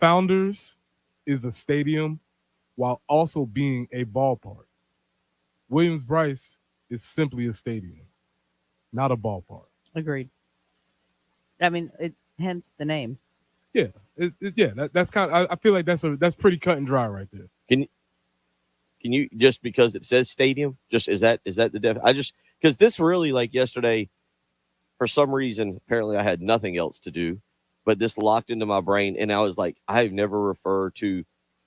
Founders is a stadium while also being a ballpark. Williams-Brice is simply a stadium, not a ballpark. Agreed. I mean, hence the name. Yeah, that's kind of. I feel like that's pretty cut and dry right there. Can you just because it says stadium? Just is that the def? I just because this really like yesterday, for some reason apparently I had nothing else to do, but this locked into my brain, and I was like, I've never referred to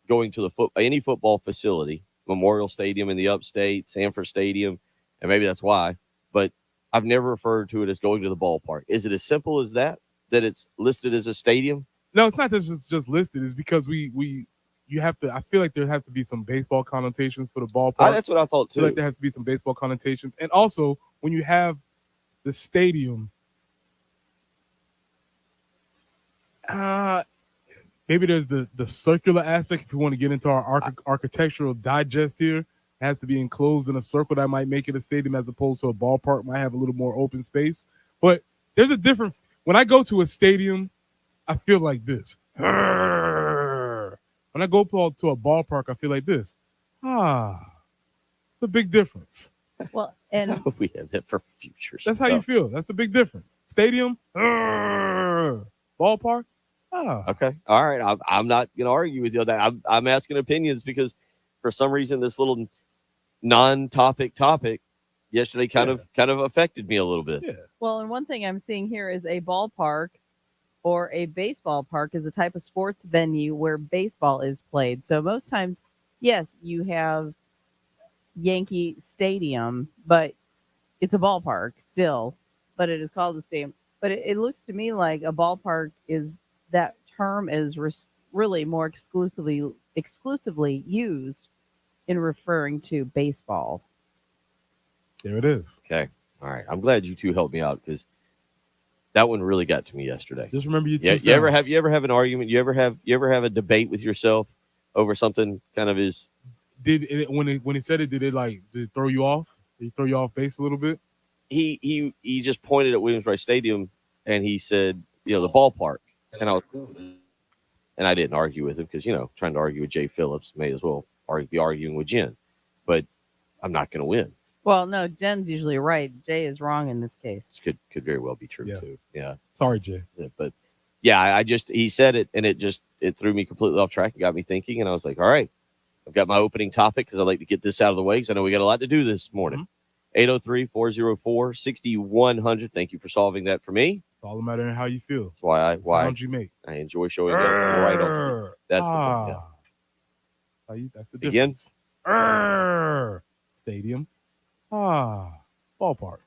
going to any football facility, Memorial Stadium in the Upstate, Sanford Stadium, and maybe that's why, but I've never referred to it as going to the ballpark. Is it as simple as that it's listed as a stadium? No, it's not just listed. It's because you have to. I feel like there has to be some baseball connotations for the ballpark. That's what I thought too. I feel like there has to be some baseball connotations, and also when you have the stadium, maybe there's the circular aspect. If you want to get into our architectural digest here, it has to be enclosed in a circle that might make it a stadium as opposed to a ballpark might have a little more open space. But there's a different. When I go to a stadium, I feel like this. When I go to a ballpark, I feel like this. It's a big difference. Well, and we have that for future That's stuff. how you feel. That's the big difference. Stadium, ballpark. Okay. All right. I'm not going to argue with you on that. I'm asking opinions because for some reason this little non-topic topic yesterday kind of affected me a little bit. Yeah. Well, and one thing I'm seeing here is a ballpark or a baseball park is a type of sports venue where baseball is played. So most times, yes, you have Yankee Stadium, but it's a ballpark still, but it is called a stadium. But it looks to me like a ballpark that term is really more exclusively used in referring to baseball. There it is. Okay. All right. I'm glad you two helped me out because that one really got to me yesterday. Just remember your two You cents. ever have an argument? You ever have a debate with yourself over something kind of is when he said it, did it throw you off? Did he throw you off base a little bit? He just pointed at Williams-Brice Stadium and he said, the ballpark. And I didn't argue with him because, trying to argue with Jay Phillips may as well be arguing with Jen. But I'm not going to win. Well, no, Jen's usually right. Jay is wrong in this case. Could very well be true too. Yeah. Sorry, Jay. Yeah, but yeah, he said it and it threw me completely off track and got me thinking. And I was like, all right, I've got my opening topic because I like to get this out of the way because I know we got a lot to do this morning. 803-404-6100. Thank you for solving that for me. It's all a matter of how you feel. That's why sounds you make. I enjoy showing up right on. That's the point. Yeah. That's the difference. Again? Stadium. Ballpark.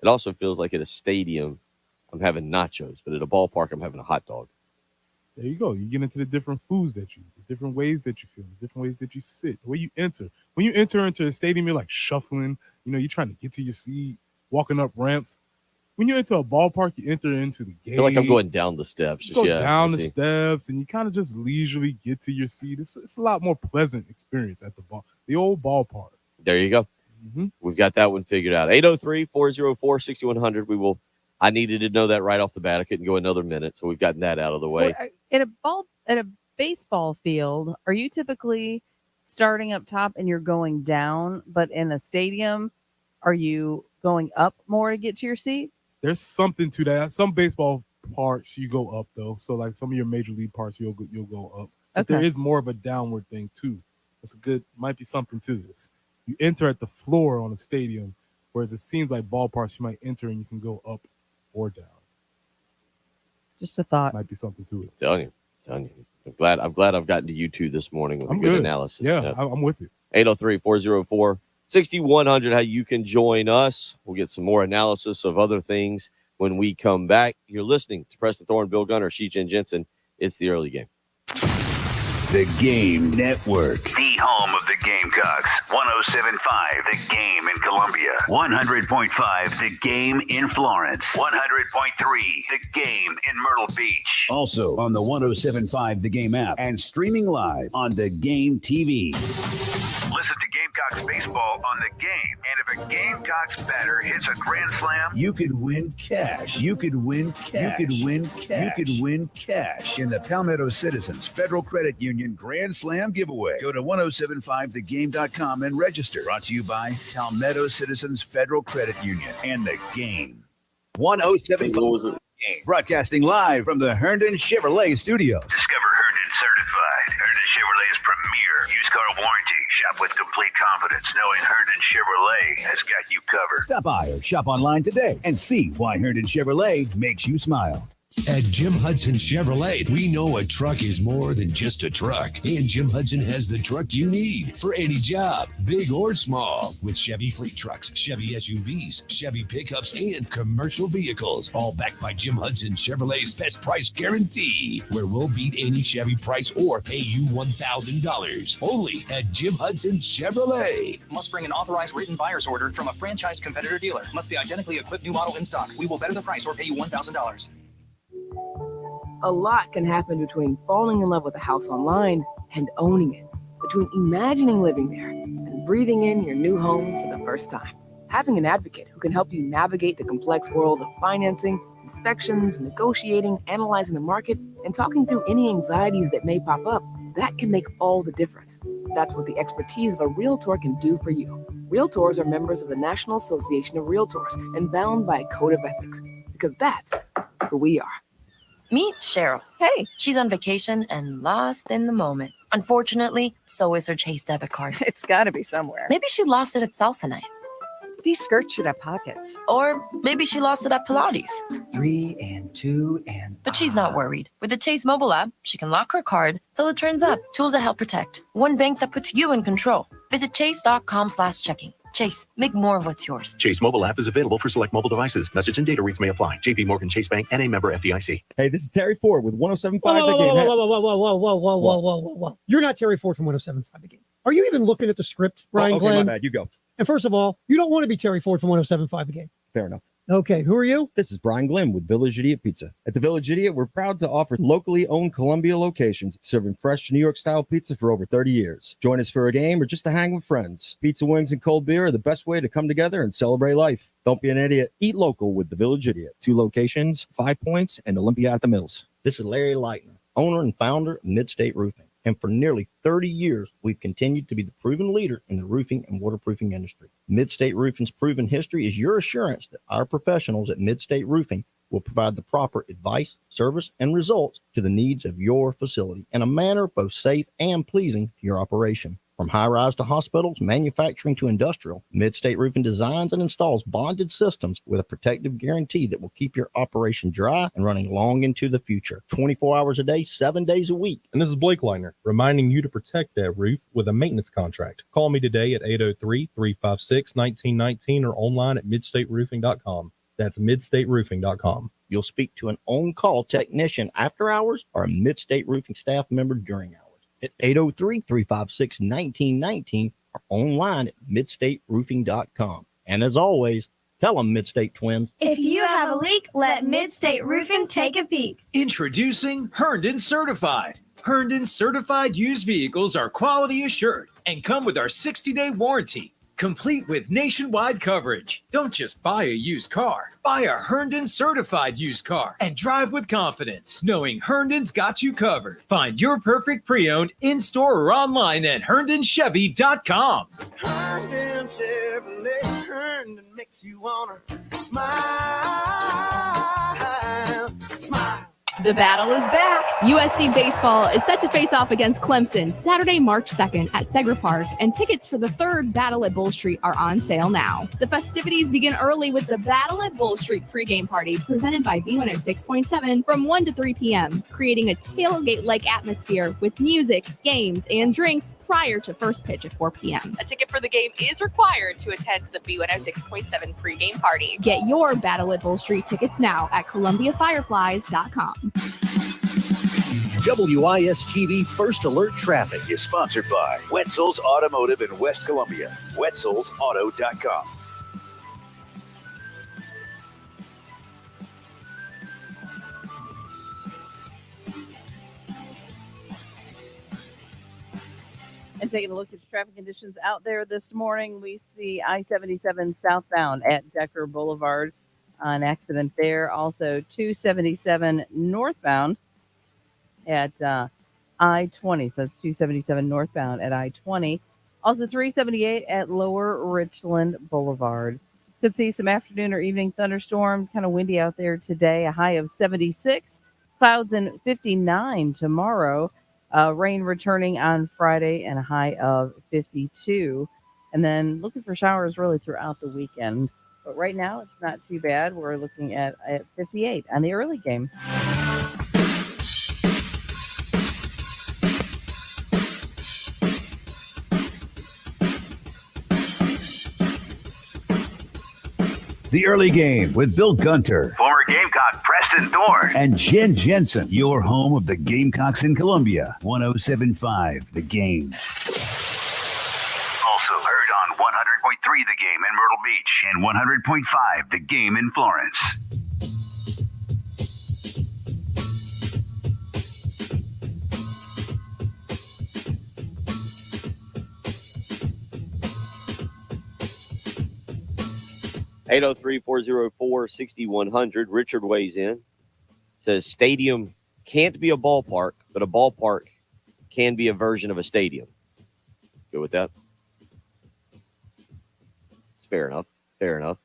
It also feels like at a stadium, I'm having nachos, but at a ballpark, I'm having a hot dog. There you go. You get into the different foods the different ways that you feel, the different ways that you sit, the way you enter. When you enter into a stadium, you're like shuffling. You're trying to get to your seat, walking up ramps. When you enter a ballpark, you enter into the gate. I feel like I'm going down the steps. You go down the steps, and you kind of just leisurely get to your seat. It's a lot more pleasant experience at the old ballpark. There you go. Mm-hmm. We've got that one figured out. 803-404-6100. I needed to know that right off the bat. I couldn't go another minute, so we've gotten that out of the way. At a baseball field, are you typically starting up top and you're going down? But in a stadium, are you going up more to get to your seat? There's something to that. Some baseball parks you go up though. So like some of your major league parks, you'll go up. But there is more of a downward thing too. Might be something to this. You enter at the floor on a stadium, whereas it seems like ballparks you might enter and you can go up or down. Just a thought. Might be something to it. Telling you. I'm glad I've gotten to you two this morning with a good analysis. Yeah, I'm with you. 803-404-6100, how you can join us. We'll get some more analysis of other things when we come back. You're listening to Preston Thorne, Bill Gunner, Jen Jensen. It's the early game. The Game Network. The home of the Gamecocks. 107.5 The Game in Columbia. 100.5 The Game in Florence. 100.3 The Game in Myrtle Beach. Also on the 107.5 The Game app and streaming live on The Game TV. Listen to Gamecocks baseball on The Game and If a Gamecocks batter hits a grand slam, You could win cash. You could win cash. You could win cash. You could win cash in the Palmetto Citizens Federal Credit Union Grand Slam giveaway. Go to 1075thegame.com and register. Brought to you by Palmetto Citizens Federal Credit Union and The Game. 1075 The Game. Broadcasting live from the Herndon Chevrolet Studios. discover Herndon Certified, Herndon Chevrolet's premier used car warranty. Shop with complete confidence, knowing Herndon Chevrolet has got you covered. Stop by or shop online today and see why Herndon Chevrolet makes you smile. At Jim Hudson Chevrolet, we know a truck is more than just a truck. And Jim Hudson has the truck you need for any job, big or small. With Chevy fleet trucks, Chevy SUVs, Chevy pickups, and commercial vehicles. All backed by Jim Hudson Chevrolet's best price guarantee, where we'll beat any Chevy price or pay you $1,000. Only at Jim Hudson Chevrolet. Must bring an authorized written buyer's order from a franchised competitor dealer. Must be identically equipped new model in stock. We will better the price or pay you $1,000. A lot can happen between falling in love with a house online and owning it, between imagining living there and breathing in your new home for the first time. Having an advocate who can help you navigate the complex world of financing, inspections, negotiating, analyzing the market, and talking through any anxieties that may pop up, that can make all the difference. That's what the expertise of a Realtor can do for you. Realtors are members of the National Association of Realtors and bound by a code of ethics, because that's who we are. Meet Cheryl. Hey. She's on vacation and lost in the moment. Unfortunately, so is her Chase debit card. It's got to be somewhere. Maybe she lost it at salsa night. These skirts should have pockets. Or maybe she lost it at Pilates. 3 and 2 and... But she's not worried. With the Chase mobile app, she can lock her card till it turns up. Tools that help protect. One bank that puts you in control. Visit chase.com/checking. Chase, make more of what's yours. Chase mobile app is available for select mobile devices. Message and data rates may apply. JP Morgan Chase Bank and a member FDIC. Hey, this is Terry Ford with 107.5 The Game. Whoa. You're not Terry Ford from 107.5 The Game. Are you even looking at the script, Brian Okay, Glenn? my bad. You go. And first of all, you don't want to be Terry Ford from 107.5 The Game. Fair enough. Okay, who are you? This is Brian Glenn with Village Idiot Pizza. At the Village Idiot, we're proud to offer locally owned Columbia locations serving fresh New York-style pizza for over 30 years. Join us for a game or just to hang with friends. Pizza, wings, and cold beer are the best way to come together and celebrate life. Don't be an idiot. Eat local with the Village Idiot. 2 locations, 5 Points, and Olympia at the Mills. This is Larry Lightner, owner and founder of Midstate Roofing. And for nearly 30 years, we've continued to be the proven leader in the roofing and waterproofing industry. Midstate Roofing's proven history is your assurance that our professionals at Midstate Roofing will provide the proper advice, service, and results to the needs of your facility in a manner both safe and pleasing to your operation. From high-rise to hospitals, manufacturing to industrial, Midstate Roofing designs and installs bonded systems with a protective guarantee that will keep your operation dry and running long into the future. 24 hours a day, 7 days a week. And this is Blake Leitner, reminding you to protect that roof with a maintenance contract. Call me today at 803-356-1919 or online at midstateroofing.com. That's midstateroofing.com. You'll speak to an on-call technician after hours or a Midstate Roofing staff member during hours at 803-356-1919 or online at midstateroofing.com. And as always, tell them Midstate Twins. If you have a leak, let Midstate Roofing take a peek. Introducing Herndon Certified. Herndon Certified used vehicles are quality assured and come with our 60-day warranty, complete with nationwide coverage. Don't just buy a used car. Buy a Herndon Certified used car and drive with confidence, knowing Herndon's got you covered. Find your perfect pre-owned in-store or online at HerndonChevy.com. Herndon Chevrolet, Herndon makes you wanna smile. The battle is back. USC baseball is set to face off against Clemson Saturday, March 2nd at Segra Park, and tickets for the third Battle at Bull Street are on sale now. The festivities begin early with the Battle at Bull Street pregame party presented by B106.7 from 1 to 3 p.m., creating a tailgate-like atmosphere with music, games, and drinks prior to first pitch at 4 p.m. A ticket for the game is required to attend the B106.7 pregame party. Get your Battle at Bull Street tickets now at ColumbiaFireflies.com. WIS-TV First Alert Traffic is sponsored by Wetzel's Automotive in West Columbia. Wetzel'sAuto.com. And taking a look at traffic conditions out there this morning, we see I-77 southbound at Decker Boulevard. An accident there. Also 277 northbound at I-20. So that's 277 northbound at I-20. Also 378 at Lower Richland Boulevard. Could see some afternoon or evening thunderstorms. Kind of windy out there today. A high of 76. Clouds and 59 tomorrow. Rain returning on Friday and a high of 52. And then looking for showers really throughout the weekend. But right now, it's not too bad. We're looking at 58 on the early game. The early game with Bill Gunter. Former Gamecock Preston Thorne. And Jen Jensen, your home of the Gamecocks in Columbia. 107.5 The Game. Also heard on 100.3 The Game in Myrtle Beach and 100.5 The Game in Florence. Eight zero 404-6100. Richard weighs in. Says stadium can't be a ballpark, but a ballpark can be a version of a stadium. Go with that. It's fair enough. Fair enough.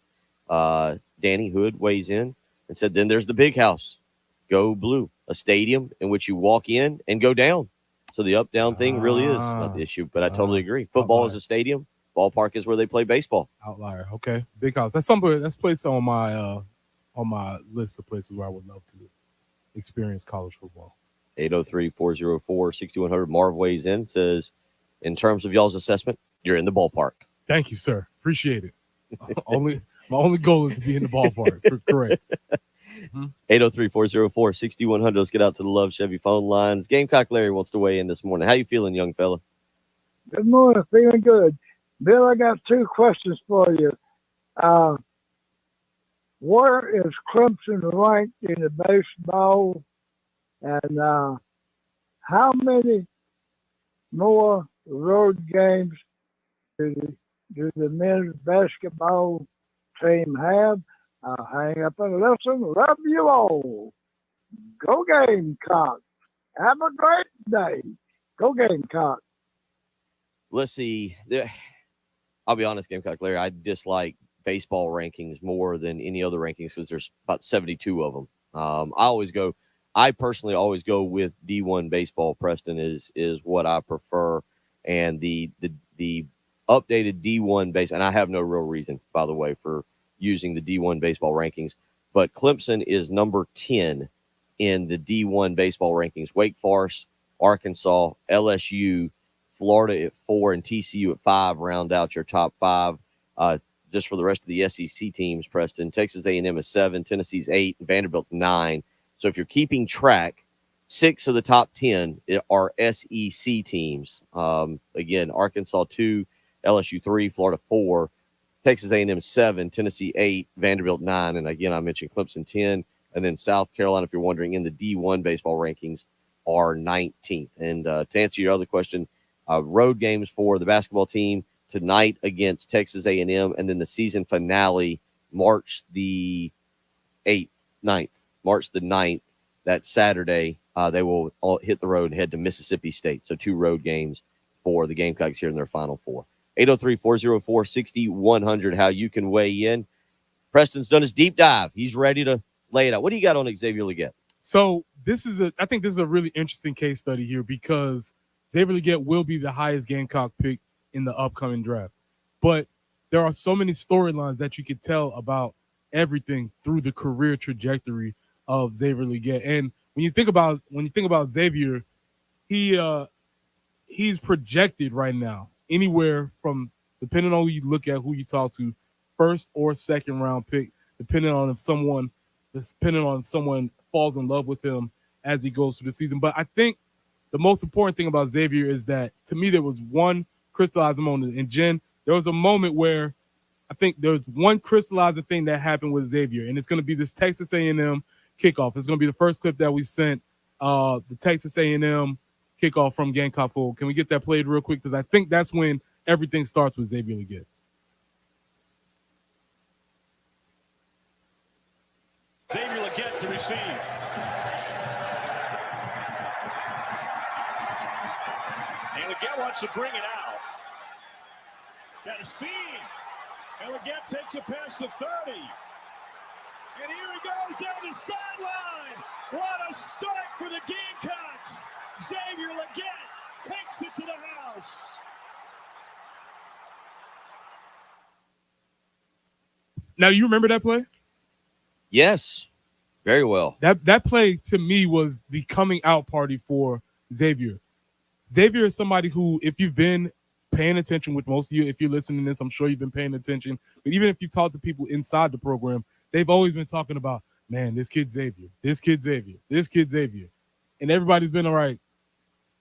Danny Hood weighs in and said, then there's the big house. Go blue. A stadium in which you walk in and go down. So the up-down thing really is not the issue, but I totally agree. Football is a stadium. Ballpark is where they play baseball. Outlier. Okay. Big house. That's something that's placed on my list of places where I would love to experience college football. 803-404-6100. Marv weighs in, says, in terms of y'all's assessment, you're in the ballpark. Thank you, sir. Appreciate it. My only goal is to be in the ballpark. Correct. 803-404-6100. Let's get out to the Love Chevy phone lines. Gamecock Larry wants to weigh in this morning. How you feeling, young fella? Good morning. Feeling good. Bill, I got two questions for you. Where is Clemson ranked in the baseball? And how many more road games do the men's basketball team have? Hang up and listen. Love you all. Go Gamecocks. Have a great day. Go Gamecocks. Let's see. I'll be honest, Gamecock Larry, I dislike baseball rankings more than any other rankings because there's about 72 of them. I personally always go with D1 baseball. Preston is what I prefer. And the updated D1 base, and I have no real reason, by the way, for using the D1 baseball rankings, but Clemson is number 10 in the D1 baseball rankings. Wake Forest, Arkansas, LSU, Florida at 4, and TCU at 5 round out your top 5. Just for the rest of the SEC teams, Preston, Texas A&M is 7, Tennessee's 8, and Vanderbilt's 9. So if you're keeping track, 6 of the top 10 are SEC teams. Again, Arkansas 2, LSU 3, Florida 4, Texas A&M 7, Tennessee 8, Vanderbilt 9, and again I mentioned Clemson 10, and then South Carolina, if you're wondering, in the D1 baseball rankings are 19th. And to answer your other question, road games for the basketball team tonight against Texas A&M, and then the season finale March the 9th, that Saturday. They will all hit the road and head to Mississippi State. So 2 road games for the Gamecocks here in their Final Four. 803-404-6100, how you can weigh in. Preston's done his deep dive. He's ready to lay it out. What do you got on Xavier Legette? So I think this is a really interesting case study here because Xavier Legette will be the highest Gamecock pick in the upcoming draft. But there are so many storylines that you could tell about everything through the career trajectory of Xavier Legette. And when you think about Xavier, he's projected right now anywhere from, depending on who you look at, who you talk to, first or second round pick, depending on someone falls in love with him as he goes through the season. But I think the most important thing about Xavier is that, to me, there was one crystallizing moment. And Jen, there was a moment where I think there was one crystallizing thing that happened with Xavier, and it's going to be this Texas A&M kickoff. It's going to be the first clip that we sent. The Texas A&M kickoff from Gamecock Football. Can we get that played real quick? Because I think that's when everything starts with Xavier Leggett. Xavier Leggett to receive. And Leggett wants to bring it out. Got a seam. And Leggett takes it past the 30. And here he goes down the sideline. What a start for the Gamecocks. Xavier Leggett takes it to the house. Now, you remember that play? Yes, very well. That play to me was the coming out party for Xavier. Xavier is somebody who, if you've been paying attention with most of you, if you're listening to this, I'm sure you've been paying attention. But even if you've talked to people inside the program, they've always been talking about, man, this kid Xavier, this kid Xavier, this kid Xavier. And everybody's been all right,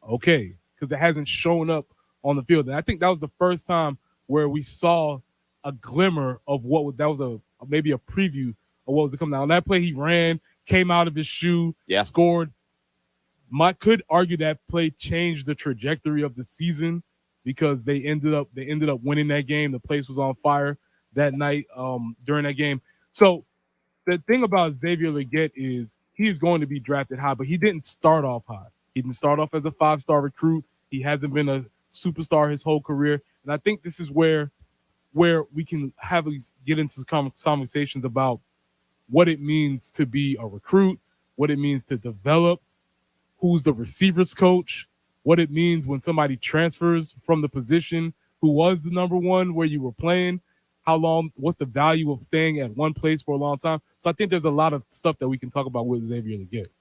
okay, because it hasn't shown up on the field. And I think that was the first time where we saw a glimmer of that was maybe a preview of what was to come. Now, on that play, he ran, came out of his shoe, scored. Could argue that play changed the trajectory of the season because they ended up winning that game. The place was on fire that night during that game. So the thing about Xavier Leggett is he's going to be drafted high, but he didn't start off high. He didn't start off as a 5-star recruit. He hasn't been a superstar his whole career. And I think this is where we can get into some conversations about what it means to be a recruit, what it means to develop, who's the receivers coach, what it means when somebody transfers from the position who was the number one where you were playing, what's the value of staying at one place for a long time. So I think there's a lot of stuff that we can talk about with Xavier Leggett.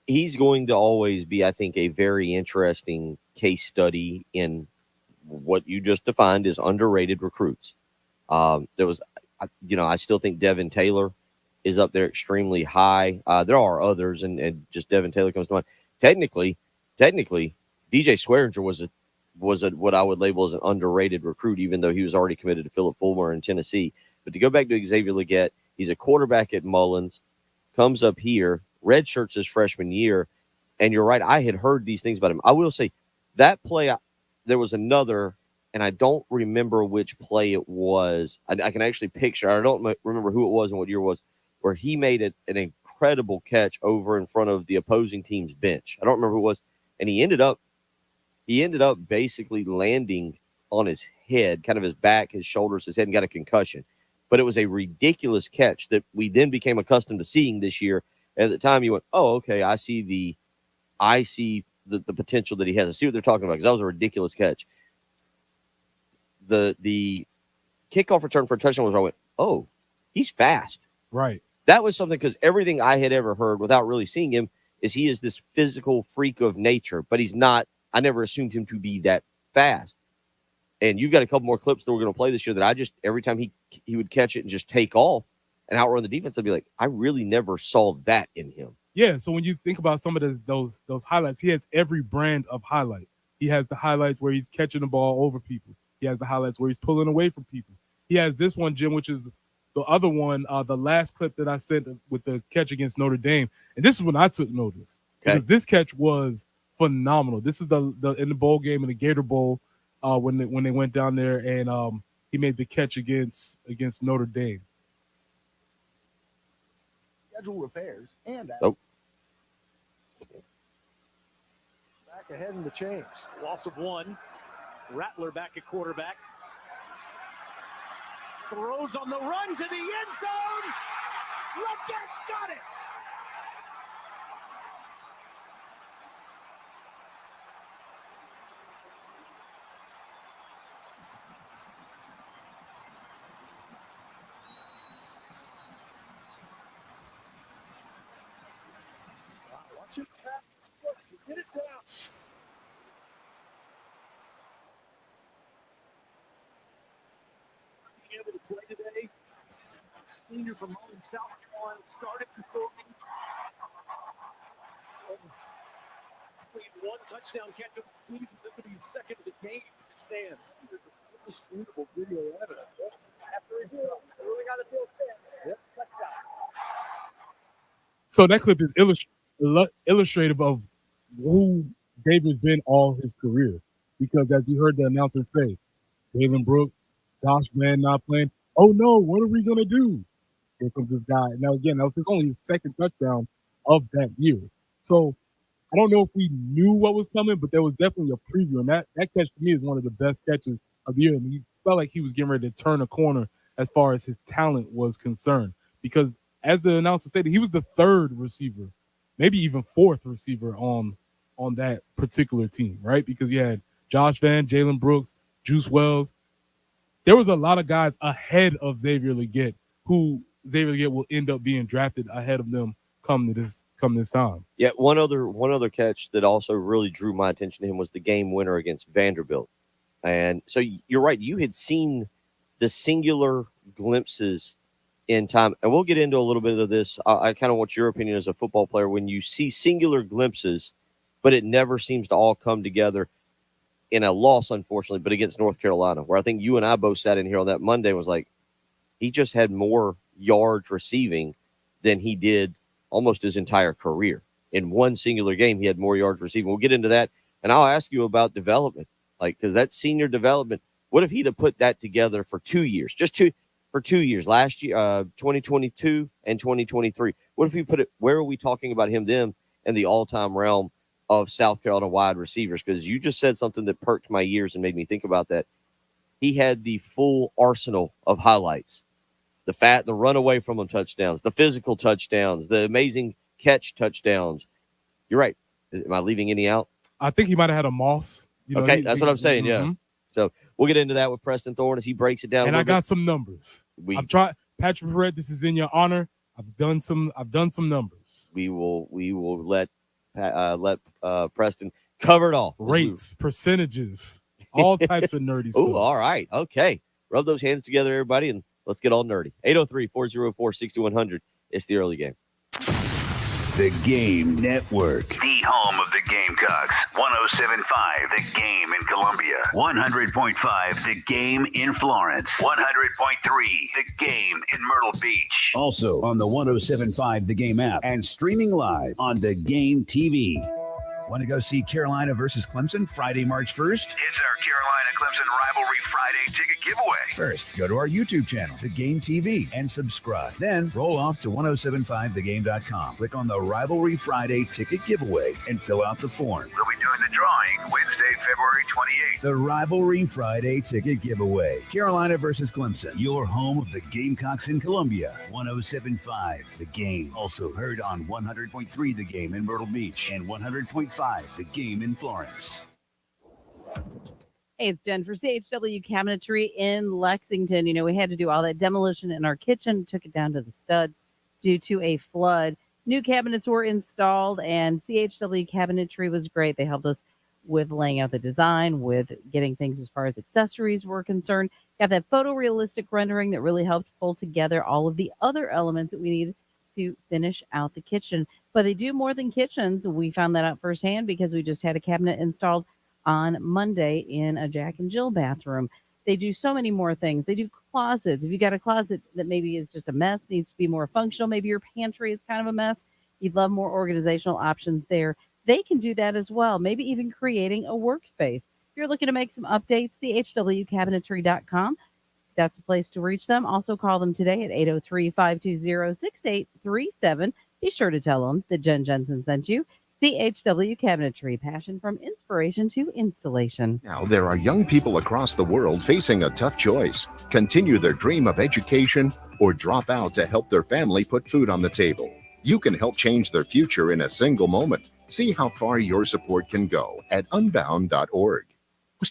He's going to always be, I think, a very interesting case study in what you just defined as underrated recruits. I still think Devin Taylor is up there extremely high. There are others, and just Devin Taylor comes to mind. Technically, DJ Swearinger was what I would label as an underrated recruit, even though he was already committed to Philip Fulmer in Tennessee. But to go back to Xavier Leggett, he's a quarterback at Mullins, comes up here, redshirts his freshman year, and you're right, I had heard these things about him. I will say that play, there was another, and I don't remember which play it was. I can actually picture, I don't remember who it was and what year it was, where he made an incredible catch over in front of the opposing team's bench. I don't remember who it was. And he ended up basically landing on his head, kind of his back, his shoulders, his head, and got a concussion. But it was a ridiculous catch that we then became accustomed to seeing this year. At the time, you went, oh, okay, I see the potential that he has. I see what they're talking about, because that was a ridiculous catch. The kickoff return for a touchdown was where I went, oh, he's fast. Right. That was something, because everything I had ever heard without really seeing him is he is this physical freak of nature, but he's not. I never assumed him to be that fast. And you've got a couple more clips that we're going to play this year that every time he would catch it and just take off and outrun the defense, I'd be like, I really never saw that in him. Yeah, so when you think about some of those highlights, he has every brand of highlight. He has the highlights where he's catching the ball over people. He has the highlights where he's pulling away from people. He has this one, Jim, which is the other one, the last clip that I sent with the catch against Notre Dame. And this is when I took notice, because this catch was phenomenal. This is the in the bowl game, in the Gator Bowl, when they went down there, and he made the catch against Notre Dame. Schedule repairs and back ahead in the chains. Loss of one. Rattler back at quarterback. Throws on the run to the end zone. Leggett got it. Watch him tap his foot to get it down. Being able to play today. Senior from Mullins, South Carolina, started before me. One touchdown catch of the season. This will be his second of the game. It stands. There's indisputable video evidence. After he did, really got the field fast. Yep, touchdown. So that clip is illustrative of who Xavier's been all his career. Because as you heard the announcer say, Jalen Brooks, Josh Mann not playing. Oh no, what are we gonna do? Here comes this guy. Now again, that was only his second touchdown of that year. So I don't know if we knew what was coming, but there was definitely a preview. And that catch to me is one of the best catches of the year. And he felt like he was getting ready to turn a corner as far as his talent was concerned. Because as the announcer stated, he was the third receiver, maybe even fourth receiver on that particular team, right? Because you had Josh Van, Jalen Brooks, Juice Wells. There was a lot of guys ahead of Xavier Legette who Xavier Legette will end up being drafted ahead of them come this time. Yeah, one other catch that also really drew my attention to him was the game winner against Vanderbilt. And so you're right, you had seen the singular glimpses in time, and we'll get into a little bit of this. I kind of want your opinion as a football player when you see singular glimpses, but it never seems to all come together in a loss, unfortunately, but against North Carolina, where I think you and I both sat in here on that Monday and was like, he just had more yards receiving than he did almost his entire career. In one singular game, he had more yards receiving. We'll get into that, and I'll ask you about development, because that senior development, what if he'd have put that together for 2 years, for 2 years, last year, 2022 and 2023? What if he put it, where are we talking about him then in the all-time realm of South Carolina wide receivers? Because you just said something that perked my ears and made me think about that. He had the full arsenal of highlights. The run away from him touchdowns, the physical touchdowns, the amazing catch touchdowns. You're right. Am I leaving any out? I think he might have had a Moss. That's what I'm saying, yeah. So we'll get into that with Preston Thorne as he breaks it down. And I got some numbers. I've tried, Patrick Perret, this is in your honor. I've done some numbers. We will let Preston cover it all. Rates, percentages, all types of nerdy stuff. Oh, all right. Okay. Rub those hands together, everybody, and let's get all nerdy. 803-404-6100. It's the early game. The Game Network. The home of the Gamecocks. 107.5 The Game in Columbia. 100.5 The Game in Florence. 100.3 The Game in Myrtle Beach. Also on the 107.5 The Game app and streaming live on The Game TV. Want to go see Carolina versus Clemson Friday, March 1st? It's our Carolina-Clemson Rivalry Friday ticket giveaway. First, go to our YouTube channel, The Game TV, and subscribe. Then roll off to 1075thegame.com. Click on the Rivalry Friday ticket giveaway and fill out the form. We'll be doing the drawing Wednesday, February 28th. The Rivalry Friday ticket giveaway. Carolina versus Clemson, your home of the Gamecocks in Columbia. 107.5 The Game. Also heard on 100.3 The Game in Myrtle Beach and 100.5 The Game in Florence. Hey, it's Jen for CHW Cabinetry in Lexington. You know, we had to do all that demolition in our kitchen, took it down to the studs due to a flood. New cabinets were installed, and CHW Cabinetry was great. They helped us with laying out the design, with getting things as far as accessories were concerned. Got that photorealistic rendering that really helped pull together all of the other elements that we needed to finish out the kitchen. But they do more than kitchens. We found that out firsthand because we just had a cabinet installed on Monday in a Jack and Jill bathroom. They do so many more things. They do closets. If you got a closet that maybe is just a mess, needs to be more functional, maybe your pantry is kind of a mess, you'd love more organizational options there, they can do that as well. Maybe even creating a workspace. If you're looking to make some updates, chwcabinetry.com. That's a place to reach them. Also call them today at 803-520-6837. Be sure to tell them that Jen Jensen sent you. CHW Cabinetry, passion from inspiration to installation. Now, there are young people across the world facing a tough choice. Continue their dream of education or drop out to help their family put food on the table. You can help change their future in a single moment. See how far your support can go at unbound.org.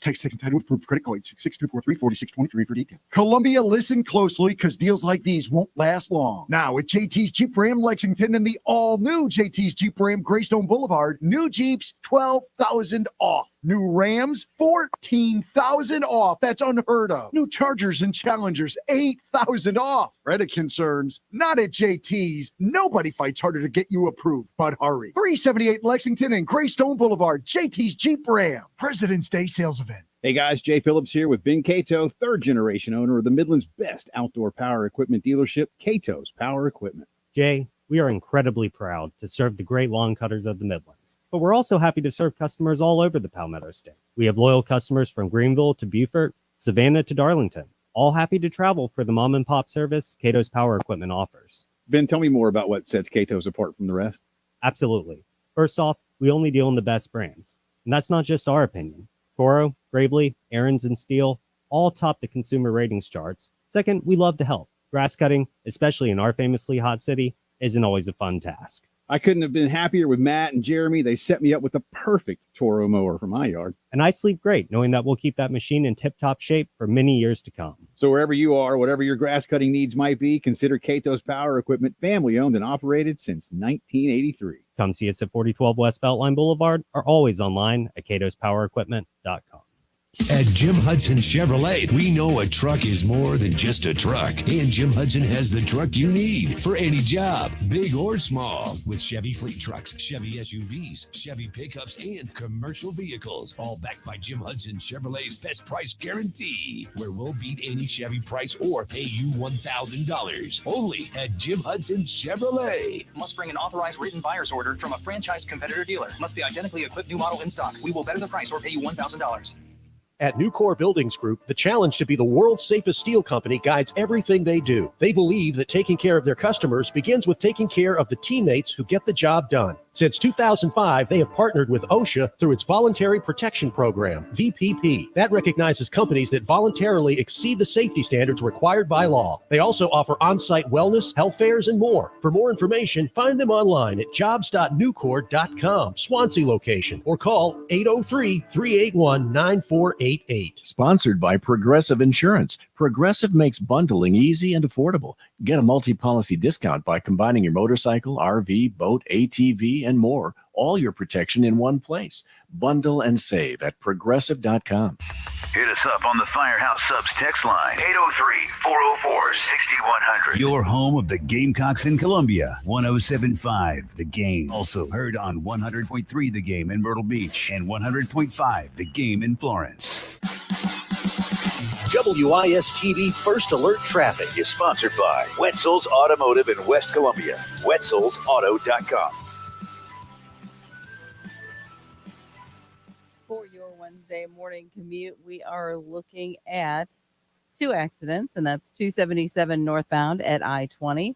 Text entitled with proof credit card 6243-4623 for details. Columbia, listen closely because deals like these won't last long. Now at JT's Jeep Ram Lexington and the all-new JT's Jeep Ram Greystone Boulevard, new Jeeps $12,000 off. New Rams, $14,000 off. That's unheard of. New Chargers and Challengers, $8,000 off. Credit concerns, not at JT's. Nobody fights harder to get you approved, but hurry. 378 Lexington and Greystone Boulevard, JT's Jeep Ram. President's Day sales event. Hey guys, Jay Phillips here with Ben Cato, third generation owner of the Midland's best outdoor power equipment dealership, Cato's Power Equipment. Jay, We are incredibly proud to serve the great lawn cutters of the Midlands, but we're also happy to serve customers all over the Palmetto State. We have loyal customers from Greenville to Beaufort, Savannah to Darlington, all happy to travel for the mom and pop service Cato's Power Equipment offers. Ben, tell me more about what sets Cato's apart from the rest. Absolutely. First off, we only deal in the best brands, and that's not just our opinion. Toro, Gravely, Aaron's, and Steel all top the consumer ratings charts. Second, we love to help. Grass cutting, especially in our famously hot city, isn't always a fun task. I couldn't have been happier with Matt and Jeremy. They set me up with the perfect Toro mower for my yard. And I sleep great knowing that we'll keep that machine in tip-top shape for many years to come. So wherever you are, whatever your grass cutting needs might be, consider Cato's Power Equipment, family owned and operated since 1983. Come see us at 4012 West Beltline Boulevard or always online at catospowerequipment.com. At Jim Hudson Chevrolet, we know a truck is more than just a truck. And Jim Hudson has the truck you need for any job, big or small. With Chevy fleet trucks, Chevy SUVs, Chevy pickups, and commercial vehicles. All backed by Jim Hudson Chevrolet's best price guarantee, where we'll beat any Chevy price or pay you $1,000. Only at Jim Hudson Chevrolet. Must bring an authorized written buyer's order from a franchised competitor dealer. Must be identically equipped new model in stock. We will better the price or pay you $1,000. At Nucor Buildings Group, the challenge to be the world's safest steel company guides everything they do. They believe that taking care of their customers begins with taking care of the teammates who get the job done. Since 2005, they have partnered with OSHA through its Voluntary Protection Program, VPP. That recognizes companies that voluntarily exceed the safety standards required by law. They also offer on-site wellness, health fairs, and more. For more information, find them online at jobs.nucor.com, Swansea location, or call 803-381-9488. Sponsored by Progressive Insurance. Progressive makes bundling easy and affordable. Get a multi-policy discount by combining your motorcycle, RV, boat, ATV, and more. All your protection in one place. Bundle and save at progressive.com. Hit us up on the Firehouse Subs text line, 803-404-6100. Your home of the Gamecocks in Columbia, 107.5 The Game. Also heard on 100.3 The Game in Myrtle Beach and 100.5 The Game in Florence. WIS-TV First Alert Traffic is sponsored by Wetzel's Automotive in West Columbia. Wetzel'sAuto.com. For your Wednesday morning commute, we are looking at 2 accidents, and that's 277 northbound at I-20.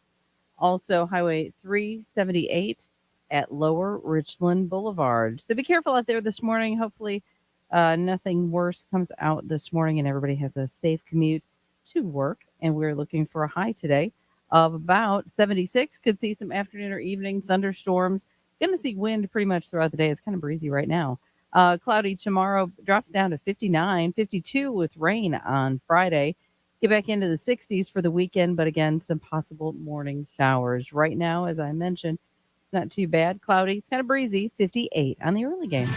Also, Highway 378 at Lower Richland Boulevard. So be careful out there this morning. Hopefully, nothing worse comes out this morning and everybody has a safe commute to work. And we're looking for a high today of about 76. Could see some afternoon or evening thunderstorms. Going to see wind pretty much throughout the day. It's kind of breezy right now. Cloudy tomorrow, drops down to 59, 52 with rain on Friday. Get back into the 60s for the weekend, but again, some possible morning showers. Right now, as I mentioned, it's not too bad. Cloudy, it's kind of breezy, 58 on the early game.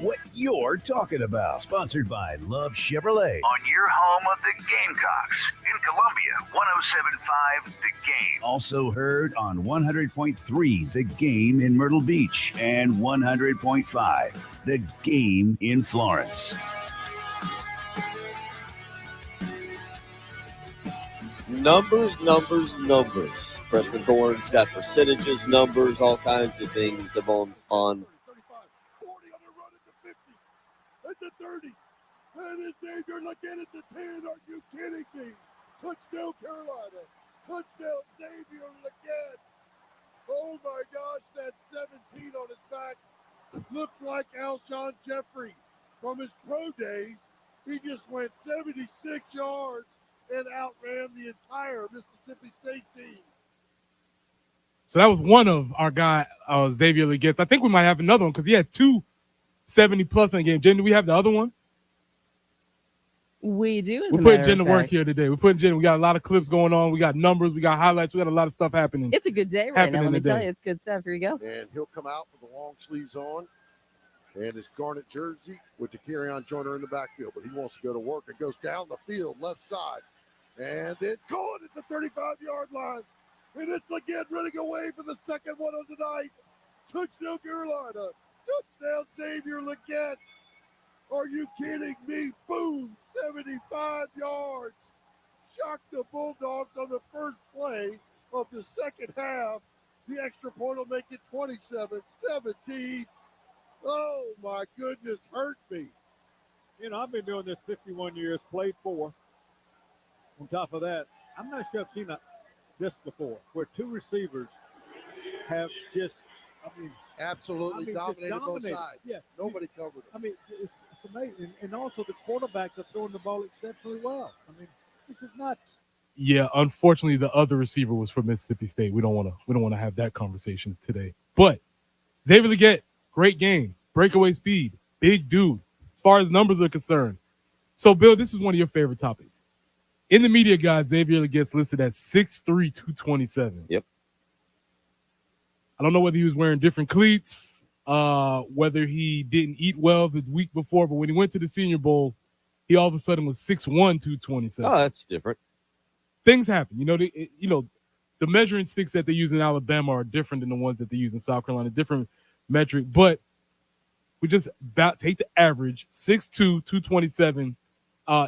What you're talking about. Sponsored by Love Chevrolet. On your home of the Gamecocks in Columbia, 107.5 The Game. Also heard on 100.3 The Game in Myrtle Beach and 100.5 The Game in Florence. Numbers. Preston Thorne's got percentages, numbers, all kinds of things on. At the 30. And it's Xavier again at the 10. Are you kidding me? Touchdown, Carolina. Touchdown, Xavier again. Oh my gosh, that 17 on his back looked like Alshon Jeffrey from his pro days. He just went 76 yards and outran the entire Mississippi State team. So that was one of our guy, Xavier Leggett. I think we might have another one because he had 270+ in the game. Jen, do we have the other one? We do. We're putting Jen to work here today. We're putting Jen. We got a lot of clips going on. We got numbers. We got highlights. We got a lot of stuff happening. It's a good day right now. Let me tell you, it's good stuff. Here you go. And he'll come out with the long sleeves on and his garnet jersey with the carry-on Joyner in the backfield. But he wants to go to work. It goes down the field, left side. And it's caught at the 35-yard line. And it's again running away for the second one of the night. Touchdown, Carolina. Touchdown, Xavier Legette. Are you kidding me? Boom, 75 yards. Shocked the Bulldogs on the first play of the second half. The extra point will make it 27-17. Oh, my goodness, hurt me. You know, I've been doing this 51 years, played 4. On top of that, I'm not sure I've seen this before, where 2 receivers have just, Absolutely dominated both sides. Yeah. Nobody covered it. I mean, it's amazing. And also the quarterbacks are throwing the ball exceptionally well. I mean, this is nuts. Yeah, unfortunately, the other receiver was from Mississippi State. We don't want to have that conversation today. But Xavier Legette, great game, breakaway speed, big dude. As far as numbers are concerned. So, Bill, this is one of your favorite topics. In the media guide, Xavier Legette's listed at 6'3", 227. Yep. I don't know whether he was wearing different cleats, whether he didn't eat well the week before, but when he went to the Senior Bowl, he all of a sudden was 6'1", 227. Oh, that's different. Things happen. The measuring sticks that they use in Alabama are different than the ones that they use in South Carolina, different metric. But we just about take the average, 6'2", 227.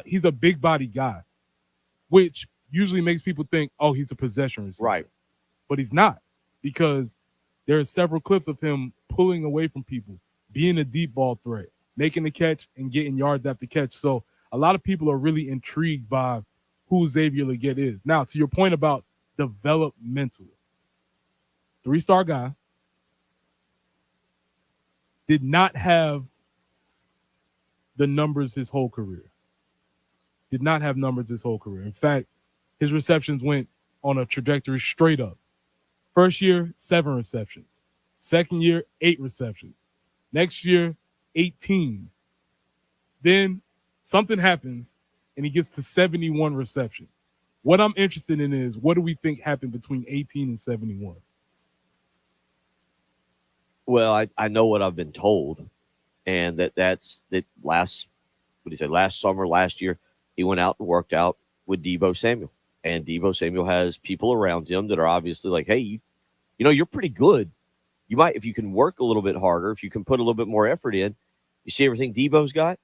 He's a big body guy, which usually makes people think, oh, he's a possession receiver. Right. But he's not, because there are several clips of him pulling away from people, being a deep ball threat, making the catch, and getting yards after catch. So a lot of people are really intrigued by who Xavier Legette is. Now, to your point about developmental, 3-star guy, did not have the numbers his whole career. Did not have numbers his whole career. In fact, his receptions went on a trajectory straight up. First year, 7 receptions. Second year, 8 receptions. Next year, 18. Then something happens, and he gets to 71 receptions. What I'm interested in is, what do we think happened between 18 and 71? Well, I know what I've been told, and that's last summer, last year, he went out and worked out with Deebo Samuel. And Deebo Samuel has people around him that are obviously like, hey, you're pretty good. You might, if you can work a little bit harder, if you can put a little bit more effort in, you see everything Deebo's got,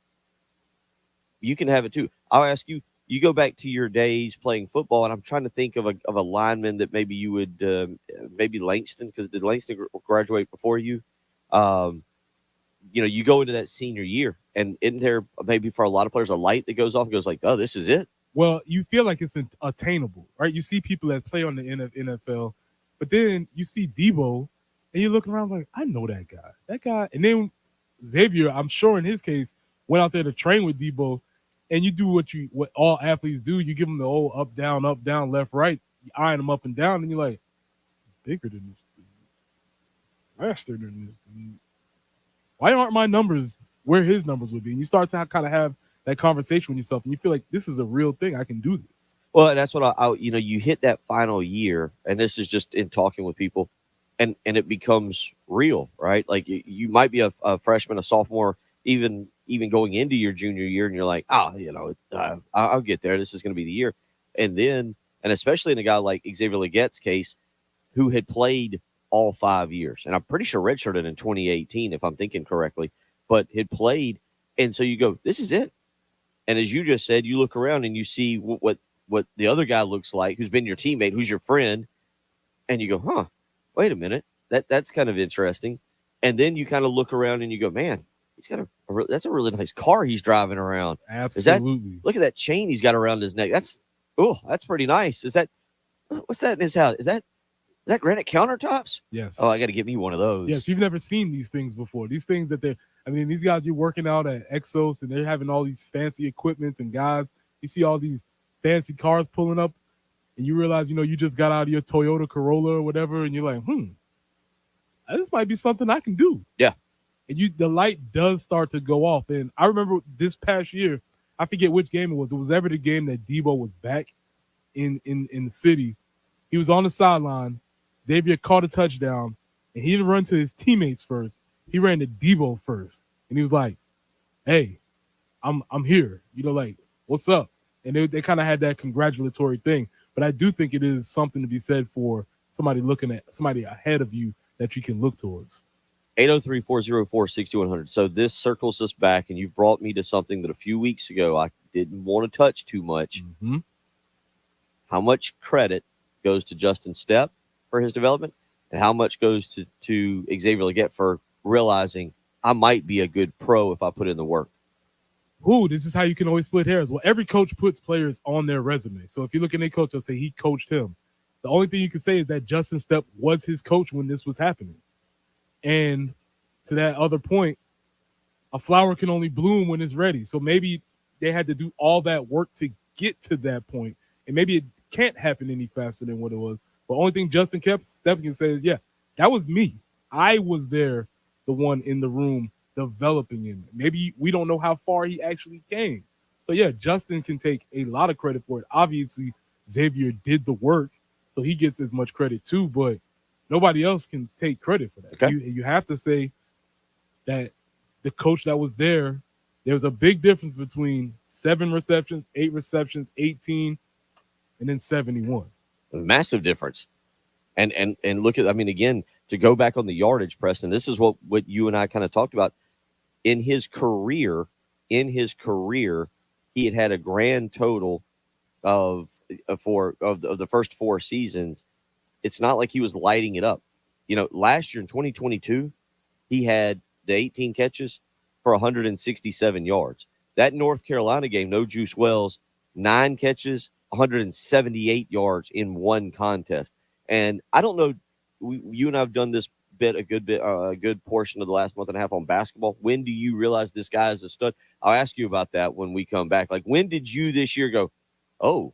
you can have it too. I'll ask you, you go back to your days playing football, and I'm trying to think of a lineman that maybe you would, maybe Langston, because did Langston graduate before you? You go into that senior year, and isn't there maybe for a lot of players a light that goes off and goes like, oh, this is it? Well, you feel like it's attainable, right? You see people that play on the NFL, but then you see Deebo, and you're looking around like, I know that guy. And then Xavier, I'm sure in his case, went out there to train with Deebo, and you do what all athletes do. You give them the old up, down, left, right. You eyeing them up and down, and you're like, bigger than this dude, faster than this dude. Why aren't my numbers where his numbers would be? And you start to kind of have that conversation with yourself, and you feel like this is a real thing. I can do this. Well, that's what you hit that final year, and this is just in talking with people, and it becomes real, right? Like you might be a freshman, a sophomore, even going into your junior year, and you're like, I'll get there. This is going to be the year. And then, and especially in a guy like Xavier Legette's case, who had played all 5 years, and I'm pretty sure redshirted in 2018, if I'm thinking correctly, but had played, and so you go, this is it. And as you just said, you look around and you see what the other guy looks like, who's been your teammate, who's your friend, and you go, wait a minute, that's kind of interesting. And then you kind of look around and you go, man, he's got that's a really nice car he's driving around. Absolutely. Look at that chain he's got around his neck. That's pretty nice. What's that in his house? Is that granite countertops? Yes. Oh, I got to get me one of those. Yes, you've never seen these things before. These things that these guys, you're working out at Exos, and they're having all these fancy equipments, and guys, you see all these fancy cars pulling up, and you realize, you just got out of your Toyota Corolla or whatever, and you're like, this might be something I can do. Yeah. And the light does start to go off. And I remember this past year, I forget which game it was. It was ever the game that Deebo was back in the city. He was on the sideline. Xavier caught a touchdown, and he didn't run to his teammates first. He ran to Deebo first, and he was like, "Hey, I'm here. What's up?" And they kind of had that congratulatory thing. But I do think it is something to be said for somebody looking at somebody ahead of you that you can look towards. 803-404-6100. So this circles us back, and you've brought me to something that a few weeks ago I didn't want to touch too much. Mm-hmm. How much credit goes to Justin Stepp for his development, and how much goes to Xavier Legette for realizing I might be a good pro if I put in the work? Ooh, this is how you can always split hairs. Well, every coach puts players on their resume. So if you look at a coach, they'll say he coached him. The only thing you can say is that Justin Stepp was his coach when this was happening. And to that other point, a flower can only bloom when it's ready. So maybe they had to do all that work to get to that point. And maybe it can't happen any faster than what it was. But the only thing Justin Stepp can say is, yeah, that was me. I was there, the one in the room developing him. Maybe we don't know how far he actually came. So, yeah, Justin can take a lot of credit for it. Obviously, Xavier did the work, so he gets as much credit too, but nobody else can take credit for that. Okay. You have to say that the coach that was there, there's a big difference between 7 receptions, 8 receptions, 18, and then 71. A massive difference. And look at, I mean, again, to go back on the yardage, Preston, this is what you and I kind of talked about. In his career, he had a grand total of the first 4 seasons. It's not like he was lighting it up. You know, last year in 2022, he had the 18 catches for 167 yards. That North Carolina game, no Juice Wells, 9 catches, 178 yards in one contest. And I don't know, you and I have done this a good portion of the last month and a half on basketball. When do you realize this guy is a stud? I'll ask you about that when we come back. Like, when did you this year go, oh,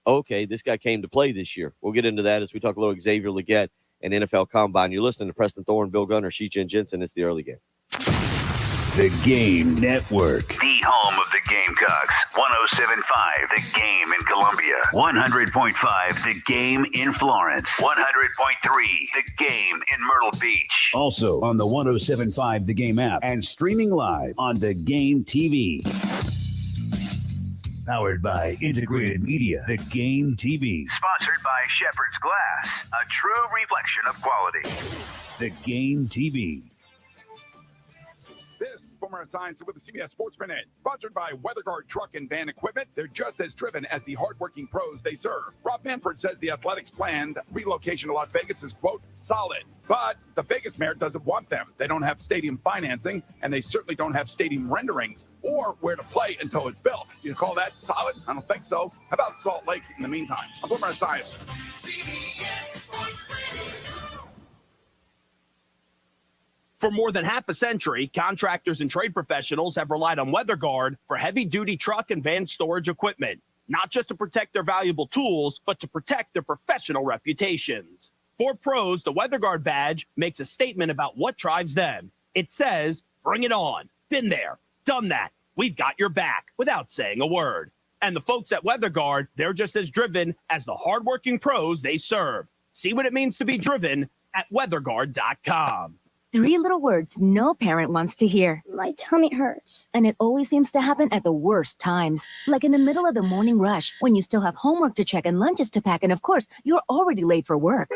okay, this guy came to play this year? We'll get into that as we talk a little Xavier Legette and NFL Combine. You're listening to Preston Thorne, Bill Gunner, Sheehan Jensen. It's the early game. The Game Network. The home of the Gamecocks. 107.5 The Game in Columbia. 100.5 The Game in Florence. 100.3 The Game in Myrtle Beach. Also on the 107.5 The Game app and streaming live on The Game TV. Powered by Integrated Media. The Game TV. Sponsored by Shepherd's Glass. A true reflection of quality. The Game TV. This Boomer Science with the CBS Sports Minute, sponsored by WeatherGuard Truck and Van Equipment. They're just as driven as the hardworking pros they serve. Rob Manfred says the Athletics' planned relocation to Las Vegas is, quote, solid. But the Vegas mayor doesn't want them. They don't have stadium financing, and they certainly don't have stadium renderings or where to play until it's built. You call that solid? I don't think so. How about Salt Lake in the meantime? I'm Boomer Science. CBS Sports Radio. For more than half a century, contractors and trade professionals have relied on WeatherGuard for heavy-duty truck and van storage equipment, not just to protect their valuable tools, but to protect their professional reputations. For pros, the WeatherGuard badge makes a statement about what drives them. It says, bring it on. Been there, done that. We've got your back, without saying a word. And the folks at WeatherGuard, they're just as driven as the hardworking pros they serve. See what it means to be driven at weatherguard.com. 3 little words no parent wants to hear. My tummy hurts. And it always seems to happen at the worst times. Like in the middle of the morning rush, when you still have homework to check and lunches to pack, and of course, you're already late for work.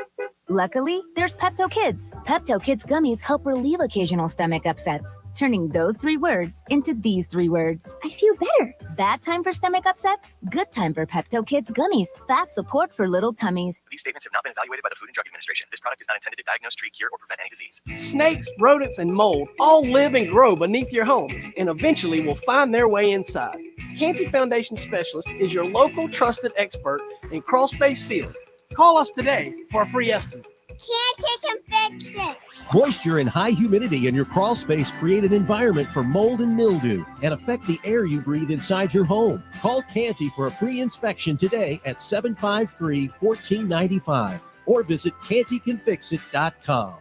Luckily, there's Pepto Kids. Pepto Kids gummies help relieve occasional stomach upsets, turning those 3 words into these 3 words. I feel better. Bad time for stomach upsets? Good time for Pepto Kids gummies. Fast support for little tummies. These statements have not been evaluated by the Food and Drug Administration. This product is not intended to diagnose, treat, cure, or prevent any disease. Snakes, rodents, and mold all live and grow beneath your home and eventually will find their way inside. Canty Foundation Specialist is your local trusted expert in crawl space sealing. Call us today for a free estimate. Canty can fix it. Moisture and high humidity in your crawl space create an environment for mold and mildew and affect the air you breathe inside your home. Call Canty for a free inspection today at 753-1495 or visit cantycanfixit.com.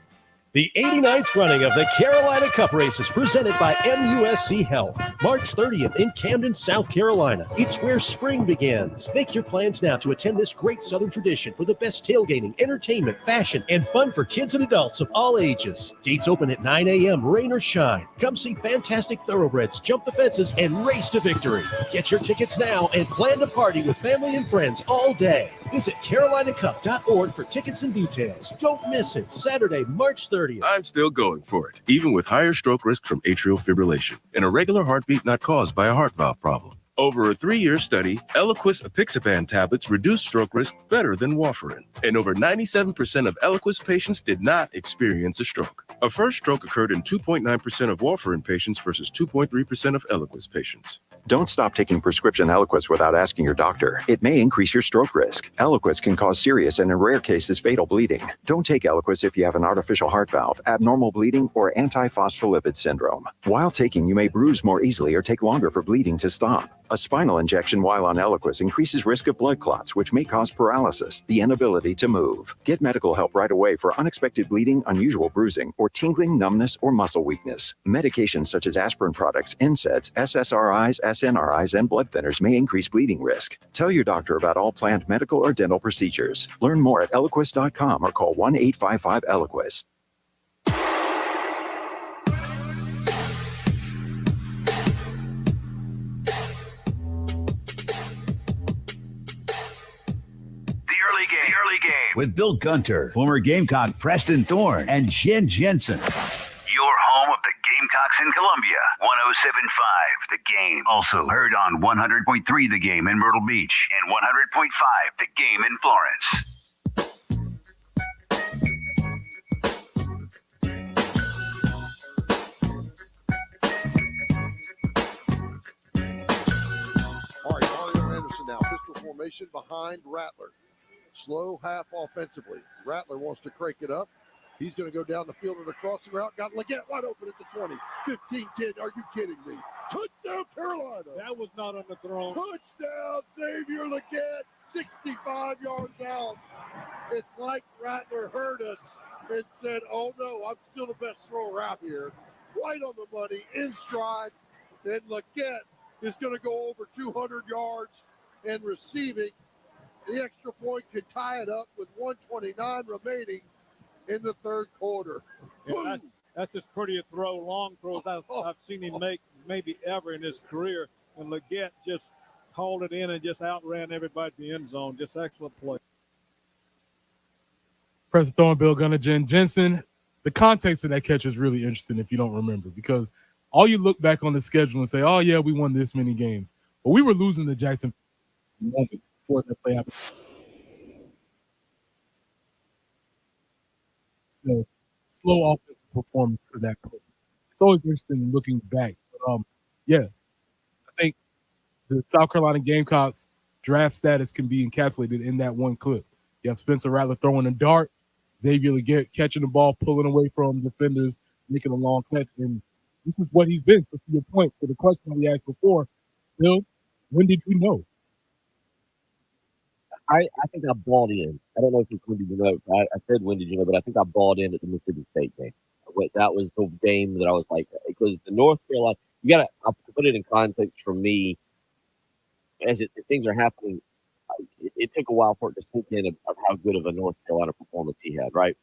The 89th running of the Carolina Cup Races presented by MUSC Health. March 30th in Camden, South Carolina. It's where spring begins. Make your plans now to attend this great Southern tradition for the best tailgating, entertainment, fashion, and fun for kids and adults of all ages. Gates open at 9 a.m., rain or shine. Come see fantastic thoroughbreds, jump the fences, and race to victory. Get your tickets now and plan to party with family and friends all day. Visit carolinacup.org for tickets and details. Don't miss it. Saturday, March 30th. 30th. I'm still going for it, even with higher stroke risk from atrial fibrillation and a regular heartbeat not caused by a heart valve problem. Over a 3-year study, Eliquis apixaban tablets reduced stroke risk better than warfarin, and over 97% of Eliquis patients did not experience a stroke. A first stroke occurred in 2.9% of warfarin patients versus 2.3% of Eliquis patients. Don't stop taking prescription Eliquis without asking your doctor. It may increase your stroke risk. Eliquis can cause serious and in rare cases fatal bleeding. Don't take Eliquis if you have an artificial heart valve, abnormal bleeding, or antiphospholipid syndrome. While taking, you may bruise more easily or take longer for bleeding to stop. A spinal injection while on Eliquis increases risk of blood clots, which may cause paralysis, the inability to move. Get medical help right away for unexpected bleeding, unusual bruising, or tingling, numbness, or muscle weakness. Medications such as aspirin products, NSAIDs, SSRIs, SNRIs, and blood thinners may increase bleeding risk. Tell your doctor about all planned medical or dental procedures. Learn more at Eliquis.com or call 1-855-ELIQUIS. Early game. With Bill Gunter, former Gamecock Preston Thorne, and Jen Jensen. Your home of the Gamecocks in Columbia. 107.5 The Game. Also heard on 100.3 The Game in Myrtle Beach and 100.5 The Game in Florence. All right, Mario Anderson now. Pistol formation behind Rattler. Slow half offensively. Rattler wants to crank it up. He's going to go down the field on a crossing route. Got Leggett wide open at the 20. 15-10. Are you kidding me? Touchdown, Carolina. That was not on the throne. Touchdown, Xavier Leggett. 65 yards out. It's like Rattler heard us and said, oh, no, I'm still the best thrower out here. Right on the money, in stride. And Leggett is going to go over 200 yards and receiving. The extra point could tie it up with 1:29 remaining in the third quarter. Yeah, that's as pretty a throw, long throws I've seen him make maybe ever in his career. And Leggett just called it in and just outran everybody in the end zone. Just excellent play. Preston Thorne, Bill Gunter, Jen Jensen. The context of that catch is really interesting if you don't remember, because all you look back on the schedule and say, oh, yeah, we won this many games. But we were losing to Jackson moment before that play happened. So, slow offensive performance for that play. It's always interesting looking back. But, yeah, I think the South Carolina Gamecocks draft status can be encapsulated in that one clip. You have Spencer Rattler throwing a dart, Xavier Leggett catching the ball, pulling away from defenders, making a long catch. And this is what he's been. So, to your point, to the question we asked before, Bill, when did you know? I think I bought in. I don't know if it's when did you know. I said when did you know, but I think I bought in at the Mississippi State game. That was the game that I was like, because the North Carolina, I'll put it in context for me. As things are happening, it took a while for it to sink in of how good of a North Carolina performance he had, right?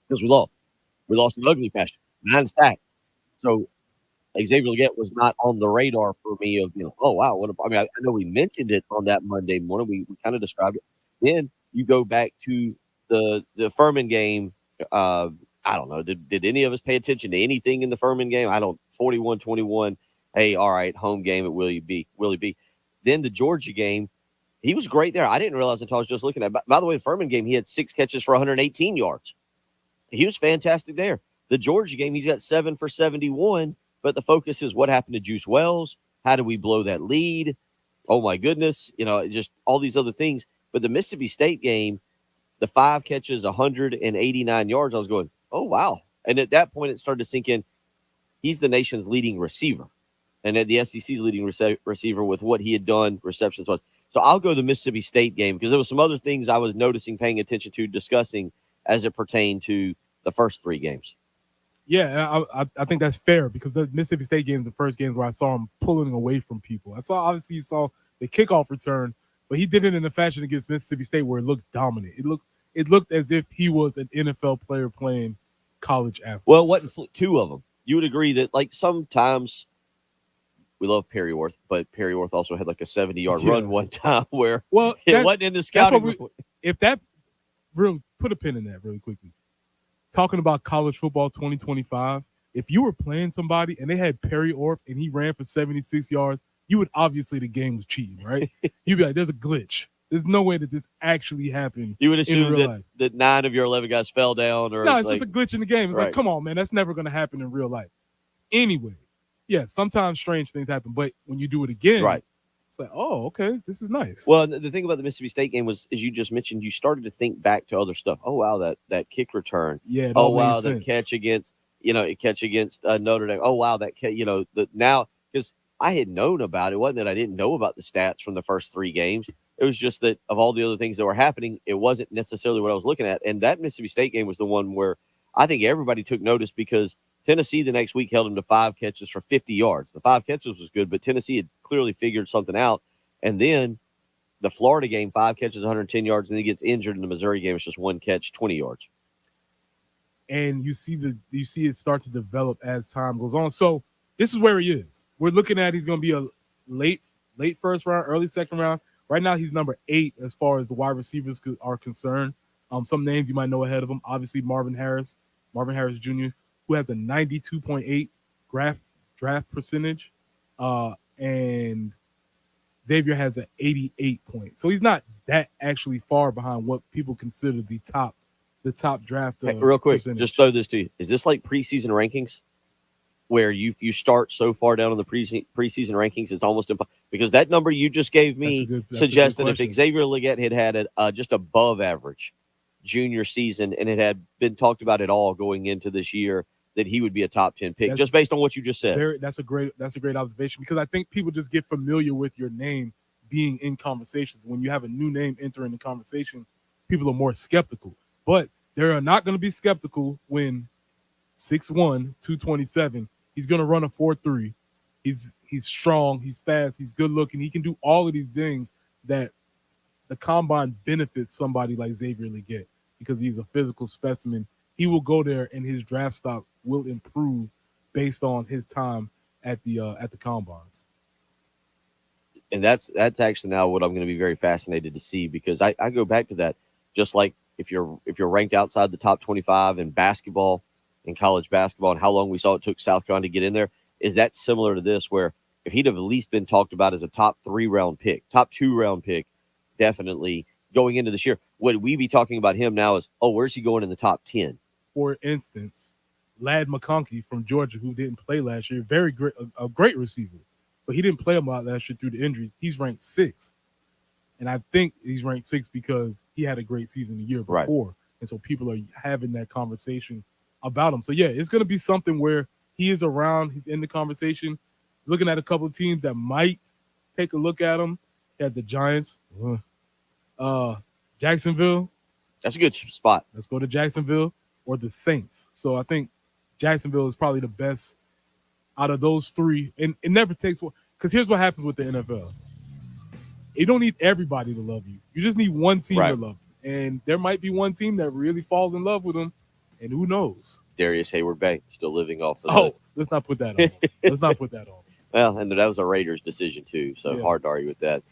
Because we lost in ugly fashion, 9 sacks. So Xavier Leggett was not on the radar for me of, oh, wow. I know we mentioned it on that Monday morning. We kind of described it. Then you go back to the Furman game. I don't know. Did any of us pay attention to anything in the Furman game? 41-21. Hey, all right, home game at Willie B. Then the Georgia game, he was great there. I didn't realize until I was just looking at it. By the way, the Furman game, he had 6 catches for 118 yards. He was fantastic there. The Georgia game, he's got 7 for 71. But the focus is what happened to Juice Wells. How do we blow that lead? Oh, my goodness. Just all these other things. But the Mississippi State game, the 5 catches, 189 yards, I was going, oh, wow. And at that point, it started to sink in. He's the nation's leading receiver. And at the SEC's leading receiver with what he had done receptions-wise. So I'll go the Mississippi State game because there were some other things I was noticing, paying attention to, discussing as it pertained to the first 3 games. Yeah, I think that's fair because the Mississippi State game is the first game where I saw him pulling away from people. Obviously you saw the kickoff return, but he did it in a fashion against Mississippi State where it looked dominant. It looked as if he was an NFL player playing college athletes. Well, it wasn't 2 of them. You would agree that sometimes we love Perryworth, but Perryworth also had like a 70-yard run one time where it wasn't in the scouting report. If that really put a pin in that really quickly. talking about college football 2025, if you were playing somebody and they had Perry Orth and he ran for 76 yards, you would obviously the game was cheating, right? You'd be like, there's a glitch. There's no way that this actually happened. You would in assume real that, life. that 9 of your 11 guys fell down, or No, it's just a glitch in the game. It's right. like, come on, man, that's never going to happen in real life. Anyway, yeah, sometimes strange things happen, but when you do it again, right. It's like, oh, okay, this is nice. Well, the thing about the Mississippi State game was, as you just mentioned, you started to think back to other stuff. Oh wow, that kick return. Yeah. It oh all wow, made that sense. catch against Notre Dame. Oh wow, that now, because I had known about it. Wasn't that I didn't know about the stats from the first 3 games. It was just that of all the other things that were happening, it wasn't necessarily what I was looking at. And that Mississippi State game was the one where I think everybody took notice, because Tennessee the next week held them to 5 catches for 50 yards. The 5 catches was good, but Tennessee had clearly figured something out. And then the Florida game, 5 catches, 110 yards, and he gets injured. In the Missouri game, it's just 1 catch, 20 yards. And you see it start to develop as time goes on. So this is where he is. We're looking at he's going to be a late first round, early second round. Right now he's number 8 as far as the wide receivers are concerned. Some names you might know ahead of him. Obviously Marvin Harris Jr., who has a 92.8 draft percentage, and Xavier has an 88 point. So he's not that actually far behind what people consider the top draft. Hey, real quick, percentage. just throw this to you. Is this like preseason rankings, where you start so far down on the preseason rankings, it's almost impossible? Because that number you just gave me suggests that if Xavier Legette had just above average junior season, and it had been talked about at all going into this year, that he would be a top 10 pick, just based on what you just said. That's a great observation, because I think people just get familiar with your name being in conversations. When you have a new name entering the conversation, people are more skeptical. But they're not going to be skeptical when 6'1", 227. He's going to run a 4.3. He's strong. He's fast. He's good looking. He can do all of these things that the combine benefits somebody like Xavier Legette, because he's a physical specimen. He will go there, and his draft stock will improve based on his time at the combines. And that's actually now what I'm going to be very fascinated to see, because I go back to that. Just like if you're ranked outside the top 25 in basketball, in college basketball, and how long we saw it took South Carolina to get in there, is that similar to this, where if he'd have at least been talked about as a top 3-round pick, top 2-round pick, definitely going into this year, would we be talking about him now as, oh, where's he going in the top 10? For instance, Ladd McConkey from Georgia, who didn't play last year, a great receiver, but he didn't play a lot last year due to injuries. He's ranked 6th. And I think he's ranked 6th because he had a great season the year before. Right. And so people are having that conversation about him. So, yeah, it's going to be something where he is around. He's in the conversation. Looking at a couple of teams that might take a look at him. At the Giants. Jacksonville. That's a good spot. Let's go to Jacksonville, or the Saints. So I think Jacksonville is probably the best out of those 3. And it never takes one. Because here's what happens with the NFL. You don't need everybody to love you. You just need one team to love you. And there might be one team that really falls in love with him. And who knows? Darius Hayward-Bay still living off of let's not put that on. Let's not put that on. Well, and that was a Raiders decision too, so hard to argue with that.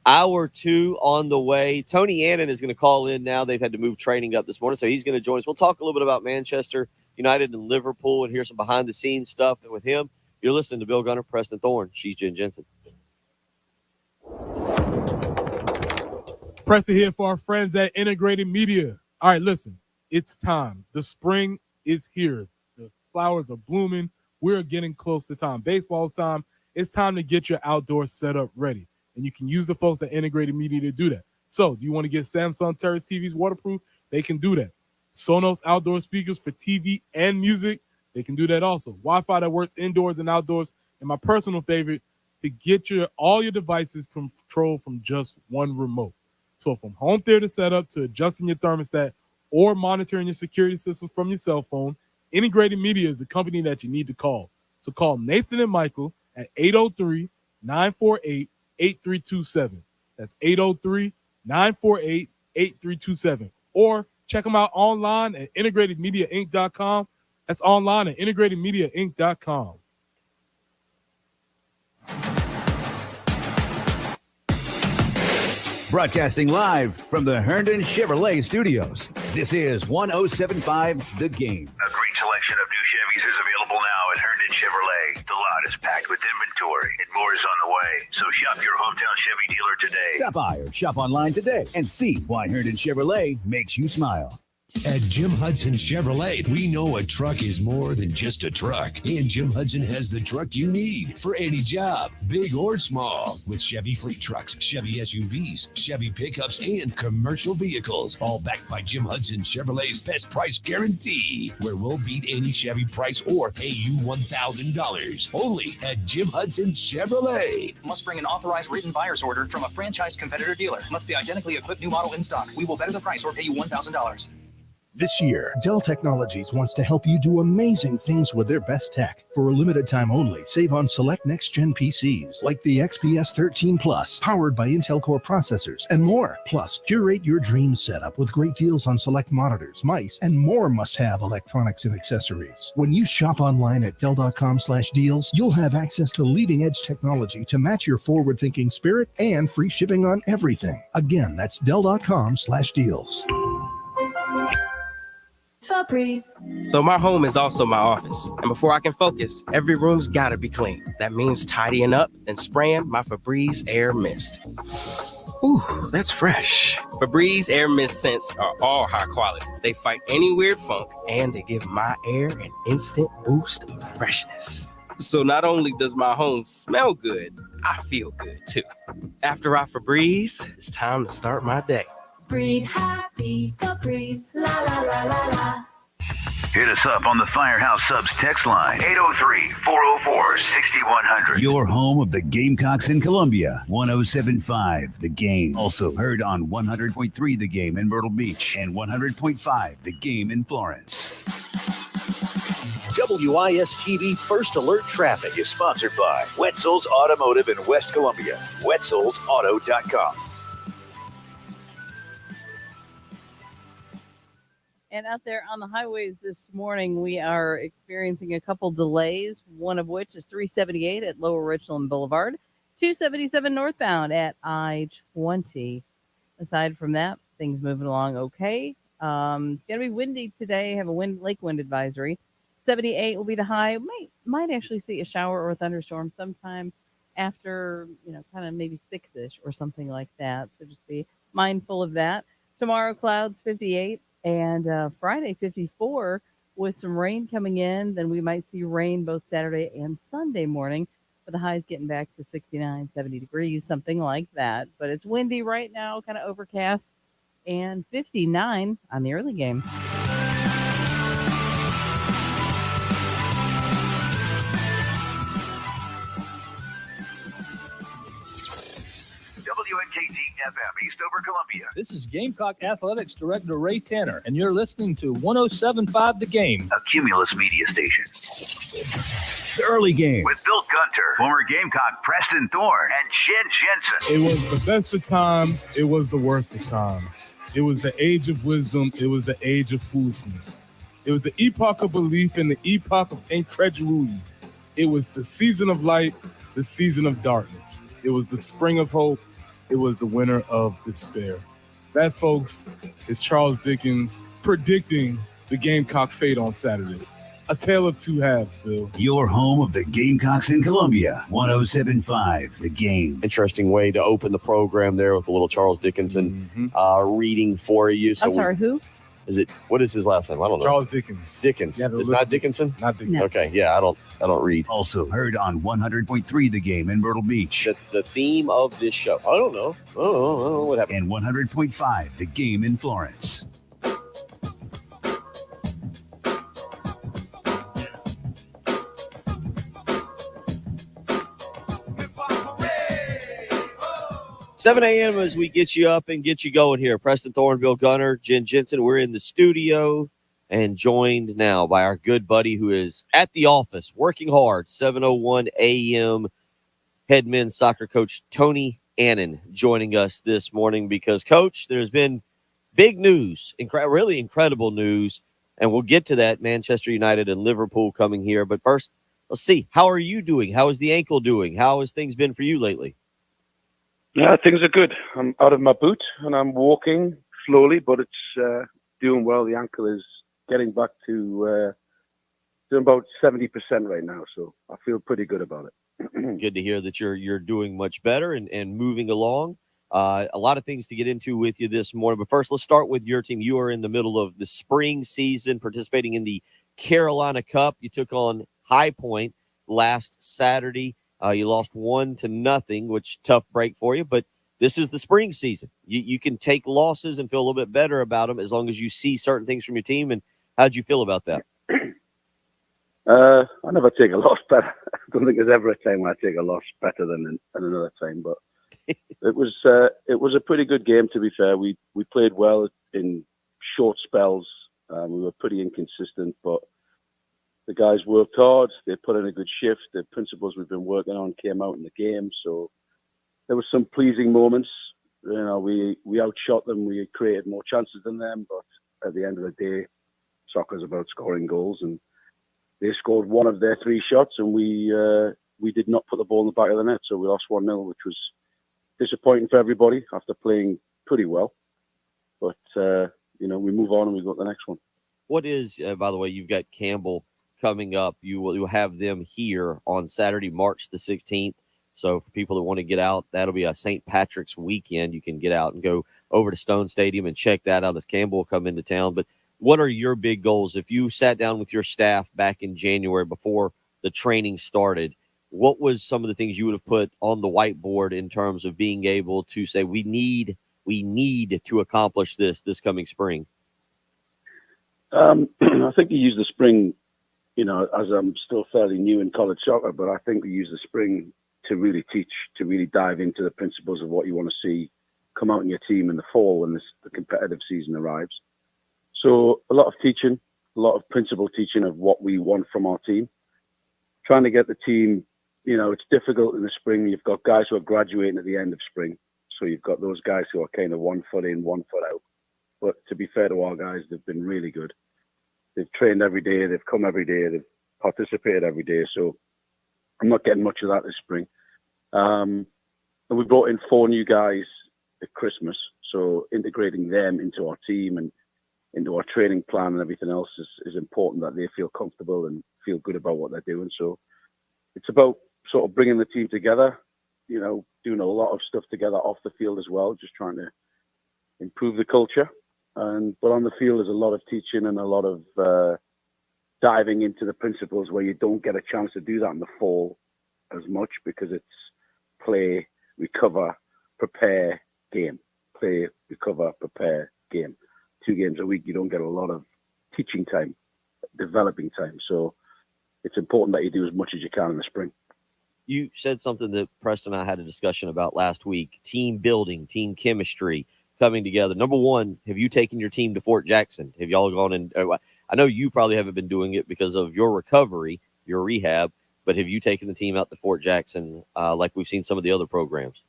Hour 2 on the way. Tony Annan is going to call in now. They've had to move training up this morning, so he's going to join us. We'll talk a little bit about Manchester United and Liverpool and hear some behind-the-scenes stuff with him. You're listening to Bill Gunner, Preston Thorne. She's Jen Jensen. Preston here for our friends at Integrated Media. All right, listen, it's time. The spring is here. The flowers are blooming. We're getting close to time. Baseball's time. It's time to get your outdoor setup ready. And you can use the folks at Integrated Media to do that. So do you want to get Samsung Terrace TVs waterproof? They can do that. Sonos outdoor speakers for TV and music? They can do that also. Wi-Fi that works indoors and outdoors. And my personal favorite, to get all your devices controlled from just one remote. So from home theater setup to adjusting your thermostat or monitoring your security systems from your cell phone, Integrated Media is the company that you need to call. So call Nathan and Michael at 803-948-8327. That's 803-948-8327. Or check them out online at integratedmediainc.com. That's online at integratedmediainc.com. Broadcasting live from the Herndon Chevrolet Studios. This is 1075 The Game. A great selection of new Chevys is available now at Herndon Chevrolet. The lot is packed with inventory and more is on the way. So shop your hometown Chevy dealer today. Stop by or shop online today and see why Herndon Chevrolet makes you smile. At Jim Hudson Chevrolet, we know a truck is more than just a truck. And Jim Hudson has the truck you need for any job, big or small. With Chevy fleet trucks, Chevy SUVs, Chevy pickups, and commercial vehicles. All backed by Jim Hudson Chevrolet's best price guarantee, where we'll beat any Chevy price or pay you $1,000. Only at Jim Hudson Chevrolet. Must bring an authorized written buyer's order from a franchised competitor dealer. Must be identically equipped new model in stock. We will better the price or pay you $1,000. This year, Dell Technologies wants to help you do amazing things with their best tech. For a limited time only, save on select next-gen PCs like the XPS 13 Plus, powered by Intel Core processors, and more. Plus, curate your dream setup with great deals on select monitors, mice, and more must-have electronics and accessories. When you shop online at Dell.com/deals, you'll have access to leading-edge technology to match your forward-thinking spirit and free shipping on everything. Again, that's Dell.com/deals. Febreze. So my home is also my office. And before I can focus, every room's gotta be clean. That means tidying up and spraying my Febreze Air Mist. Ooh, that's fresh. Febreze Air Mist scents are all high quality. They fight any weird funk, and they give my air an instant boost of freshness. So not only does my home smell good, I feel good too. After I Febreze, it's time to start my day. Breathe happy, Febreze, la la la la la. Hit us up on the Firehouse Subs text line, 803-404-6100. Your home of the Gamecocks in Columbia, 1075 The Game. Also heard on 100.3 The Game in Myrtle Beach and 100.5 The Game in Florence. WIS-TV First Alert Traffic is sponsored by Wetzel's Automotive in West Columbia. Wetzel'sAuto.com. And out there on the highways this morning, we are experiencing a couple delays, one of which is 378 at Lower Richland Boulevard, 277 northbound at I-20. Aside from that, things moving along okay. It's going to be windy today. Have a lake wind advisory. 78 will be the high. Might actually see a shower or thunderstorm sometime after, kind of maybe 6-ish or something like that. So just be mindful of that. Tomorrow, clouds 58. And Friday, 54, with some rain coming in. Then we might see rain both Saturday and Sunday morning, but the highs getting back to 69, 70 degrees, something like that. But it's windy right now, kind of overcast, and 59 on the early game. WNKT FM, Eastover, Columbia. This is Gamecock Athletics Director Ray Tanner, and you're listening to 107.5 The Game. A Cumulus media station. The early game. With Bill Gunter, former Gamecock Preston Thorne, and Jen Jensen. It was the best of times. It was the worst of times. It was the age of wisdom. It was the age of foolishness. It was the epoch of belief and the epoch of incredulity. It was the season of light, the season of darkness. It was the spring of hope. It was the winter of despair. That, folks, is Charles Dickens predicting the Gamecock fate on Saturday. A tale of two halves, Bill. Your home of the Gamecocks in Columbia, 1075 The Game. Interesting way to open the program there with a little Charles Dickinson reading for you. So I'm sorry, who? What is his last name? I don't know. Charles Dickens. Dickens. It's not Dickinson? Not Dickens. No. Okay, yeah, I don't read. Also heard on 100.3 The Game in Myrtle Beach. The theme of this show. I don't know what happened. And 100.5 The Game in Florence. $7 a.m. as we get you up and get you going here. Preston Thorne, Bill Gunner, Jen Jensen. We're in the studio and joined now by our good buddy who is at the office working hard. 7:01 a.m. head men's soccer coach Tony Annan joining us this morning because, Coach, there's been big news, really incredible news, and we'll get to that. Manchester United and Liverpool coming here. But first, let's see. How are you doing? How is the ankle doing? How has things been for you lately? Yeah, things are good. I'm out of my boot and I'm walking slowly, but it's doing well. The ankle is getting back to doing about 70% right now, so I feel pretty good about it. Good to hear that you're doing much better and moving along. A lot of things to get into with you this morning, but first, let's start with your team. You are in the middle of the spring season, participating in the Carolina Cup. You took on High Point last Saturday. You lost 1-0, which tough break for you, but this is the spring season. You can take losses and feel a little bit better about them as long as you see certain things from your team. And how'd you feel about that? I never take a loss better. I don't think there's ever a time when I take a loss better than another time, but it was a pretty good game, to be fair. We played well in short spells. We were pretty inconsistent, but the guys worked hard. They put in a good shift. The principles we've been working on came out in the game. So there were some pleasing moments. You know, we outshot them. We created more chances than them. But at the end of the day, soccer's about scoring goals. And they scored one of their 3 shots, and we did not put the ball in the back of the net. So we lost 1-0, which was disappointing for everybody after playing pretty well. But, you know, we move on and we got the next one. What is, by the way, you've got Campbell coming up. You'll have them here on Saturday, March the 16th. So for people that want to get out, that'll be a St. Patrick's weekend. You can get out and go over to Stone Stadium and check that out as Campbell will come into town. But what are your big goals? If you sat down with your staff back in January before the training started, what was some of the things you would have put on the whiteboard in terms of being able to say, we need to accomplish this coming spring? I think you use the spring, you know, as I'm still fairly new in college soccer, but I think we use the spring to really teach, to really dive into the principles of what you want to see come out in your team in the fall when the competitive season arrives. So a lot of teaching, a lot of principle teaching of what we want from our team. Trying to get the team, you know, it's difficult in the spring. You've got guys who are graduating at the end of spring. So you've got those guys who are kind of 1 foot in, 1 foot out. But to be fair to our guys, they've been really good. They've trained every day. They've come every day. They've participated every day. So I'm not getting much of that this spring. And we brought in 4 new guys at Christmas. So integrating them into our team and into our training plan and everything else is important, that they feel comfortable and feel good about what they're doing. So it's about sort of bringing the team together, you know, doing a lot of stuff together off the field as well, just trying to improve the culture. But on the field, there's a lot of teaching and a lot of diving into the principles where you don't get a chance to do that in the fall as much, because it's play, recover, prepare, game. Play, recover, prepare, game. 2 games a week, you don't get a lot of teaching time, developing time. So it's important that you do as much as you can in the spring. You said something that Preston and I had a discussion about last week: team building, team chemistry, coming together. Number one, have you taken your team to Fort Jackson? Have y'all gone in? I know you probably haven't been doing it because of your recovery, your rehab, but have you taken the team out to Fort Jackson like we've seen some of the other programs?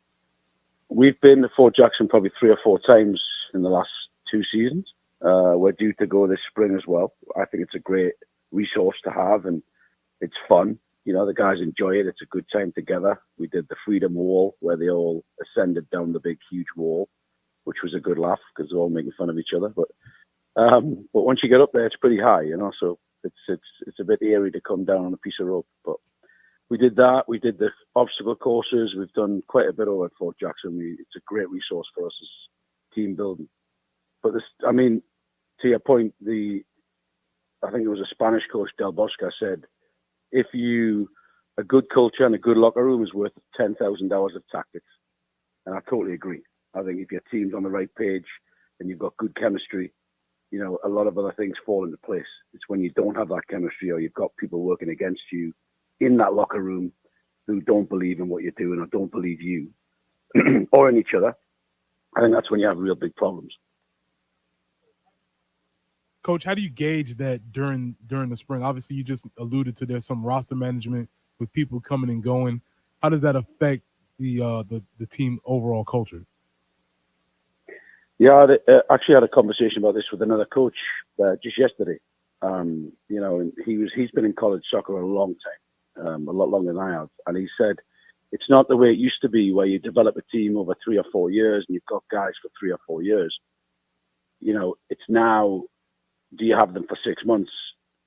We've been to Fort Jackson probably 3 or 4 times in the last 2 seasons. We're due to go this spring as well. I think it's a great resource to have, and it's fun. You know, the guys enjoy it. It's a good time together. We did the Freedom Wall, where they all ascended down the big, huge wall, which was a good laugh because they're all making fun of each other. But once you get up there, it's pretty high, you know. So it's a bit eerie to come down on a piece of rope. But we did that. We did the obstacle courses. We've done quite a bit over at Fort Jackson. It's a great resource for us as team building. But I mean, to your point, I think it was a Spanish coach, Del Bosque, said, a good culture and a good locker room is worth $10,000 of tactics. And I totally agree. I think if your team's on the right page and you've got good chemistry, you know, a lot of other things fall into place. It's when you don't have that chemistry, or you've got people working against you in that locker room who don't believe in what you're doing or don't believe you or in each other. I think that's when you have real big problems. Coach, how do you gauge that during the spring? Obviously, you just alluded to there's some roster management with people coming and going. How does that affect the team overall culture? Yeah, I actually had a conversation about this with another coach just yesterday. You know, and he's been in college soccer a long time, a lot longer than I have, and he said It's not the way it used to be where you develop a team over 3 or 4 years and you've got guys for 3 or 4 years. It's now, do you have them for 6 months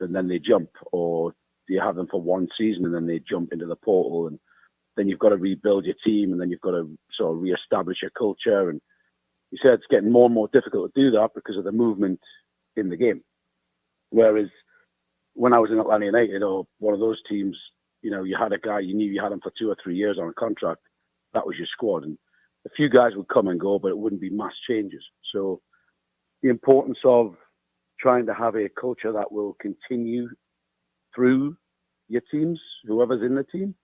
and then they jump, or do you have them for 1 season and then they jump into the portal, and then you've got to rebuild your team, and then you've got to sort of reestablish your culture. And you said it's getting more and more difficult to do that because of the movement in the game. Whereas when I was in Atlanta United or one of those teams, you had a guy, you knew you had him for 2 or 3 years on a contract. That was your squad. And a few guys would come and go, but it wouldn't be mass changes. So the importance of trying to have a culture that will continue through your teams, whoever's in the team,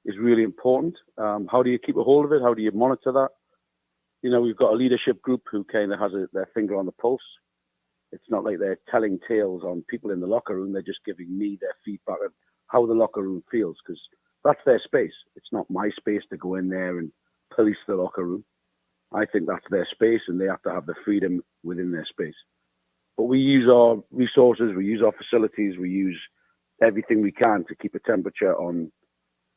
is really important. How do you keep a hold of it? How do you monitor that? We've got a leadership group who kind of has their finger on the pulse. It's not like they're telling tales on people in the locker room. They're just giving me their feedback on how the locker room feels, because that's their space. It's not my space to go in there and police the locker room. I think that's their space, and they have to have the freedom within their space. But we use our resources, we use our facilities, we use everything we can to keep a temperature on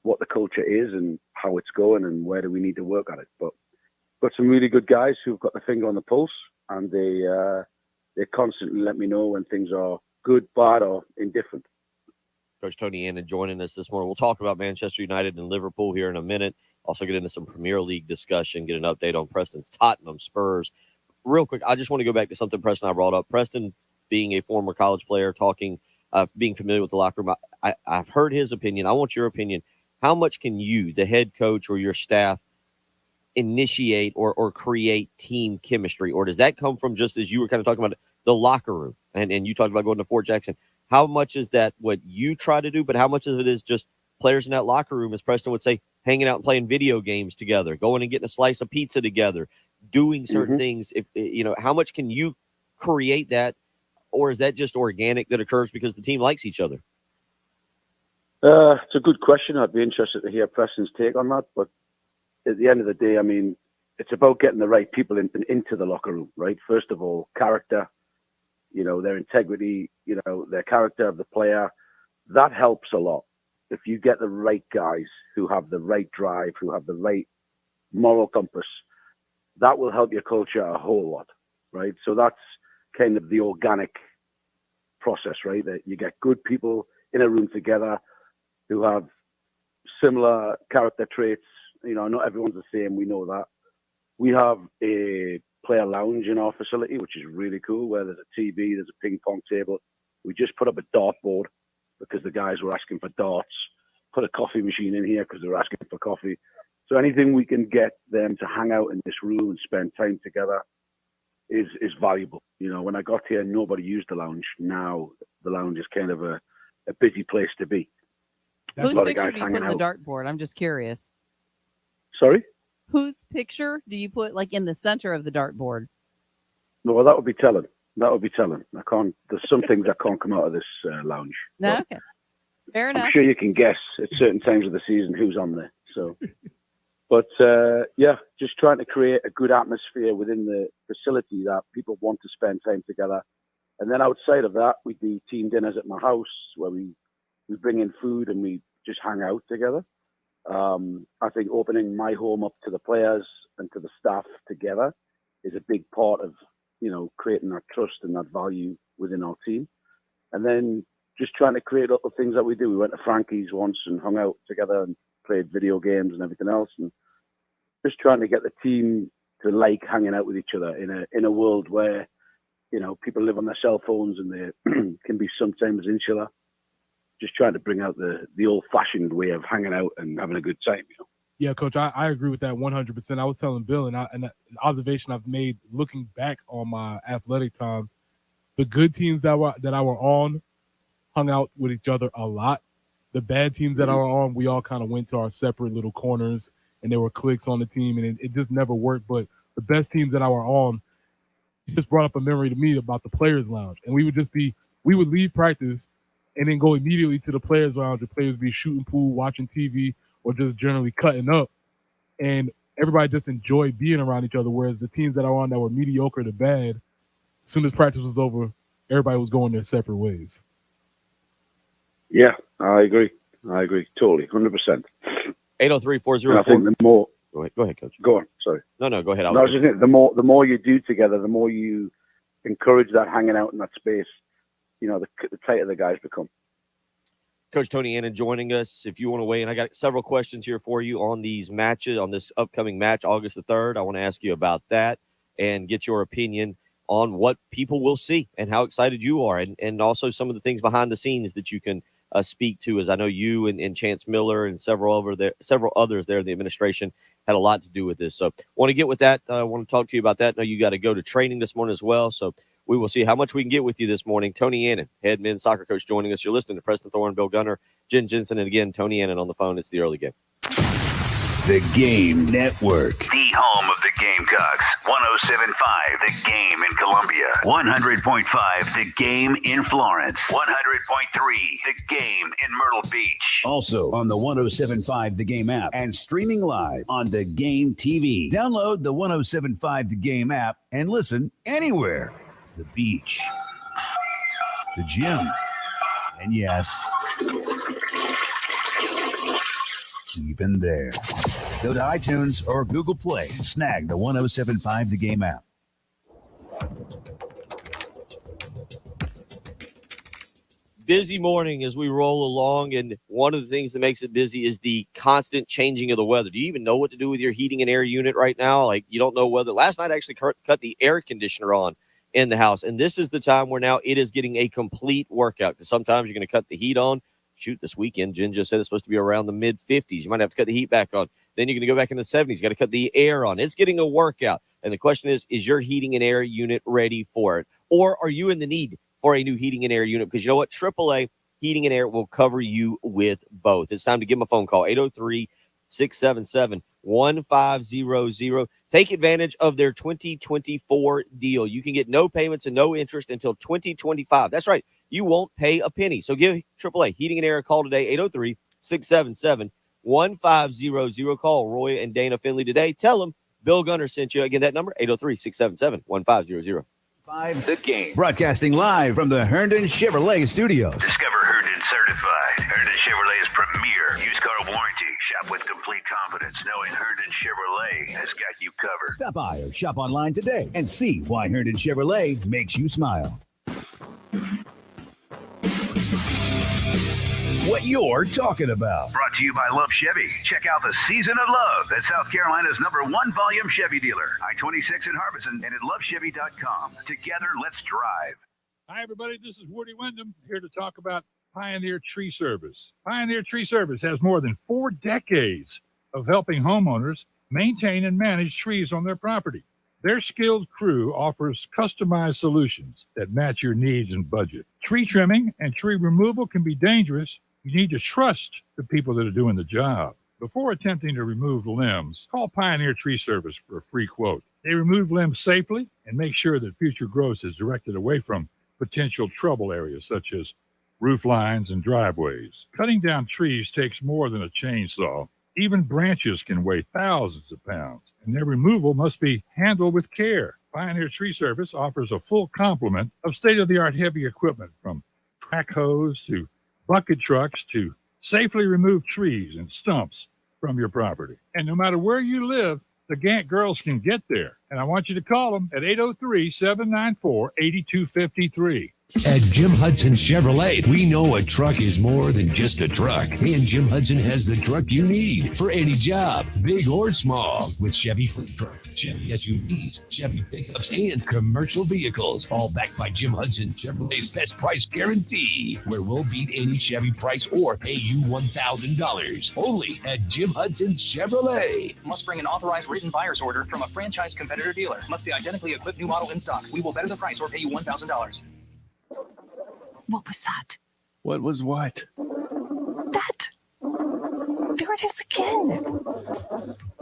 what the culture is and how it's going and where do we need to work at it. But got some really good guys who've got the finger on the pulse, and they constantly let me know when things are good, bad, or indifferent. Coach Tony Annan joining us this morning. We'll talk about Manchester United and Liverpool here in a minute. Also get into some Premier League discussion, get an update on Preston's Tottenham Spurs. Real quick, I just want to go back to something Preston and I brought up. Preston, being a former college player, being familiar with the locker room, I've heard his opinion. I want your opinion. How much can you, the head coach, or your staff initiate or create team chemistry? Or does that come from, just as you were kind of talking about, the locker room? And you talked about going to Fort Jackson. How much is that what you try to do, but how much of it is just players in that locker room, as Preston would say, hanging out and playing video games together, going and getting a slice of pizza together, doing certain things? How much can you create that, or is that just organic that occurs because the team likes each other? It's a good question. I'd be interested to hear Preston's take on that. But at the end of the day, I mean, it's about getting the right people into the locker room, right? First of all, character, their integrity, their character of the player. That helps a lot. If you get the right guys who have the right drive, who have the right moral compass, that will help your culture a whole lot, right? So that's kind of the organic process, right? That you get good people in a room together who have similar character traits. Not everyone's the same. We know that. We have a player lounge in our facility, which is really cool, where there's a TV, there's a ping pong table. We just put up a dartboard because the guys were asking for darts. Put a coffee machine in here because they were asking for coffee. So anything we can get them to hang out in this room and spend time together is valuable. When I got here, nobody used the lounge. Now the lounge is kind of a busy place to be. Whose picture do you put in the dartboard? I'm just curious. Sorry? Whose picture do you put in the center of the dartboard? No, well, that would be telling. I can't. There's some things that can't come out of this lounge. No, okay. Fair enough. I'm sure you can guess at certain times of the season who's on there. So, but just trying to create a good atmosphere within the facility that people want to spend time together. And then outside of that, we do team dinners at my house where we bring in food and we just hang out together. I think opening my home up to the players and to the staff together is a big part of, creating that trust and that value within our team. And then just trying to create other things that we do. We went to Frankie's once and hung out together and played video games and everything else. And just trying to get the team to like hanging out with each other in a world where, people live on their cell phones and they can be sometimes insular. Just trying to bring out the old-fashioned way of hanging out and having a good time, Yeah, Coach, I agree with that 100%. I was telling Bill, and an observation I've made looking back on my athletic times, the good teams that I were on hung out with each other a lot. The bad teams that I were on, we all kind of went to our separate little corners, and there were cliques on the team, and it just never worked. But the best teams that I were on just brought up a memory to me about the players' lounge, and we would leave practice and then go immediately to the players' lounge. The players be shooting pool, watching TV, or just generally cutting up. And everybody just enjoyed being around each other, whereas the teams that are on that were mediocre to bad, as soon as practice was over, everybody was going their separate ways. Yeah, I agree. Totally, 100%. 803-404. And I think the more. Go ahead, Coach. Go on. Sorry. No, go ahead. No, I was just thinking, the more you do together, the more you encourage that hanging out in that space. The tighter the guys become. Coach Tony Annan joining us. If you want to weigh in, I got several questions here for you on these matches, on this upcoming match, August the 3rd. I want to ask you about that and get your opinion on what people will see and how excited you are, and also some of the things behind the scenes that you can speak to, as I know you and Chance Miller and several others there in the administration had a lot to do with this. So want to get with that. I want to talk to you about that. I know you got to go to training this morning as well. So we will see how much we can get with you this morning. Tony Annan, head men's soccer coach, joining us. You're listening to Preston Thorne, Bill Gunner, Jen Jensen, and again, Tony Annan on the phone. It's the early game. The Game Network. The home of the Gamecocks. 107.5 The Game in Columbia. 100.5 The Game in Florence. 100.3 The Game in Myrtle Beach. Also on the 107.5 The Game app and streaming live on The Game TV. Download the 107.5 The Game app and listen anywhere. The beach, the gym, and yes, even there. Go to iTunes or Google Play and snag the 107.5 The Game app. Busy morning as we roll along, and one of the things that makes it busy is the constant changing of the weather. Do you even know what to do with your heating and air unit right now? Like, you don't know whether. Last night I actually cut the air conditioner on in the house, and this is the time where now it is getting a complete workout, because sometimes you're going to cut the heat on. Shoot, this weekend, Jen just said it's supposed to be around the mid-50s. You might have to cut the heat back on. Then you're going to go back in the 70s. You got to cut the air on. It's getting a workout. And the question is your heating and air unit ready for it? Or are you in the need for a new heating and air unit? Because you know what? AAA Heating and Air will cover you with both. It's time to give them a phone call, 803-677-1500. Take advantage of their 2024 deal. You can get no payments and no interest until 2025. That's right. You won't pay a penny. So give AAA Heating and Air a call today, 803-677-1500. Call Roy and Dana Finley today. Tell them Bill Gunner sent you. Again, that number, 803-677-1500. The Game. Broadcasting live from the Herndon Chevrolet Studios. Discover Herndon Certified. Herndon Chevrolet's premier used car warranty. Shop with complete confidence knowing Herndon Chevrolet has got you covered. Stop by or shop online today and see why Herndon Chevrolet makes you smile. What you're talking about. Brought to you by Love Chevy. Check out the Season of Love at South Carolina's #1 volume Chevy dealer. I-26 in Harbison and at lovechevy.com. Together, let's drive. Hi, everybody. This is Woody Wyndham here to talk about Pioneer Tree Service. Pioneer Tree Service has more than 4 decades of helping homeowners maintain and manage trees on their property. Their skilled crew offers customized solutions that match your needs and budget. Tree trimming and tree removal can be dangerous. You need to trust the people that are doing the job. Before attempting to remove limbs, call Pioneer Tree Service for a free quote. They remove limbs safely and make sure that future growth is directed away from potential trouble areas such as roof lines and driveways. Cutting down trees takes more than a chainsaw. Even branches can weigh thousands of pounds, and their removal must be handled with care. Pioneer Tree Service offers a full complement of state-of-the-art heavy equipment, from track hose to bucket trucks to safely remove trees and stumps from your property. And no matter where you live, the Gantt girls can get there. And I want you to call them at 803-794-8253. At Jim Hudson Chevrolet, we know a truck is more than just a truck. And Jim Hudson has the truck you need for any job, big or small. With Chevy fleet trucks, Chevy SUVs, Chevy pickups, and commercial vehicles. All backed by Jim Hudson Chevrolet's best price guarantee, where we'll beat any Chevy price or pay you $1,000. Only at Jim Hudson Chevrolet. Must bring an authorized written buyer's order from a franchise competitor dealer. Must be identically equipped new model in stock. We will better the price or pay you $1,000. What was that? What was what? That. There it is again.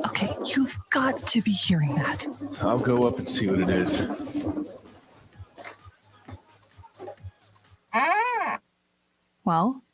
Okay, you've got to be hearing that. I'll go up and see what it is. Well?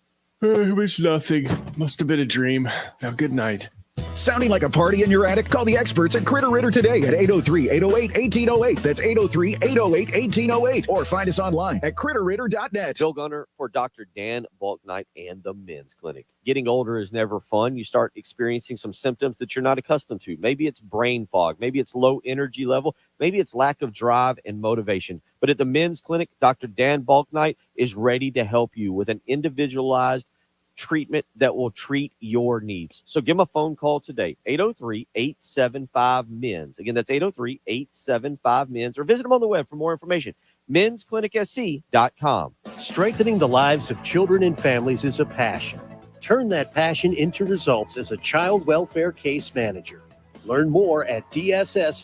It was nothing. Must have been a dream. Now, good night. Sounding like a party in your attic? Call the experts at Critter Ritter today at 803-808-1808. That's 803-808-1808. Or find us online at critterritter.net. Bill Gunner for Dr. Dan Balknight and the Men's Clinic. Getting older is never fun. You start experiencing some symptoms that you're not accustomed to. Maybe it's brain fog. Maybe it's low energy level. Maybe it's lack of drive and motivation. But at the Men's Clinic, Dr. Dan Balknight is ready to help you with an individualized treatment that will treat your needs. So give him a phone call today, 803-875-MENS. Again, that's 803-875-MENS, or visit him on the web for more information, mensclinicsc.com. Strengthening the lives of children and families is a passion. Turn that passion into results as a child welfare case manager. Learn more at dss.sc.gov.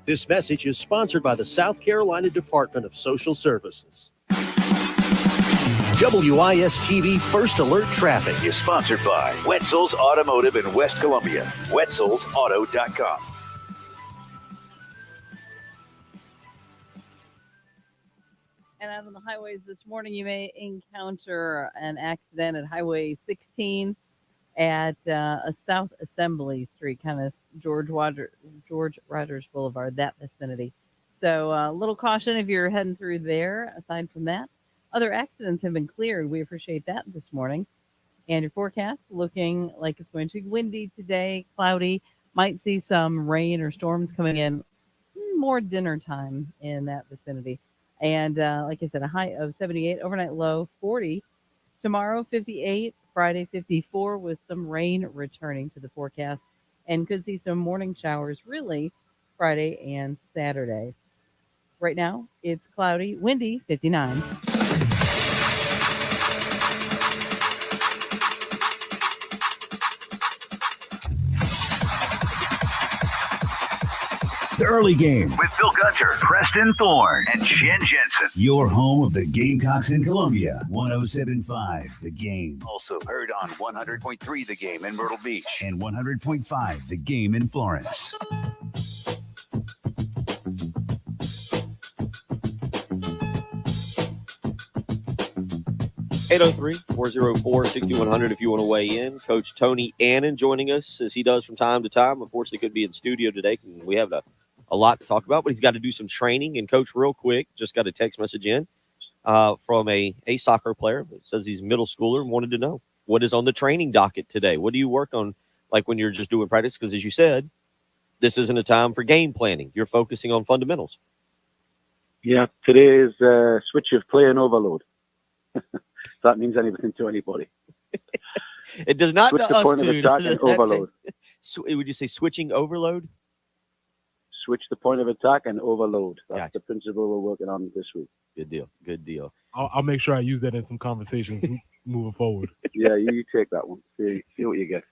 This message is sponsored by the South Carolina Department of Social Services. WIS-TV First Alert Traffic is sponsored by Wetzel's Automotive in West Columbia. Wetzel'sAuto.com. And out on the highways this morning, you may encounter an accident at Highway 16 at a South Assembly Street, kind of George Rogers Boulevard, that vicinity. So a little caution if you're heading through there. Aside from that, other accidents have been cleared. We appreciate that this morning. And your forecast looking like it's going to be windy today, cloudy. Might see some rain or storms coming in more dinner time in that vicinity. And like I said, a high of 78, overnight low 40. Tomorrow, 58. Friday, 54, with some rain returning to the forecast. And could see some morning showers really Friday and Saturday. Right now, it's cloudy, windy, 59. The early game. With Bill Gunter, Preston Thorne, and Jen Jensen. Your home of the Gamecocks in Columbia. 107.5 The Game. Also heard on 100.3 The Game in Myrtle Beach. And 100.5 The Game in Florence. Eight 404-6100 if you want to weigh in. Coach Tony Annan joining us as he does from time to time. Unfortunately, couldn't be in studio today. We have a lot to talk about, but he's got to do some training. And Coach, real quick, just got a text message in from a soccer player that says he's a middle schooler and wanted to know what is on the training docket today. What do you work on, like when you're just doing practice? Because as you said, this isn't a time for game planning. You're focusing on fundamentals. Yeah, today is switch of play and overload. If that means anything to anybody. It does not Switch to the us, point of dude. attack and overload. Would you say switching overload? Switch the point of attack and overload. That's the principle we're working on this week. Good deal. Good deal. I'll make sure I use that in some conversations moving forward. Yeah, you take that one. See what you get.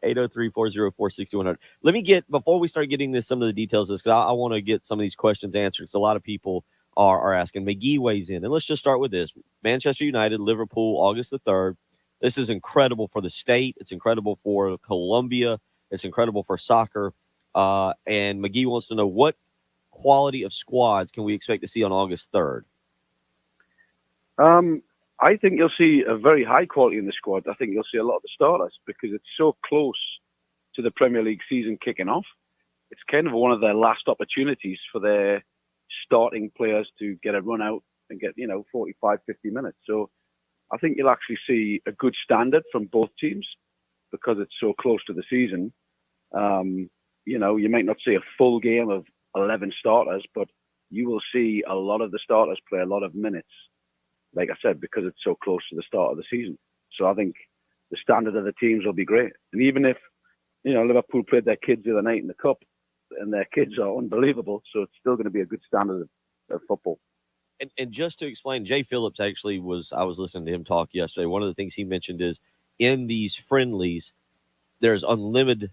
803-404-6100. Let me get, before we start getting into some of the details of this, because I want to get some of these questions answered. So a lot of people are asking. McGee weighs in. And let's just start with this. Manchester United, Liverpool, August the 3rd. This is incredible for the state. It's incredible for Columbia. It's incredible for soccer. And McGee wants to know, what quality of squads can we expect to see on August 3rd? I think you'll see a very high quality in the squad. I think you'll see a lot of the starters because it's so close to the Premier League season kicking off. It's kind of one of their last opportunities for their starting players to get a run out and get, 45, 50 minutes. So I think you'll actually see a good standard from both teams because it's so close to the season. You might not see a full game of 11 starters, but you will see a lot of the starters play a lot of minutes, like I said, because it's so close to the start of the season. So I think the standard of the teams will be great. And even if, Liverpool played their kids the other night in the Cup, and their kids are unbelievable, so it's still going to be a good standard of football. And just to explain, Jay Phillips actually I was listening to him talk yesterday. One of the things he mentioned is in these friendlies, there's unlimited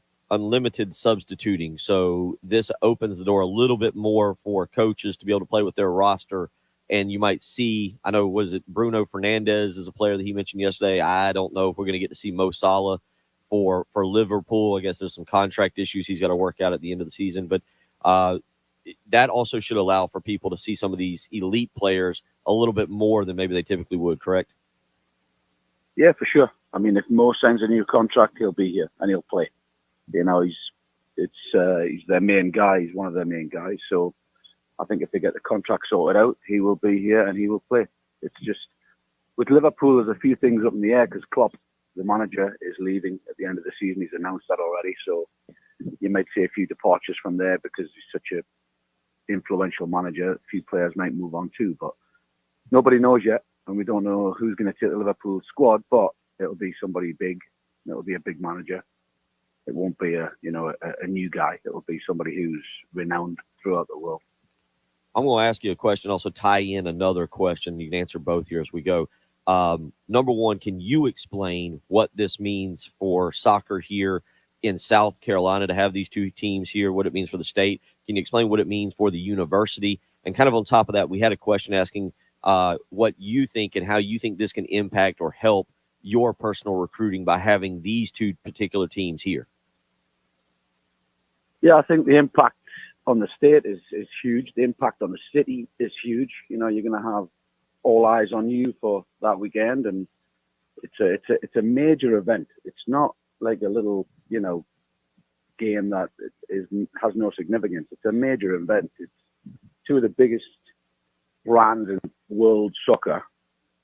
substituting. So this opens the door a little bit more for coaches to be able to play with their roster. And you might see, I know, was it Bruno Fernandes is a player that he mentioned yesterday. I don't know if we're going to get to see Mo Salah for Liverpool. I guess there's some contract issues he's got to work out at the end of the season. But that also should allow for people to see some of these elite players a little bit more than maybe they typically would, correct? Yeah, for sure. I mean, if Mo signs a new contract, he'll be here and he'll play. You know, he's their main guy. He's one of their main guys. So I think if they get the contract sorted out, he will be here and he will play. It's just, with Liverpool, there's a few things up in the air because Klopp, the manager, is leaving at the end of the season. He's announced that already. So you might see a few departures from there because he's such a influential manager. A few players might move on too, but nobody knows yet. And we don't know who's going to take the Liverpool squad, but it'll be somebody big. It'll be a big manager. It won't be a new guy. It'll be somebody who's renowned throughout the world. I'm going to ask you a question, also tie in another question. You can answer both here as we go. Number one, can you explain what this means for soccer here in South Carolina to have these two teams here, what it means for the state? Can you explain what it means for the university? And kind of on top of that, we had a question asking what you think and how you think this can impact or help your personal recruiting by having these two particular teams here. Yeah, I think the impact on the state is huge. The impact on the city is huge. You know, you're going to have all eyes on you for that weekend, and it's a major event. It's not like a little, game that has no significance. It's a major event. It's two of the biggest brands in world soccer,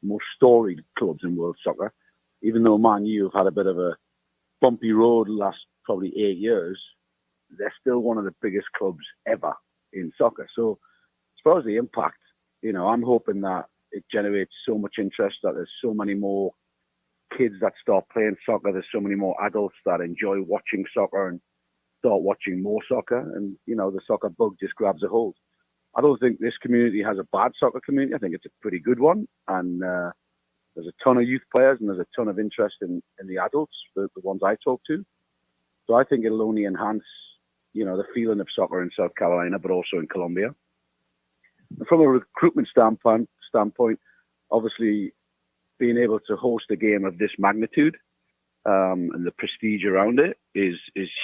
most storied clubs in world soccer. Even though Man U have had a bit of a bumpy road the last probably 8 years, they're still one of the biggest clubs ever in soccer. So as far as the impact, I'm hoping that it generates so much interest that there's so many more kids that start playing soccer. There's so many more adults that enjoy watching soccer and start watching more soccer. And, the soccer bug just grabs a hold. I don't think this community has a bad soccer community. I think it's a pretty good one. And there's a ton of youth players and there's a ton of interest in the adults, the ones I talk to. So I think it'll only enhance, the feeling of soccer in South Carolina, but also in Columbia. And from a recruitment standpoint, obviously being able to host a game of this magnitude and the prestige around it is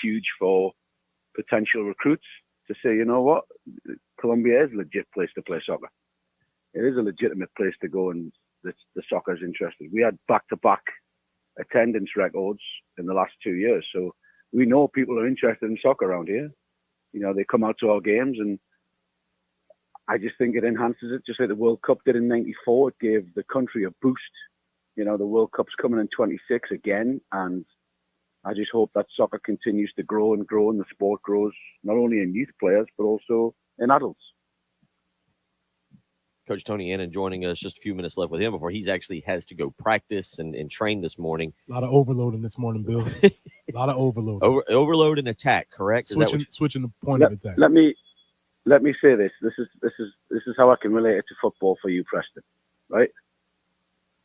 huge for potential recruits to say, you know what, Columbia is a legit place to play soccer. It is a legitimate place to go, and the soccer is interested. We had back-to-back attendance records in the last 2 years, so we know people are interested in soccer around here. They come out to our games, and I just think it enhances it, just like the World Cup did in '94. It gave the country a boost. The World Cup's coming in 26 again, and I just hope that soccer continues to grow and grow, and the sport grows not only in youth players, but also in adults. Coach Tony Annan joining us, just a few minutes left with him before he actually has to go practice and train this morning. A lot of overloading this morning, Bill. A lot of overloading. Overload and attack, correct? Switching the point of attack. Let me say this. This is how I can relate it to football for you, Preston. Right?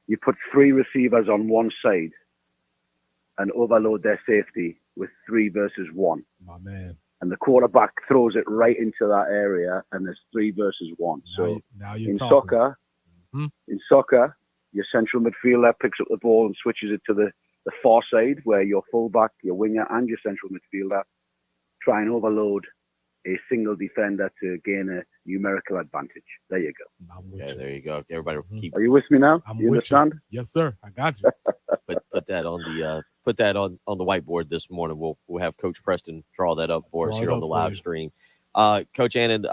You put 3 receivers on one side and overload their safety with 3 versus 1. My man. And the quarterback throws it right into that area, and there's 3 versus 1. Now you're in talking. soccer, your central midfielder picks up the ball and switches it to the far side, where your fullback, your winger, and your central midfielder try and overload a single defender to gain a numerical advantage. There you go. Yeah, there you go. Everybody keep. Are you with me now? I'm you with understand? You. Yes, sir. I got you. Put that on the whiteboard this morning. We'll have Coach Preston draw that up for us here on the live stream. Coach Annan,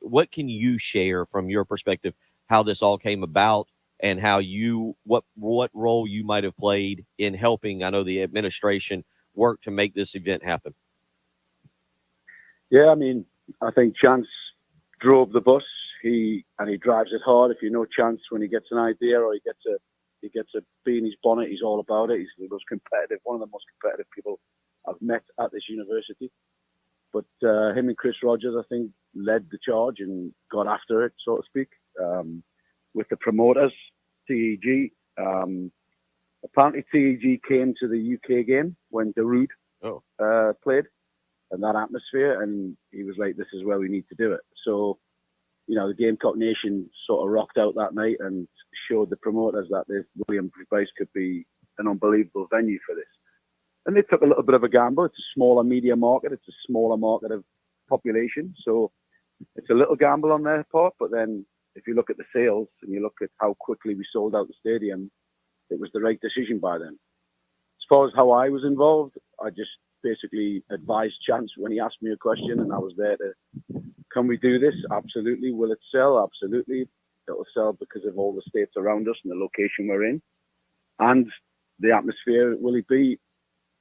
what can you share from your perspective how this all came about and how what role you might have played in helping, I know, the administration work to make this event happen? Yeah, I mean, I think Chance drove the bus. He drives it hard. If you know Chance, when he gets an idea or he gets a bee in his bonnet, he's all about it. He's the most competitive, one of the most competitive people I've met at this university. But him and Chris Rogers, I think, led the charge and got after it, so to speak, with the promoters, TEG. Apparently, TEG came to the UK game when Darude played, and that atmosphere, and he was like, this is where we need to do it. So, the Gamecock Nation sort of rocked out that night and showed the promoters that this William Price could be an unbelievable venue for this. And they took a little bit of a gamble. It's a smaller media market. It's a smaller market of population. So it's a little gamble on their part. But then if you look at the sales and you look at how quickly we sold out the stadium, it was the right decision by them. As far as how I was involved, I just basically advised Chance when he asked me a question, and I was there to, can we do this? Absolutely. Will it sell? Absolutely. It'll sell because of all the states around us and the location we're in. And the atmosphere, will it be,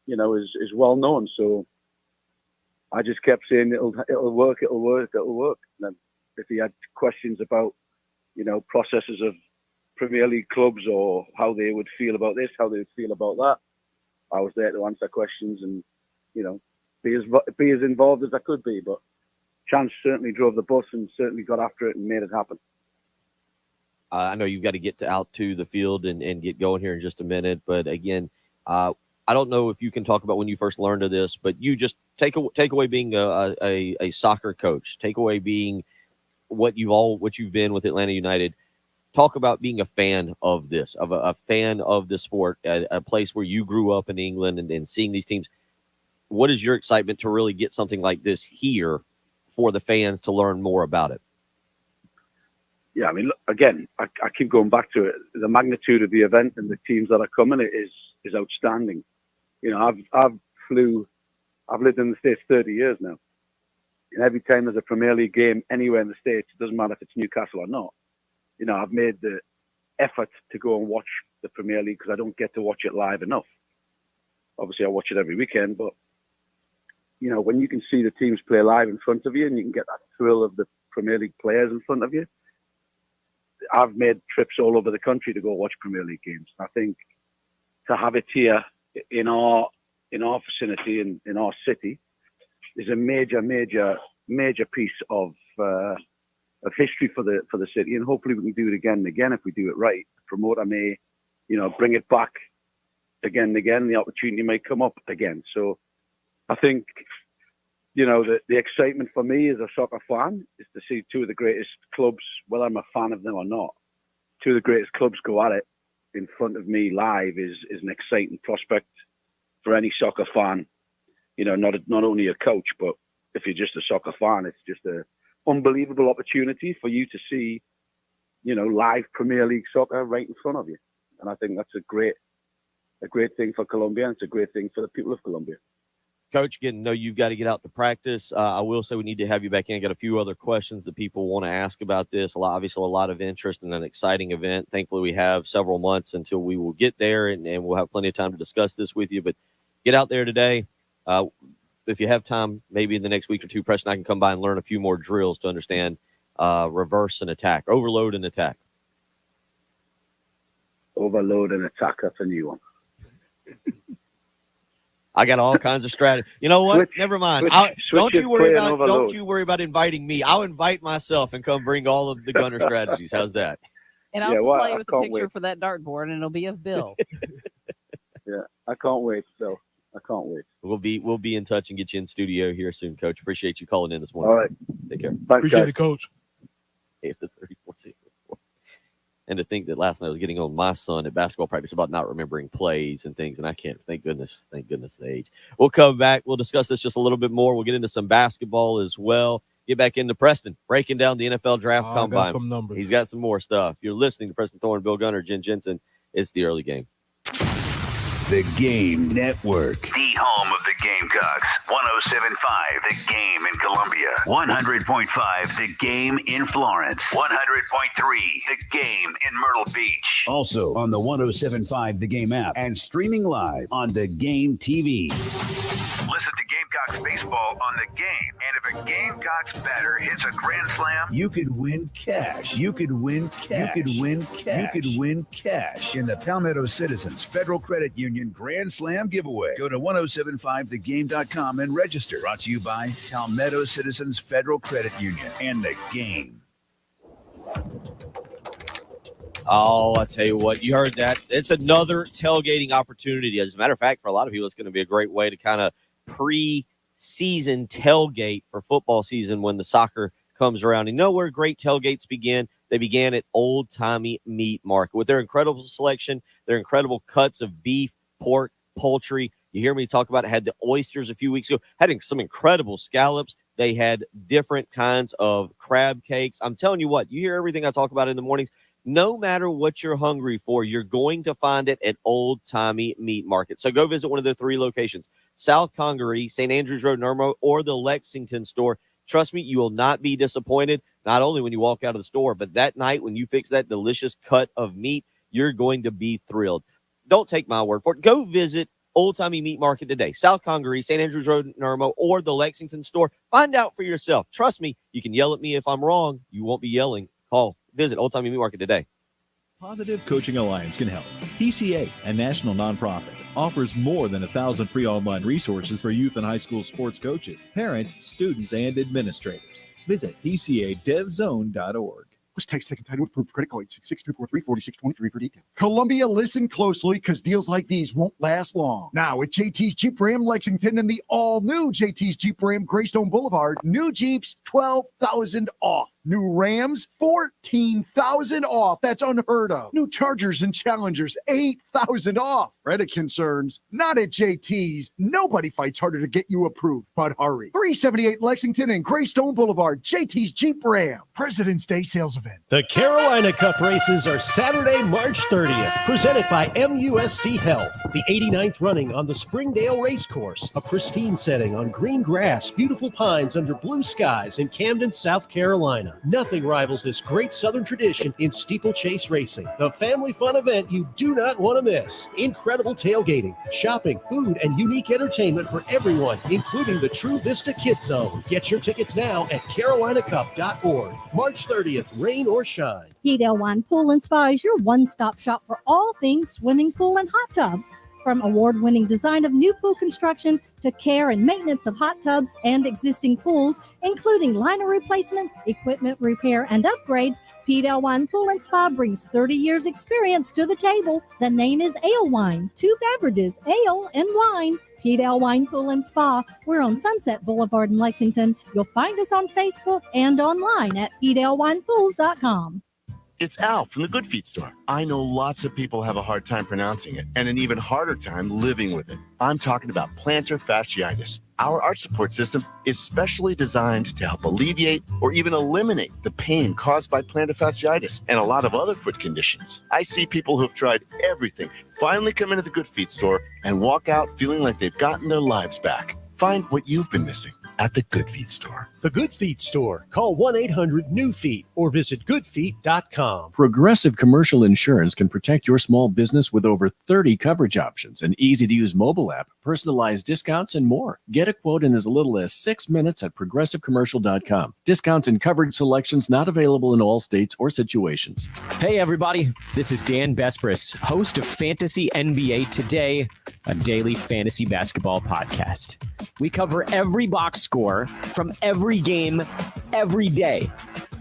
is well known. So I just kept saying it'll work. And then if he had questions about, processes of Premier League clubs or how they would feel about this, how they would feel about that, I was there to answer questions and, be as involved as I could be. But Chance certainly drove the bus and certainly got after it and made it happen. I know you've got to get out to the field and get going here in just a minute. But again, I don't know if you can talk about when you first learned of this, but you just take away being a soccer coach, take away being what you've been with Atlanta United. Talk about being a fan of this, of a fan of the sport, a place where you grew up in England and seeing these teams. What is your excitement to really get something like this here for the fans to learn more about it? Yeah, I mean, look, again, I keep going back to it. The magnitude of the event and the teams that are coming is outstanding. I've lived in the States 30 years now. And every time there's a Premier League game anywhere in the States, it doesn't matter if it's Newcastle or not. I've made the effort to go and watch the Premier League because I don't get to watch it live enough. Obviously, I watch it every weekend, but, when you can see the teams play live in front of you and you can get that thrill of the Premier League players in front of you, I've made trips all over the country to go watch Premier League games. I think to have it here in our vicinity, in our city, is a major piece of history for the city, and hopefully we can do it again and again if we do it right. The promoter may, bring it back again and again. The opportunity may come up again. So I think, the excitement for me as a soccer fan is to see two of the greatest clubs, whether I'm a fan of them or not, two of the greatest clubs go at it in front of me live is an exciting prospect for any soccer fan. Not only a coach, but if you're just a soccer fan, it's just an unbelievable opportunity for you to see, live Premier League soccer right in front of you. And I think that's a great thing for Colombia, and it's a great thing for the people of Colombia. Coach, again, know you've got to get out to practice. I will say we need to have you back in. I got a few other questions that people want to ask about this. Obviously, a lot of interest in an exciting event. Thankfully, we have several months until we will get there, and we'll have plenty of time to discuss this with you. But get out there today. If you have time, maybe in the next week or two, Preston, I can come by and learn a few more drills to understand reverse and attack, overload and attack. Overload and attack, that's a new one. I got all kinds of strategy. You know what? Never mind. Don't you worry about inviting me. I'll invite myself and come bring all of the gunner strategies. How's that? And I'll supply you with a picture for that dartboard, and it'll be of Bill. Yeah, I can't wait. So I can't wait. We'll be in touch and get you in studio here soon, Coach. Appreciate you calling in this morning. All right. Take care. Thanks, Appreciate guys. it, Coach. 8-34. And to think that last night I was getting on my son at basketball practice about not remembering plays and things, and I can't. Thank goodness the age. We'll come back. We'll discuss this just a little bit more. We'll get into some basketball as well. Get back into Preston, breaking down the NFL draft combine. Got some numbers. He's got some more stuff. You're listening to Preston Thorne, Bill Gunner, Jen Jensen. It's the early game. The Game Network. The home of the Gamecocks. 107.5 The Game in Columbia. 100.5 The Game in Florence. 100.3 The Game in Myrtle Beach. Also on the 107.5 The Game app and streaming live on The Game TV. Listen to Gamecocks baseball on The Game. And if a Gamecocks batter hits a grand slam, You could win cash. You could win cash. You could win cash. You could win cash in the Palmetto Citizens Federal Credit Union Grand Slam giveaway. Go to 1075thegame.com and register. Brought to you by Palmetto Citizens Federal Credit Union and The Game. Oh, I tell you what, you heard that. It's another tailgating opportunity. As a matter of fact, for a lot of people, it's going to be a great way to kind of pre-season tailgate for football season when the soccer comes around. You know where great tailgates begin? They began at Old Timey Meat Market with their incredible selection, their incredible cuts of beef, pork, poultry. You hear me talk about it. Had the oysters a few weeks ago, had some incredible scallops. They had different kinds of crab cakes. I'm telling you what, you hear everything I talk about in the mornings. No matter what you're hungry for, you're going to find it at Old Timey Meat Market. So go visit one of their 3 locations, South Congaree, St. Andrews Road, Irmo, or the Lexington store. Trust me, you will not be disappointed, not only when you walk out of the store, but that night when you fix that delicious cut of meat, you're going to be thrilled. Don't take my word for it. Go visit Old Timey Meat Market today, South Congaree, St. Andrews Road, Irmo, or the Lexington store. Find out for yourself. Trust me, you can yell at me if I'm wrong. You won't be yelling. Call. Visit Old Timey Meat Market today. Positive Coaching Alliance can help. PCA, a national nonprofit, offers more than 1,000 free online resources for youth and high school sports coaches, parents, students, and administrators. Visit PCADevZone.org. Text entitled with proof of credit card 66243-4623 for details. Columbia, listen closely because deals like these won't last long. Now at JT's Jeep Ram Lexington and the all-new JT's Jeep Ram Greystone Boulevard, new Jeeps $12,000 off. New Rams, $14,000 off. That's unheard of. New Chargers and Challengers, $8,000 off. Credit concerns? Not at JT's. Nobody fights harder to get you approved, but hurry. 378 Lexington and Greystone Boulevard, JT's Jeep Ram. President's Day sales event. The Carolina Cup races are Saturday, March 30th, presented by MUSC Health. The 89th running on the Springdale Racecourse, a pristine setting on green grass, beautiful pines under blue skies in Camden, South Carolina. Nothing rivals this great Southern tradition in steeplechase racing. The family fun event you do not want to miss. Incredible tailgating, shopping, food, and unique entertainment for everyone, including the True Vista Kids Zone. Get your tickets now at carolinacup.org. March 30th, rain or shine. Pete Elwine Pool and Spa is your one-stop shop for all things swimming pool and hot tubs. From award-winning design of new pool construction to care and maintenance of hot tubs and existing pools, including liner replacements, equipment repair, and upgrades, Pete Elwine Pool and Spa brings 30 years experience to the table. The name is Alewine. 2 beverages, ale and wine. Pete Elwine Pool and Spa. We're on Sunset Boulevard in Lexington. You'll find us on Facebook and online at PeteElwinePools.com. It's Al from the Good Feet store. I know lots of people have a hard time pronouncing it and an even harder time living with it. I'm talking about plantar fasciitis. Our arch support system is specially designed to help alleviate or even eliminate the pain caused by plantar fasciitis and a lot of other foot conditions. I see people who have tried everything finally come into the Good Feet store and walk out feeling like they've gotten their lives back. Find what you've been missing at the Good Feet store. The Good Feet store. Call 1-800-NEW-FEET or visit goodfeet.com. Progressive Commercial Insurance can protect your small business with over 30 coverage options, an easy-to-use mobile app, personalized discounts, and more. Get a quote in as little as 6 minutes at progressivecommercial.com. Discounts and coverage selections not available in all states or situations. Hey, everybody. This is Dan Bespris, host of Fantasy NBA Today, a daily fantasy basketball podcast. We cover every box score from every game, every day.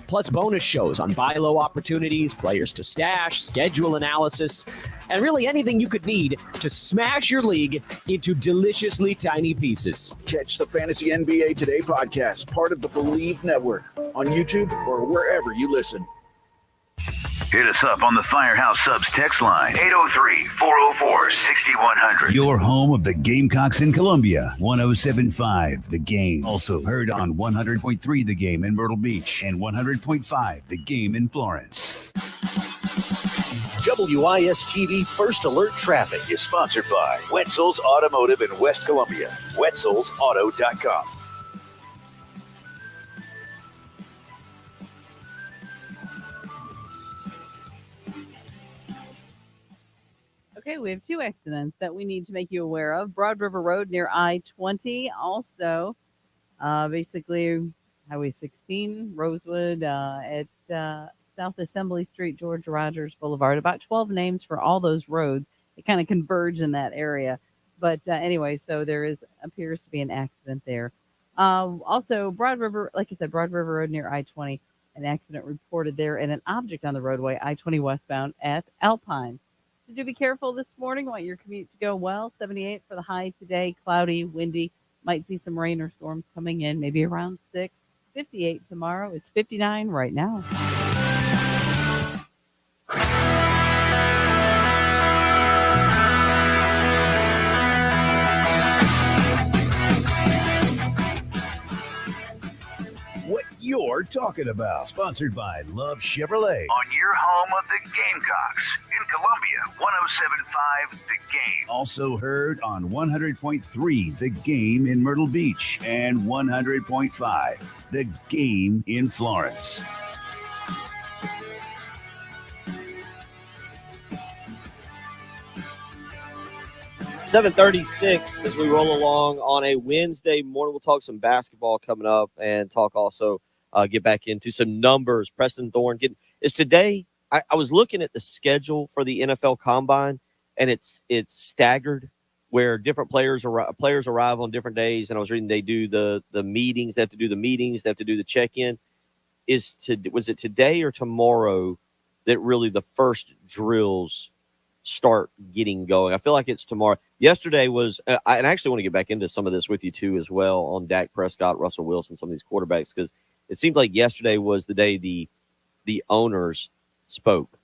Plus bonus shows on buy low opportunities, players to stash, schedule analysis, and really anything you could need to smash your league into deliciously tiny pieces. Catch the Fantasy NBA Today podcast, part of the Believe Network, on YouTube or wherever you listen. Hit us up on the Firehouse Subs text line, 803-404-6100. Your home of the Gamecocks in Columbia, 107.5 The Game. Also heard on 100.3 The Game in Myrtle Beach and 100.5 The Game in Florence. WIS-TV First Alert Traffic is sponsored by Wetzel's Automotive in West Columbia. Wetzel'sAuto.com. Okay, we have 2 accidents that we need to make you aware of. Broad River Road near I-20. Also, basically, Highway 16, Rosewood, at South Assembly Street, George Rogers Boulevard. About 12 names for all those roads. They kind of converge in that area. But anyway, so there appears to be an accident there. Also, Broad River, like I said, Broad River Road near I-20. An accident reported there and an object on the roadway, I-20 westbound at Alpine. So do be careful this morning. Want your commute to go well. 78 for the high today. Cloudy, windy. Might see some rain or storms coming in, maybe around 6. 58 tomorrow. It's 59 right now. What you're worth talking about. Sponsored by Love Chevrolet. On your home of the Gamecocks in Columbia, 107.5 The Game. Also heard on 100.3 The Game in Myrtle Beach and 100.5 The Game in Florence. $7:36 as we roll along on a Wednesday morning. We'll talk some basketball coming up and talk also get back into some numbers. Preston Thorne is today. I was looking at the schedule for the NFL Combine, and it's staggered where different players arrive on different days. And I was reading they do the meetings. They have to do the meetings. They have to do the check-in. Was it today or tomorrow that really the first drills start getting going? I feel like it's tomorrow. Yesterday was, and I actually want to get back into some of this with you too as well on Dak Prescott, Russell Wilson, some of these quarterbacks, because it seemed like yesterday was the day the owners spoke.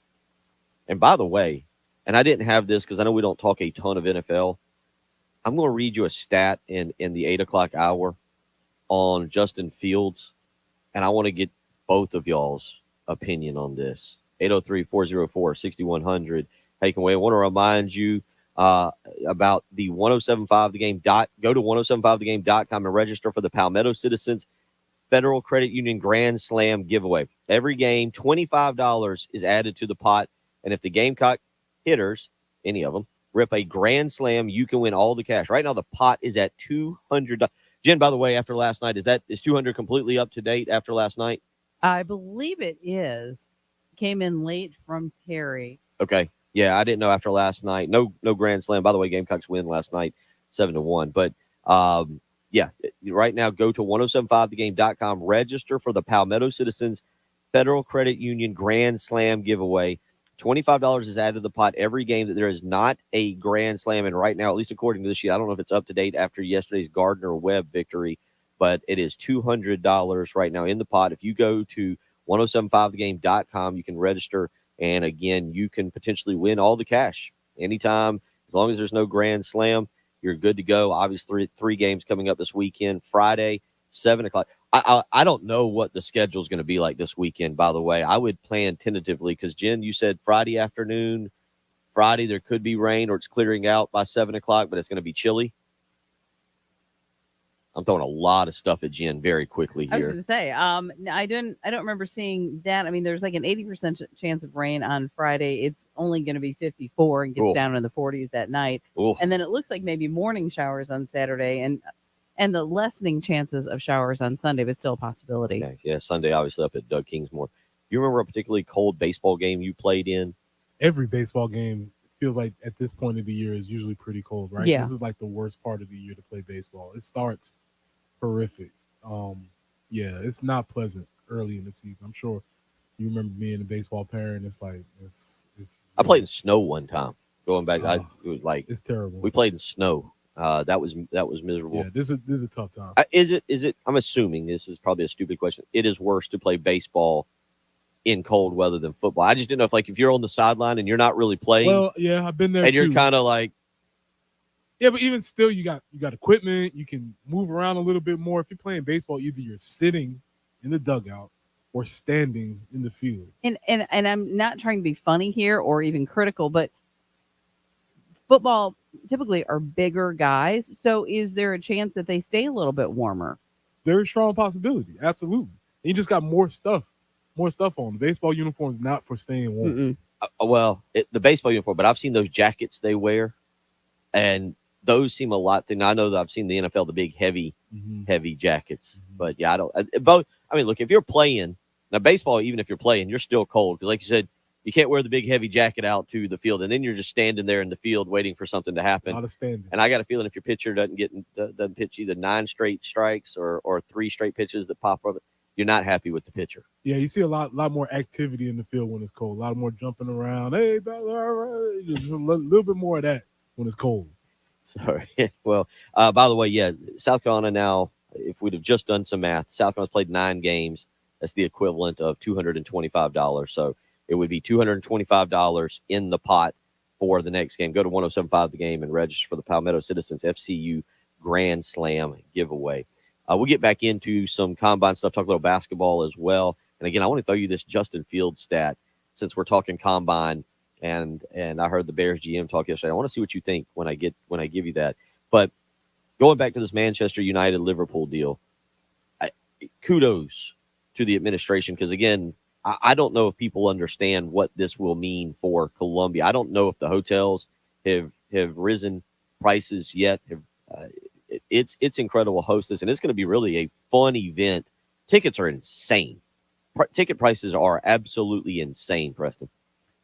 And by the way, and I didn't have this because I know we don't talk a ton of NFL. I'm going to read you a stat in the 8 o'clock hour on Justin Fields, and I want to get both of y'all's opinion on this. 803-404-6100. Hey, can we? I want to remind you about the 107.5 The Game. Go to 107.5thegame.com and register for the Palmetto Citizens Federal Credit Union Grand Slam giveaway. Every game, $25 is added to the pot, and if the Gamecock hitters, any of them, rip a grand slam, you can win all the cash. Right now, the pot is at $200. Jen, by the way, after last night, is $200 completely up to date after last night? I believe it is. Came in late from Terry. Okay. Yeah, I didn't know after last night. No grand slam. By the way, Gamecocks win last night 7-1. But yeah, right now go to 1075thegame.com, register for the Palmetto Citizens Federal Credit Union Grand Slam giveaway. $25 is added to the pot every game that there is not a grand slam. And right now, at least according to this sheet, I don't know if it's up to date after yesterday's Gardner-Webb victory, but it is $200 right now in the pot. If you go to 1075thegame.com, you can register. And again, you can potentially win all the cash anytime. As long as there's no grand slam, you're good to go. Obviously, three games coming up this weekend. Friday, 7 o'clock. I don't know what the schedule is going to be like this weekend, by the way. I would plan tentatively because, Jen, you said Friday afternoon. Friday, there could be rain or it's clearing out by 7 o'clock, but it's going to be chilly. I'm throwing a lot of stuff at Jen very quickly here. I was going to say, I don't remember seeing that. I mean, there's like an 80% chance of rain on Friday. It's only going to be 54 and gets down in the 40s that night. And then it looks like maybe morning showers on Saturday and the lessening chances of showers on Sunday, but still a possibility. Okay. Yeah, Sunday obviously up at Doug Kingsmore. You remember a particularly cold baseball game you played in? Every baseball game feels like at this point of the year is usually pretty cold, right? Yeah. This is like the worst part of the year to play baseball. It starts horrific. Yeah, it's not pleasant early in the season. I'm sure you remember being a baseball parent. It's like it's I played in snow one time. Going back, it was like it's terrible. We played in snow. That was miserable. Yeah, this is a tough time. Is it? I'm assuming this is probably a stupid question. It is worse to play baseball in cold weather than football. I just didn't know if you're on the sideline and you're not really playing. Well, yeah, I've been there and too. You're kind of like. Yeah, but even still, you got equipment. You can move around a little bit more. If you're playing baseball, either you're sitting in the dugout or standing in the field. And I'm not trying to be funny here or even critical, but football typically are bigger guys. So is there a chance that they stay a little bit warmer? Very strong possibility. Absolutely. And you just got more stuff on. The baseball uniform is not for staying warm. The baseball uniform, but I've seen those jackets they wear, and those seem a lot thin. I know that I've seen the NFL, the big heavy jackets, but yeah, look, if you're playing now baseball, even if you're playing, you're still cold. Cause like you said, you can't wear the big heavy jacket out to the field. And then you're just standing there in the field waiting for something to happen. A lot of standing. And I got a feeling if your pitcher doesn't pitch either 9 straight strikes or 3 straight pitches that pop up, you're not happy with the pitcher. Yeah, you see a lot more activity in the field when it's cold. A lot more jumping around. Hey, just a little bit more of that when it's cold. Sorry. Well, by the way, yeah, South Carolina now, if we'd have just done some math, South Carolina's played 9 games. That's the equivalent of $225. So it would be $225 in the pot for the next game. Go to 107.5 The Game and register for the Palmetto Citizens FCU Grand Slam giveaway. We'll get back into some combine stuff, talk a little basketball as well. And again, I want to throw you this Justin Fields stat since we're talking combine, and I heard the Bears GM talk yesterday. I want to see what you think when I give you that. But going back to this Manchester United Liverpool deal, kudos to the administration, because again, I don't know if people understand what this will mean for Columbia. I don't know if the hotels have risen prices yet. It's incredible to host this, and it's going to be really a fun event. Tickets are insane. Ticket prices are absolutely insane, Preston.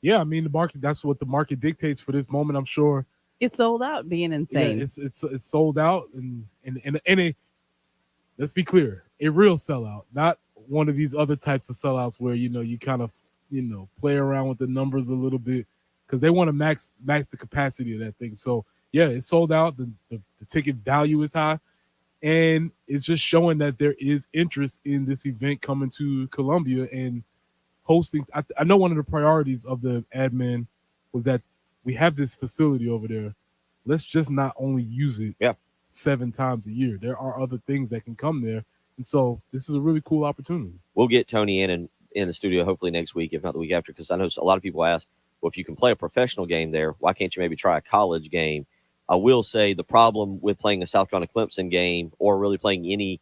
Yeah, I mean, the market, that's what the market dictates for this moment, I'm sure. It's sold out, being insane. Yeah, it's sold out, and let's be clear, a real sellout, not one of these other types of sellouts where you kind of play around with the numbers a little bit, because they want to max the capacity of that thing. So yeah, it's sold out. The ticket value is high, and it's just showing that there is interest in this event coming to Columbia and hosting. I know one of the priorities of the admin was that we have this facility over there. Let's just not only use it 7 times a year. There are other things that can come there. And so this is a really cool opportunity. We'll get Tony Annan in the studio hopefully next week, if not the week after, because I know a lot of people asked, well, if you can play a professional game there, why can't you maybe try a college game? I will say the problem with playing a South Carolina Clemson game or really playing any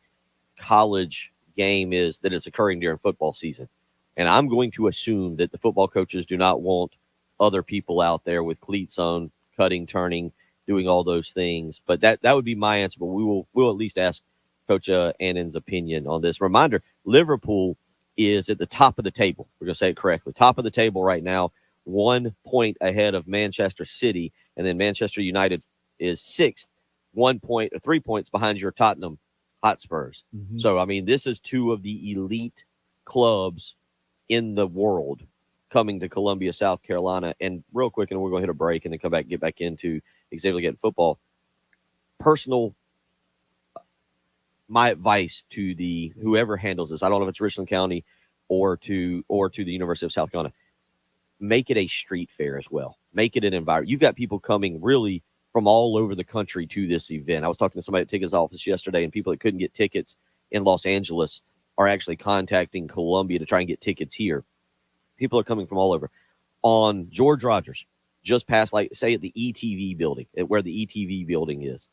college game is that it's occurring during football season. And I'm going to assume that the football coaches do not want other people out there with cleats on, cutting, turning, doing all those things. But that would be my answer. But we'll at least ask Coach Annan's opinion on this. Reminder, Liverpool is at the top of the table. We're going to say it correctly. Top of the table right now, 1 point ahead of Manchester City. And then Manchester United is 6th, 1 point or 3 points behind your Tottenham Hotspurs. Mm-hmm. So, I mean, this is 2 of the elite clubs in the world coming to Columbia, South Carolina. And real quick, and we're going to hit a break and then come back and get back into Xavier Leggett football. My advice to the whoever handles this, I don't know if it's Richland County or to the University of South Carolina, make it a street fair as well. Make it an environment. You've got people coming really from all over the country to this event. I was talking to somebody at Tickets office yesterday, and people that couldn't get tickets in Los Angeles are actually contacting Columbia to try and get tickets here. People are coming from all over. On George Rogers, just past, like, say, at the ETV building, at where the ETV building is,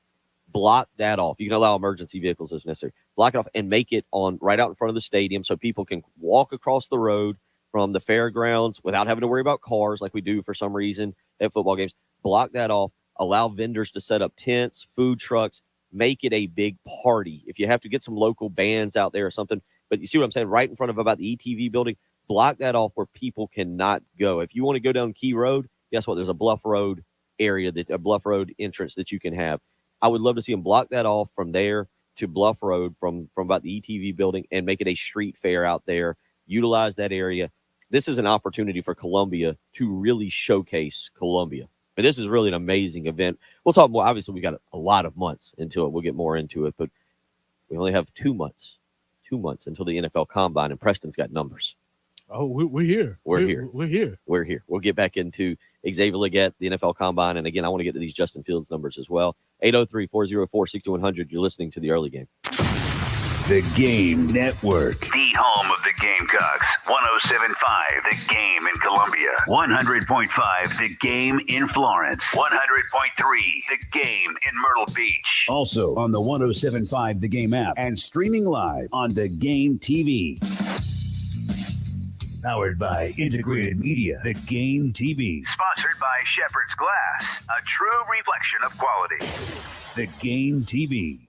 block that off. You can allow emergency vehicles as necessary. Block it off and make it on right out in front of the stadium so people can walk across the road from the fairgrounds without having to worry about cars like we do for some reason at football games. Block that off. Allow vendors to set up tents, food trucks, make it a big party. If you have to get some local bands out there or something, but you see what I'm saying, right in front of about the ETV building, block that off where people cannot go. If you want to go down Key Road, guess what? There's a Bluff Road area, a Bluff Road entrance that you can have. I would love to see them block that off from there to Bluff Road from about the ETV building and make it a street fair out there. Utilize that area. This is an opportunity for Columbia to really showcase Columbia. But this is really an amazing event. We'll talk more. Obviously, we got a lot of months into it. We'll get more into it, but we only have 2 months. 2 months until the NFL Combine, and Preston's got numbers. Oh, we're here. We're here. We're here. We'll get back into Xavier Leggett, the NFL Combine, and again, I want to get to these Justin Fields numbers as well. 803-404-6100. You're listening to the early game. The Game Network. The home of the Gamecocks. 107.5 The Game in Columbia. 100.5 The Game in Florence. 100.3 The Game in Myrtle Beach. Also on the 107.5 The Game app and streaming live on The Game TV. Powered by Integrated Media. The Game TV. Sponsored by Shepherd's Glass. A true reflection of quality. The Game TV.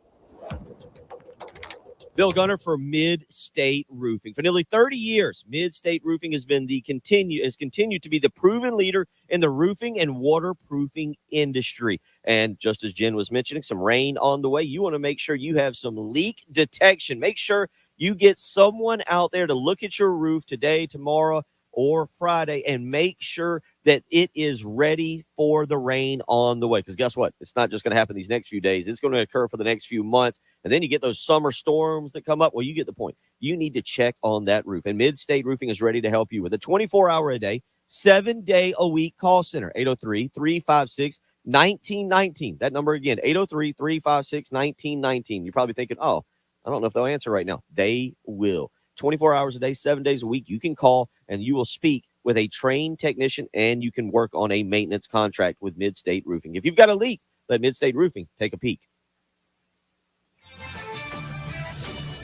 Bill Gunner for Mid-State Roofing. For nearly 30 years, Mid-State Roofing has continued to be the proven leader in the roofing and waterproofing industry. And just as Jen was mentioning, some rain on the way. You want to make sure you have some leak detection. Make sure you get someone out there to look at your roof today, tomorrow, or Friday, and make sure that it is ready for the rain on the way. Because guess what? It's not just going to happen these next few days. It's going to occur for the next few months. And then you get those summer storms that come up. Well, you get the point. You need to check on that roof. And Mid-State Roofing is ready to help you with a 24-hour-a-day, 7-day-a-week call center. 803-356-1919. That number again, 803-356-1919. You're probably thinking, oh, I don't know if they'll answer right now. They will. 24 hours a day, 7 days a week. You can call and you will speak with a trained technician, and you can work on a maintenance contract with Midstate Roofing. If you've got a leak, let Midstate Roofing take a peek.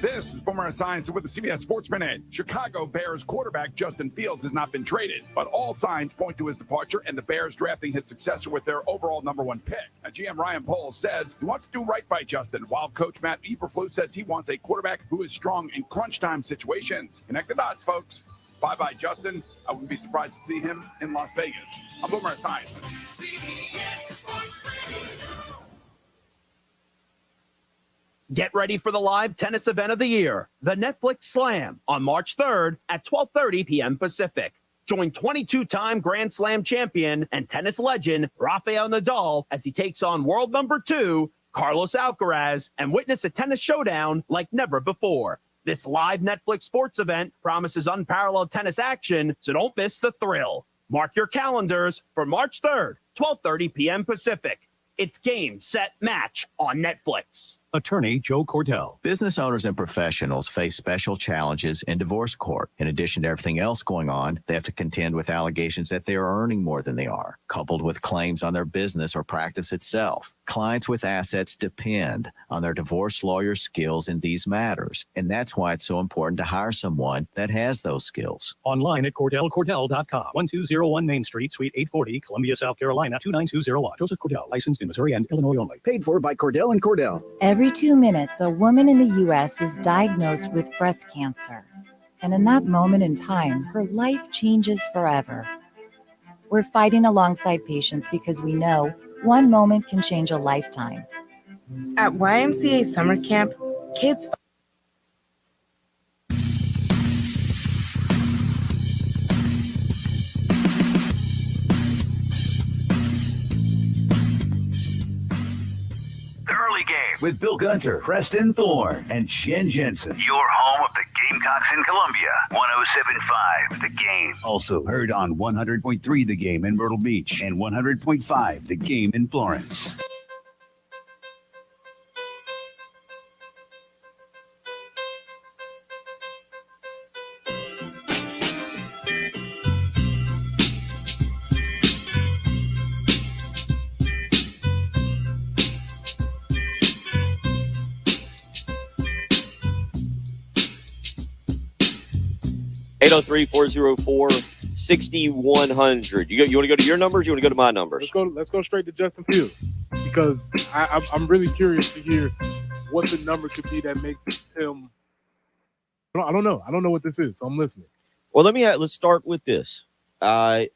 This is Boomer Esiason with the CBS Sports Minute. Chicago Bears quarterback Justin Fields has not been traded, but all signs point to his departure and the Bears drafting his successor with their overall #1 pick. Now, GM Ryan Poles says he wants to do right by Justin, while Coach Matt Eberflus says he wants a quarterback who is strong in crunch time situations. Connect the dots, folks. Bye-bye, Justin. I wouldn't be surprised to see him in Las Vegas. I'm Boomer Esiason. CBS Sports Radio. Get ready for the live tennis event of the year, the Netflix Slam, on March 3rd at 12:30 p.m. Pacific. Join 22-time Grand Slam champion and tennis legend Rafael Nadal as he takes on world #2, Carlos Alcaraz, and witness a tennis showdown like never before. This live Netflix sports event promises unparalleled tennis action, so don't miss the thrill. Mark your calendars for March 3rd, 12:30 p.m. Pacific. It's Game, Set, Match on Netflix. Attorney Joe Cordell. Business owners and professionals face special challenges in divorce court. In addition to everything else going on, they have to contend with allegations that they are earning more than they are, coupled with claims on their business or practice itself. Clients with assets depend on their divorce lawyer skills in these matters, and that's why it's so important to hire someone that has those skills. Online at CordellCordell.com. 1201 Main Street, Suite 840, Columbia, South Carolina, 29201. Joseph Cordell, licensed in Missouri and Illinois only. Paid for by Cordell and Cordell. Every 2 minutes, a woman in the U.S. is diagnosed with breast cancer. And in that moment in time, her life changes forever. We're fighting alongside patients because we know one moment can change a lifetime. At YMCA Summer Camp, kids with Bill Gunter, Preston Thorne, and Shen Jensen. Your home of the Gamecocks in Columbia. 107.5 The Game. Also heard on 100.3 The Game in Myrtle Beach and 100.5 The Game in Florence. Eight 803-404-6100. You want to go to your numbers? You want to go to my numbers? Let's go straight to Justin Fields, because I'm really curious to hear what the number could be that makes him. I don't know. I don't know what this is, so I'm listening. Well, let's start with this. And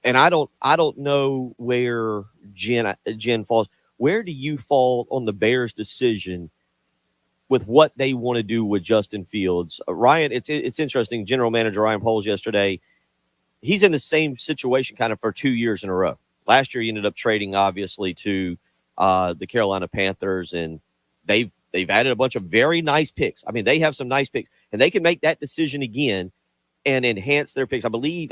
I don't know where Jen falls. Where do you fall on the Bears' decision with what they want to do with Justin Fields? Ryan, it's interesting. General Manager Ryan Poles yesterday, he's in the same situation kind of for 2 years in a row. Last year, he ended up trading, obviously, to the Carolina Panthers, and they've added a bunch of very nice picks. I mean, they have some nice picks, and they can make that decision again and enhance their picks. I believe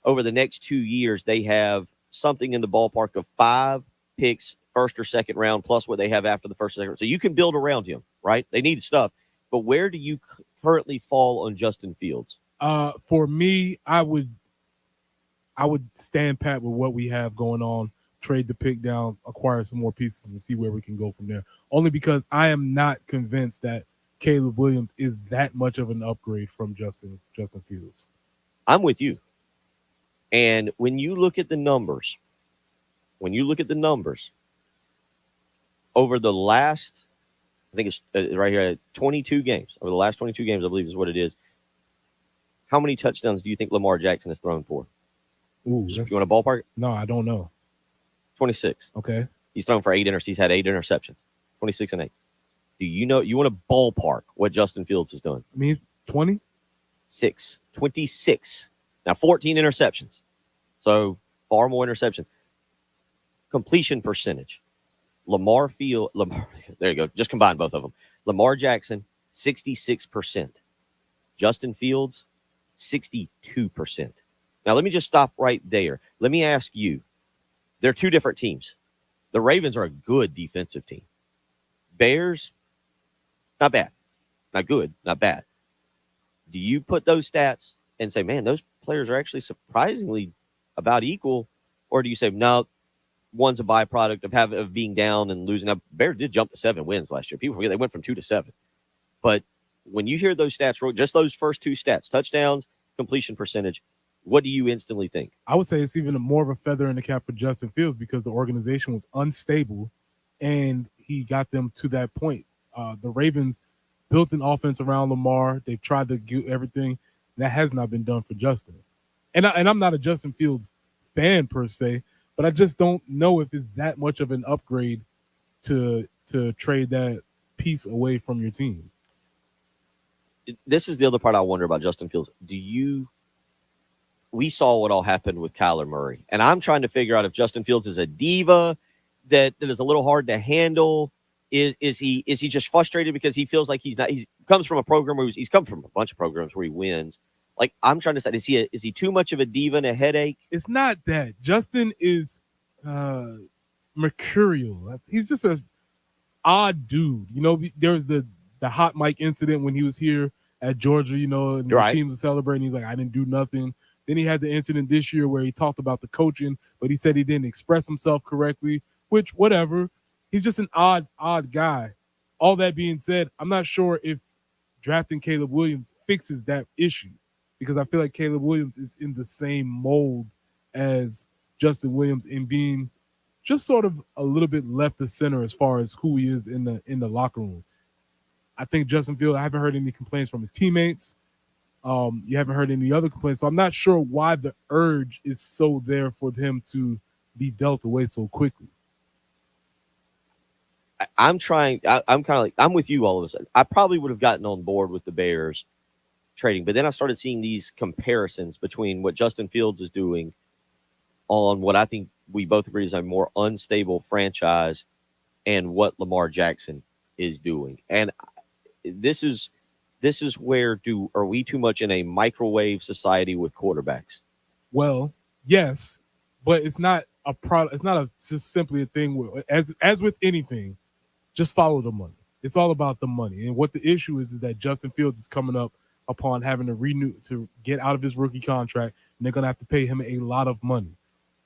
over the next 2 years, they have something in the ballpark of 5 picks, first or second round, plus what they have after the first or second round. So you can build around him, right? They need stuff. But where do you currently fall on Justin Fields? For me, I would stand pat with what we have going on, trade the pick down, acquire some more pieces, and see where we can go from there. Only because I am not convinced that Caleb Williams is that much of an upgrade from Justin Fields. I'm with you. And when you look at the numbers, over the last, I think it's right here, 22 games. Over the last 22 games, I believe is what it is. How many touchdowns do you think Lamar Jackson has thrown for? Ooh, you want a ballpark? No, I don't know. 26. Okay. He's thrown for 8 interceptions. He's had 8 interceptions. 26 and 8. Do you know? You want to ballpark what Justin Fields is doing? I mean, 26. Now 14 interceptions. So far more interceptions. Completion percentage. Lamar, there you go. Just combine both of them. Lamar Jackson, 66%. Justin Fields, 62%. Now, let me just stop right there. Let me ask you, they're two different teams. The Ravens are a good defensive team. Bears, Not bad. Not good. Not bad. Do you put those stats and say, man, those players are actually surprisingly about equal? Or do you say, no, one's a byproduct of being down and losing up? Bears did jump to 7 wins last year. People forget they went from 2 to 7. But when you hear those stats, just those first 2 stats, touchdowns, completion percentage, what do you instantly think? I would say it's even more of a feather in the cap for Justin Fields because the organization was unstable and he got them to that point. The Ravens built an offense around Lamar. They've tried to do everything. That has not been done for Justin. And I'm not a Justin Fields fan per se, but I just don't know if it's that much of an upgrade to trade that piece away from your team. This is the other part I wonder about Justin Fields. We saw what all happened with Kyler Murray, and I'm trying to figure out if Justin Fields is a diva that is a little hard to handle. Is he just frustrated because he feels like he comes from a program where he's come from a bunch of programs where he wins. Like, I'm trying to say, is he too much of a diva and a headache? It's not that. Justin is mercurial. He's just a odd dude. You know, there was the hot mic incident when he was here at Georgia, you know, and the teams were celebrating. He's like, I didn't do nothing. Then he had the incident this year where he talked about the coaching, but he said he didn't express himself correctly, which, whatever. He's just an odd guy. All that being said, I'm not sure if drafting Caleb Williams fixes that issue because I feel like Caleb Williams is in the same mold as Justin Williams in being just sort of a little bit left of center as far as who he is in the locker room. I think Justin Fields, I haven't heard any complaints from his teammates. You haven't heard any other complaints. So I'm not sure why the urge is so there for him to be dealt away so quickly. I'm kind of like, I'm with you all of a sudden. I probably would have gotten on board with the Bears trading, but then I started seeing these comparisons between what Justin Fields is doing on what I think we both agree is a more unstable franchise and what Lamar Jackson is doing. And this is where are we too much in a microwave society with quarterbacks? Well, yes, but it's not a product. It's not just simply a thing where, as with anything, just follow the money. It's all about the money. And what the issue is that Justin Fields is coming up upon having to get out of his rookie contract, and they're going to have to pay him a lot of money.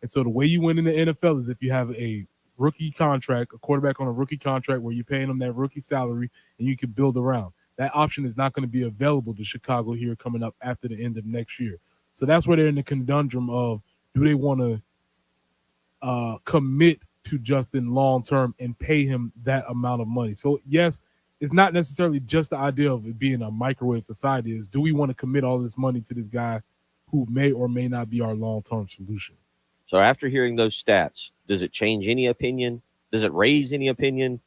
And so the way you win in the NFL is if you have a rookie contract, a quarterback on a rookie contract where you're paying him that rookie salary and you can build around. That option is not going to be available to Chicago here coming up after the end of next year. So that's where they're in the conundrum of, do they want to commit to Justin long-term and pay him that amount of money? So, yes, it's not necessarily just the idea of it being a microwave society. Is do we want to commit all this money to this guy who may or may not be our long-term solution? So after hearing those stats, does it change any opinion? Does it raise any opinion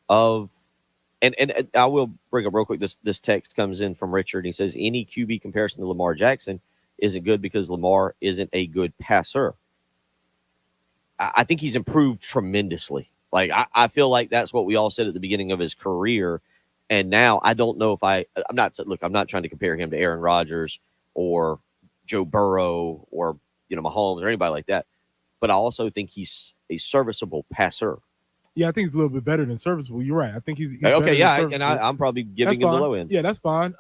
of – and I will bring up real quick, this text comes in from Richard. He says, any QB comparison to Lamar Jackson isn't good because Lamar isn't a good passer. I think he's improved tremendously. Like, I feel like that's what we all said at the beginning of his career. And now I don't know if I'm not trying to compare him to Aaron Rodgers or Joe Burrow or, Mahomes or anybody like that. But I also think he's a serviceable passer. Yeah, I think he's a little bit better than serviceable. You're right. I think he's okay. Yeah, and I'm probably giving him the low end. Yeah, that's fine.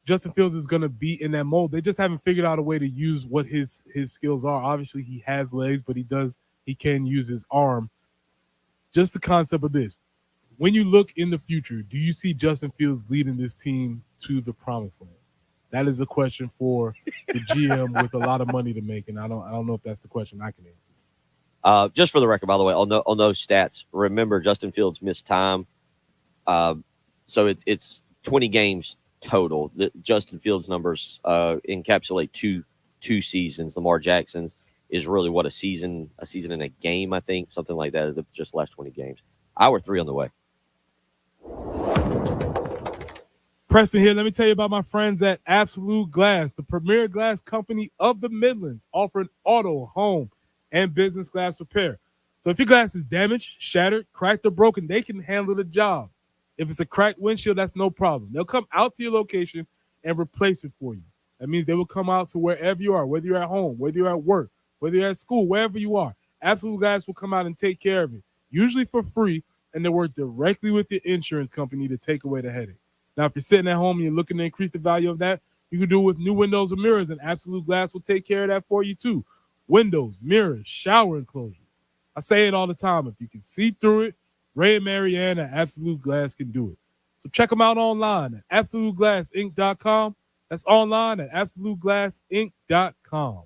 Justin Fields is going to be in that mold. They just haven't figured out a way to use what his skills are. Obviously, he has legs, but he can use his arm. Just the concept of this. When you look in the future, do you see Justin Fields leading this team to the promised land? That is a question for the GM with a lot of money to make, and I don't know if that's the question I can answer. Just for the record, by the way, on those stats, remember Justin Fields missed time. So it's 20 games total. Justin Fields' numbers encapsulate two seasons. Lamar Jackson's is really a season and a game, I think, something like that. Just last 20 games. Hour 3 on the way. Preston here. Let me tell you about my friends at Absolute Glass, the premier glass company of the Midlands, offering auto, home, and business glass repair. So if your glass is damaged, shattered, cracked, or broken, they can handle the job. If it's a cracked windshield, that's no problem. They'll come out to your location and replace it for you. That means they will come out to wherever you are, whether you're at home, whether you're at work, whether you're at school, wherever you are. Absolute Glass will come out and take care of it, usually for free, and they work directly with your insurance company to take away the headache. Now, if you're sitting at home and you're looking to increase the value of that, you can do it with new windows and mirrors, and Absolute Glass will take care of that for you too. Windows, mirrors, shower enclosures. I say it all the time. If you can see through it, Ray and Marianne at Absolute Glass can do it. So check them out online at AbsoluteGlassInc.com. That's online at AbsoluteGlassInc.com.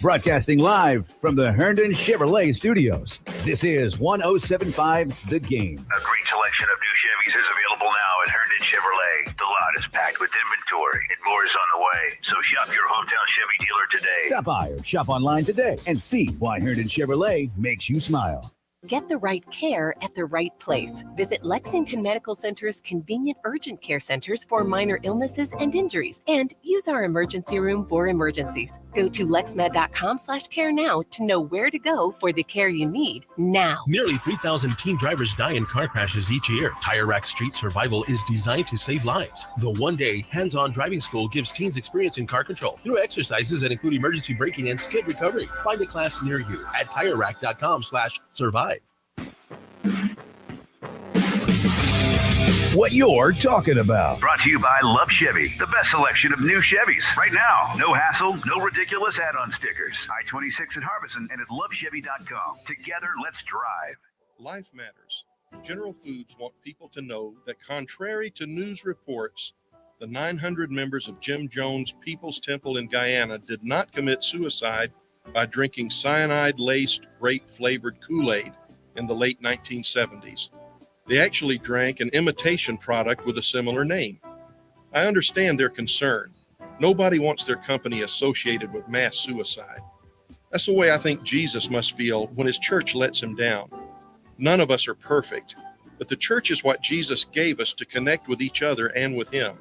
Broadcasting live from the Herndon Chevrolet Studios. This is 1075 The Game. A great selection of new Chevys is available now at Herndon Chevrolet. The lot is packed with inventory and more is on the way. So shop your hometown Chevy dealer today. Stop by or shop online today and see why Herndon Chevrolet makes you smile. Get the right care at the right place. Visit Lexington Medical Center's convenient urgent care centers for minor illnesses and injuries, and use our emergency room for emergencies. Go to lexmed.com/care now to know where to go for the care you need now. Nearly 3,000 teen drivers die in car crashes each year. Tire Rack Street Survival is designed to save lives. The one-day hands-on driving school gives teens experience in car control through exercises that include emergency braking and skid recovery. Find a class near you at TireRack.com/survive. What you're talking about. Brought to you by Love Chevy, the best selection of new Chevys. Right now, no hassle, no ridiculous add-on stickers. I-26 at Harbison and at lovechevy.com. Together, let's drive. Life matters. General Foods want people to know that contrary to news reports, the 900 members of Jim Jones People's Temple in Guyana did not commit suicide by drinking cyanide-laced, grape-flavored Kool-Aid in the late 1970s. They actually drank an imitation product with a similar name. I understand their concern. Nobody wants their company associated with mass suicide. That's the way I think Jesus must feel when his church lets him down. None of us are perfect, but the church is what Jesus gave us to connect with each other and with him.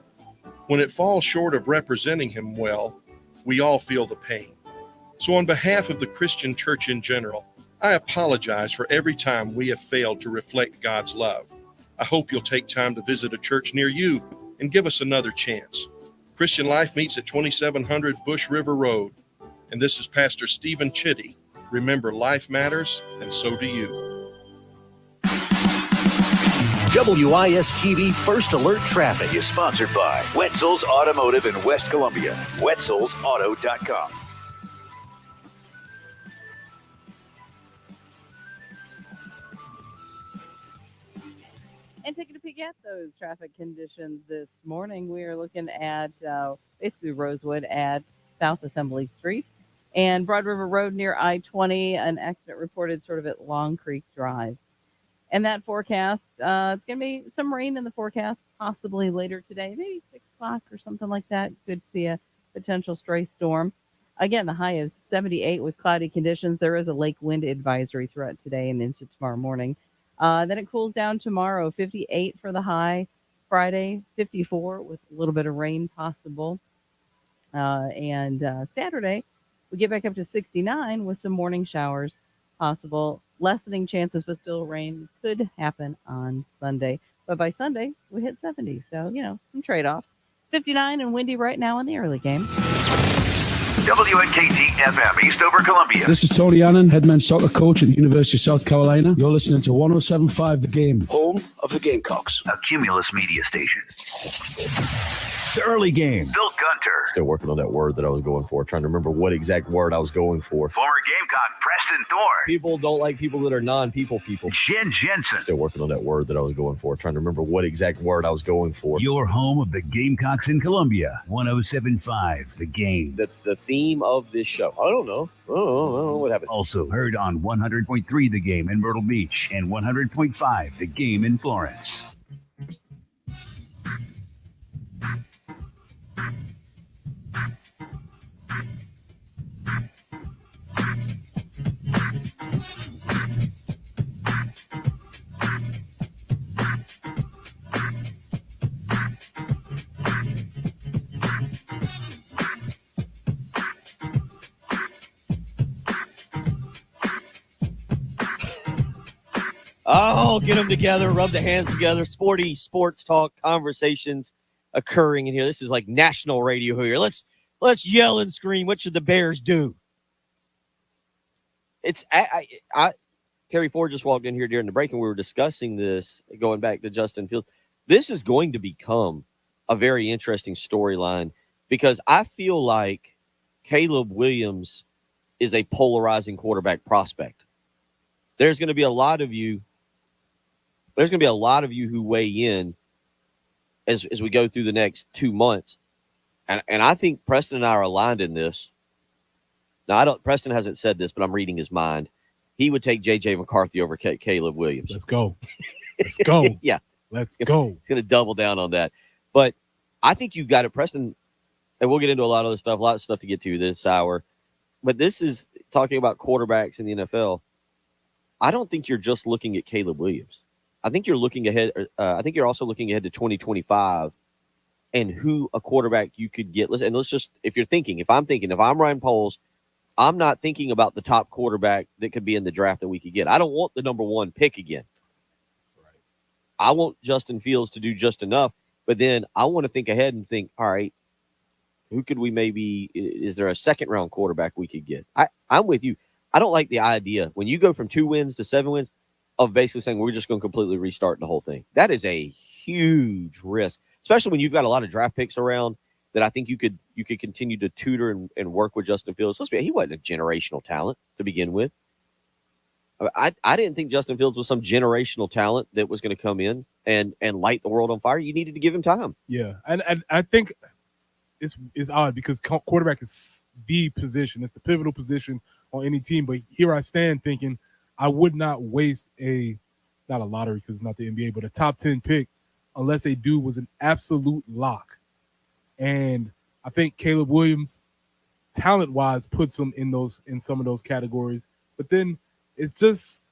When it falls short of representing him well, we all feel the pain. So on behalf of the Christian church in general, I apologize for every time we have failed to reflect God's love. I hope you'll take time to visit a church near you and give us another chance. Christian Life meets at 2700 Bush River Road. And this is Pastor Stephen Chitty. Remember, life matters, and so do you. WIS-TV First Alert Traffic is sponsored by Wetzel's Automotive in West Columbia. Wetzel'sAuto.com. And taking a peek at those traffic conditions this morning, we are looking at basically Rosewood at South Assembly Street and Broad River Road near I-20, an accident reported sort of at Long Creek Drive. And that forecast, it's going to be some rain in the forecast, possibly later today, maybe 6 o'clock or something like that. Could see a potential stray storm. Again, the high is 78 with cloudy conditions. There is a lake wind advisory throughout today and into tomorrow morning. Then it cools down tomorrow, 58 for the high. Friday, 54 with a little bit of rain possible. And Saturday, we get back up to 69 with some morning showers possible. Lessening chances, but still rain could happen on Sunday. But by Sunday, we hit 70. So, some trade-offs. 59 and windy right now in the early game. WNKT FM, Eastover, Columbia. This is Tony Annan, head men's soccer coach at the University of South Carolina. You're listening to 1075 The Game. Home of the Gamecocks. A Cumulus media station. The early game. Bill Gunter. Still working on that word that I was going for, trying to remember what exact word I was going for. Former Gamecock Preston Thorne. People don't like people that are non-people. Jen Jensen. Still working on that word that I was going for, trying to remember what exact word I was going for. Your home of the Gamecocks in Columbia. 1075 The Game. The theme of this show. I don't know what happened. Also heard on 100.3 The Game in Myrtle Beach and 100.5 The Game in Florence. Oh, get them together, rub the hands together, sporty sports talk conversations occurring in here. This is like national radio here. Let's yell and scream. What should the Bears do? It's Terry Ford just walked in here during the break, and we were discussing this, going back to Justin Fields. This is going to become a very interesting storyline because I feel like Caleb Williams is a polarizing quarterback prospect. There's going to be a lot of you who weigh in as we go through the next 2 months. And I think Preston and I are aligned in this. Now, Preston hasn't said this, but I'm reading his mind. He would take J.J. McCarthy over Caleb Williams. Let's go. Let's go. Yeah. Let's go. He's going to double down on that. But I think you've got it, Preston, and we'll get into a lot of other stuff, a lot of stuff to get to this hour. But this is talking about quarterbacks in the NFL. I don't think you're just looking at Caleb Williams. I think you're looking ahead. I think you're also looking ahead to 2025 and who a quarterback you could get. And let's just, if I'm Ryan Poles, I'm not thinking about the top quarterback that could be in the draft that we could get. I don't want the number one pick again. Right. I want Justin Fields to do just enough, but then I want to think ahead and think, all right, who could we is there a second round quarterback we could get? I'm with you. I don't like the idea when you go from 2 wins to 7 wins of basically saying we're just going to completely restart the whole thing. That is a huge risk, especially when you've got a lot of draft picks around that I think you could continue to tutor and work with Justin Fields. He wasn't a generational talent to begin with. I didn't think Justin Fields was some generational talent that was going to come in and light the world on fire. You needed to give him time. Yeah, and I think it's odd because quarterback is the position. It's the pivotal position on any team. But here I stand thinking I would not waste not a lottery because it's not the NBA, but a top 10 pick unless a dude was an absolute lock. And I think Caleb Williams, talent-wise, puts him in some of those categories. But then it's just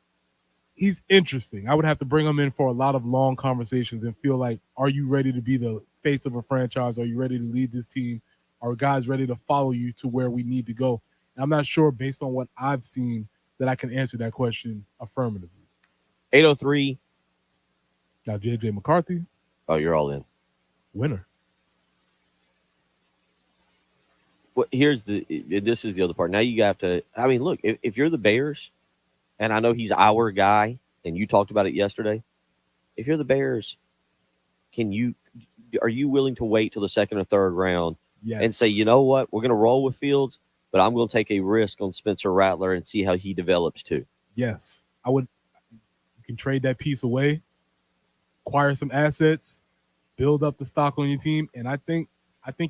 he's interesting. I would have to bring him in for a lot of long conversations and feel like, are you ready to be the face of a franchise? Are you ready to lead this team? Are guys ready to follow you to where we need to go? And I'm not sure, based on what I've seen, that I can answer that question affirmatively. 803. Now, J.J. McCarthy. Oh, you're all in. Winner. Well, this is the other part. Now you have to, look, if you're the Bears, and I know he's our guy, and you talked about it yesterday, if you're the Bears, are you willing to wait till the second or third round and say, you know what, we're going to roll with Fields, but I'm going to take a risk on Spencer Rattler and see how he develops too? Yes, I would. You can trade that piece away, acquire some assets, build up the stock on your team, and I think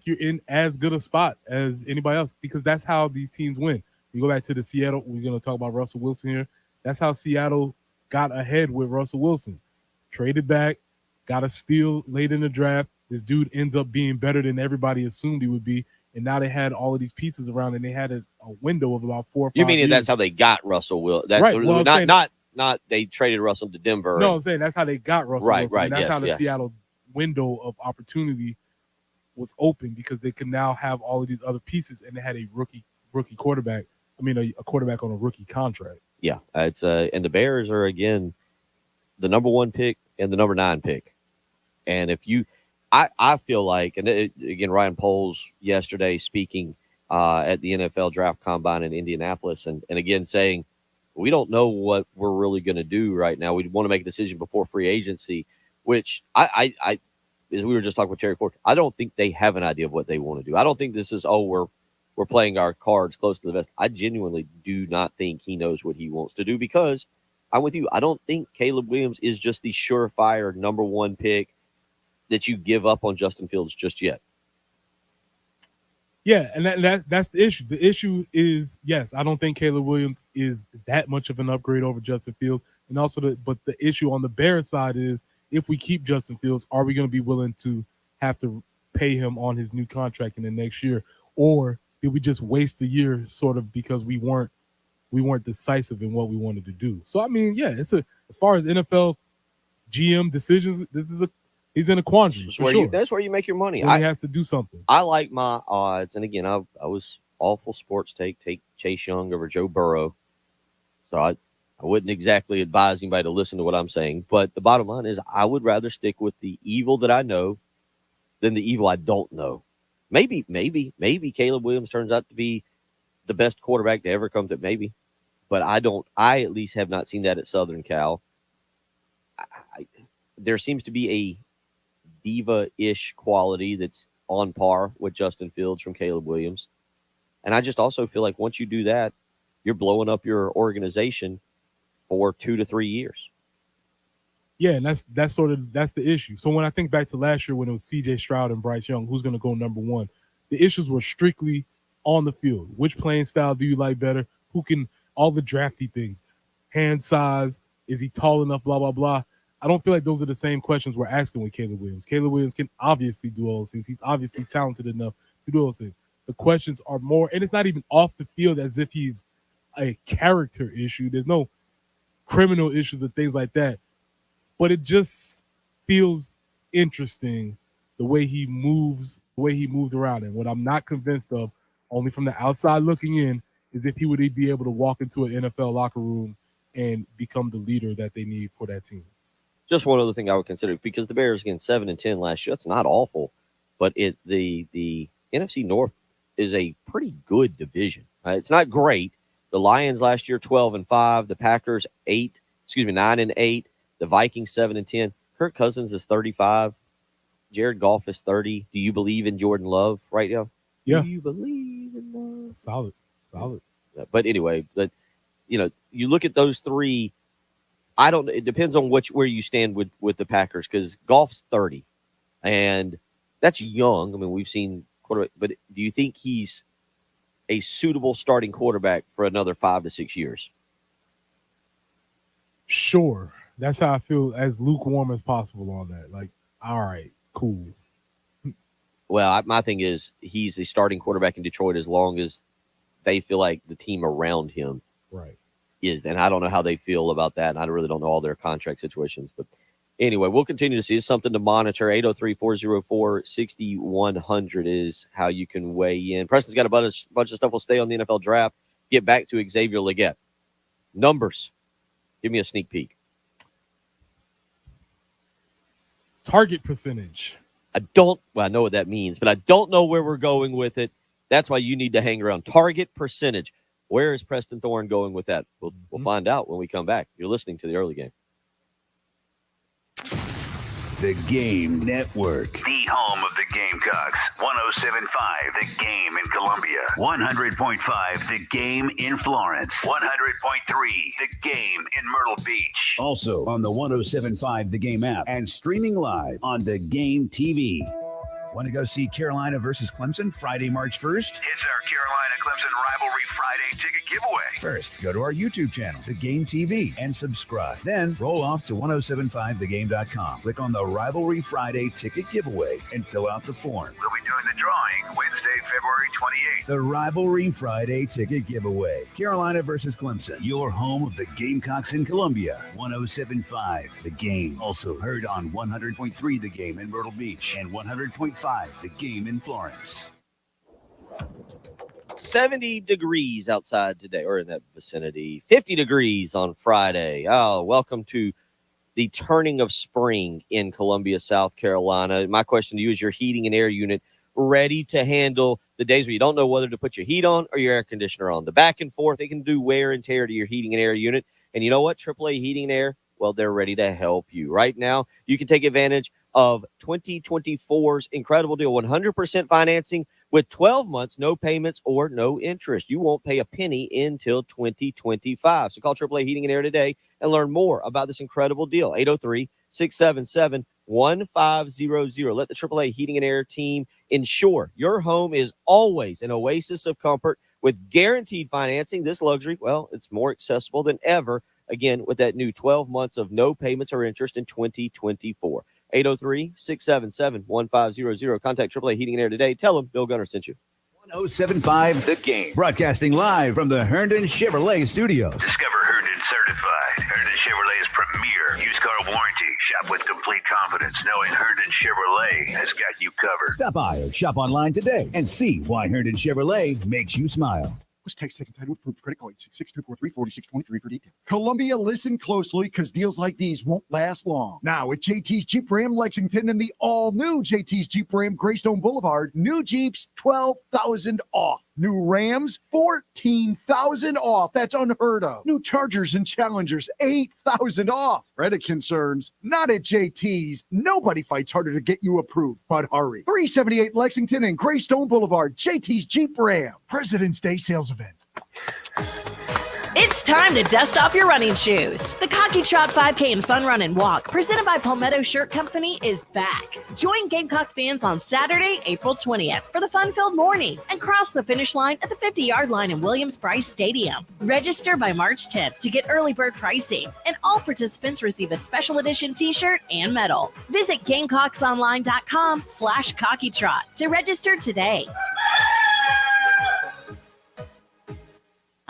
you're in as good a spot as anybody else because that's how these teams win. You go back to the Seattle. We're going to talk about Russell Wilson here. That's how Seattle got ahead with Russell Wilson. Traded back, got a steal late in the draft. This dude ends up being better than everybody assumed he would be. And now they had all of these pieces around, and they had a window of about 4 or 5 You mean years. that's how they got Russell Wilson? Right. Well, not they traded Russell to Denver. No, I'm saying that's how they got Russell Wilson. Right. And that's yes, how the yes. Seattle window of opportunity was open because they could now have all of these other pieces, and they had a rookie quarterback. A quarterback on a rookie contract. Yeah, it's and the Bears are again the number 1 pick and the number 9 pick, and if you. I feel like, and again, Ryan Poles yesterday speaking at the NFL Draft Combine in Indianapolis, and again saying, we don't know what we're really going to do right now. We want to make a decision before free agency, which I as we were just talking with Terry Ford, I don't think they have an idea of what they want to do. I don't think this is, we're playing our cards close to the vest. I genuinely do not think he knows what he wants to do because I'm with you. I don't think Caleb Williams is just the surefire number 1 pick that you give up on Justin Fields just yet. Yeah, and that's the issue. The issue is, yes, I don't think Caleb Williams is that much of an upgrade over Justin Fields. And also, but the issue on the Bears side is, if we keep Justin Fields, are we going to be willing to have to pay him on his new contract in the next year? Or did we just waste a year sort of because we weren't decisive in what we wanted to do? So, as far as NFL GM decisions, he's in a quandary. That's where you make your money. He has to do something. I like my odds. And again, I was awful sports take Chase Young over Joe Burrow. So I wouldn't exactly advise anybody to listen to what I'm saying. But the bottom line is I would rather stick with the evil that I know than the evil I don't know. Maybe Caleb Williams turns out to be the best quarterback to ever come to, maybe. But I at least have not seen that at Southern Cal. There seems to be a diva-ish quality that's on par with Justin Fields from Caleb Williams. And I just also feel like once you do that, you're blowing up your organization for 2 to 3 years. Yeah, and that's the issue. So when I think back to last year when it was C.J. Stroud and Bryce Young, who's going to go number one, the issues were strictly on the field. Which playing style do you like better? Who can all the drafty things, hand size, is he tall enough, blah, blah, blah. I don't feel like those are the same questions we're asking with Caleb Williams. Caleb Williams can obviously do all those things. He's obviously talented enough to do those things. The questions are more, and it's not even off the field as if he's a character issue. There's no criminal issues and things like that. But it just feels interesting the way he moves, the way he moved around. And what I'm not convinced of, only from the outside looking in, is if he would be able to walk into an NFL locker room and become the leader that they need for that team. Just one other thing I would consider, because the Bears again 7-10 last year. That's not awful, but the NFC North is a pretty good division. It's not great. The Lions last year 12-5, the Packers 9-8, the Vikings 7-10. Kirk Cousins is 35. Jared Goff is 30. Do you believe in Jordan Love right now? Yeah. Do you believe in love? Solid. But anyway, you look at those three. It depends on where you stand with the Packers, because Goff's 30, and that's young. I mean, we've seen quarterback, but do you think he's a suitable starting quarterback for another 5 to 6 years? Sure. That's how I feel, as lukewarm as possible on that. Like, all right, cool. Well, my thing is he's a starting quarterback in Detroit as long as they feel like the team around him is. And I don't know how they feel about that. And I really don't know all their contract situations. But anyway, we'll continue to see. It's something to monitor. 803-404-6100 is how you can weigh in. Preston's got a bunch of stuff. We'll stay on the NFL draft. Get back to Xavier Legette. Numbers. Give me a sneak peek. Target percentage. I know what that means, but I don't know where we're going with it. That's why you need to hang around. Target percentage. Where is Preston Thorne going with that? We'll find out when we come back. You're listening to the early game. The Game Network. The home of the Gamecocks. 107.5 The Game in Columbia. 100.5 The Game in Florence. 100.3 The Game in Myrtle Beach. Also on the 107.5 The Game app and streaming live on The Game TV. Want to go see Carolina versus Clemson Friday, March 1st? It's our Carolina-Clemson Rivalry Friday ticket giveaway. First, go to our YouTube channel, The Game TV, and subscribe. Then roll off to 1075thegame.com. Click on the Rivalry Friday ticket giveaway and fill out the form. We'll be doing the drawing Wednesday, February 28th. The Rivalry Friday ticket giveaway. Carolina versus Clemson, your home of the Gamecocks in Columbia. 107.5 The Game. Also heard on 100.3 The Game in Myrtle Beach and 100.5 The Game in Florence. 70 degrees outside today, or in that vicinity. 50 degrees on Friday. Oh, welcome to the turning of spring in Columbia, South Carolina. My question to you is, your heating and air unit ready to handle the days where you don't know whether to put your heat on or your air conditioner on? The back and forth, it can do wear and tear to your heating and air unit. And you know what? AAA Heating and Air, well, they're ready to help you. Right now, you can take advantage of 2024's incredible deal, 100% financing with 12 months, no payments or no interest. You won't pay a penny until 2025. So call AAA Heating and Air today and learn more about this incredible deal. 803-677-1500. Let the AAA Heating and Air team ensure your home is always an oasis of comfort with guaranteed financing. This luxury, well, it's more accessible than ever. Again, with that new 12 months of no payments or interest in 2024. 803-677-1500. Contact AAA Heating and Air today. Tell them Bill Gunner sent you. 107.5 The Game. Broadcasting live from the Herndon Chevrolet Studios. Discover Herndon Certified. Herndon Chevrolet's premier used car warranty. Shop with complete confidence knowing Herndon Chevrolet has got you covered. Stop by or shop online today and see why Herndon Chevrolet makes you smile. plus tax second title with proof credit card 6243-4623 for details. Columbia, listen closely because deals like these won't last long. Now at JT's Jeep Ram Lexington and the all-new JT's Jeep Ram Greystone Boulevard, new Jeeps $12,000 off. New Rams, $14,000 off. That's unheard of. New Chargers and Challengers, $8,000 off. Credit concerns? Not at JT's. Nobody fights harder to get you approved, but hurry. 378 Lexington and Greystone Boulevard, JT's Jeep Ram. President's Day sales event. It's time to dust off your running shoes. The Cocky Trot 5K and Fun Run and Walk, presented by Palmetto Shirt Company, is back. Join Gamecock fans on Saturday, April 20th for the fun-filled morning and cross the finish line at the 50-yard line in Williams-Brice Stadium. Register by March 10th to get early bird pricing, and all participants receive a special edition t-shirt and medal. Visit GamecocksOnline.com/CockyTrot to register today.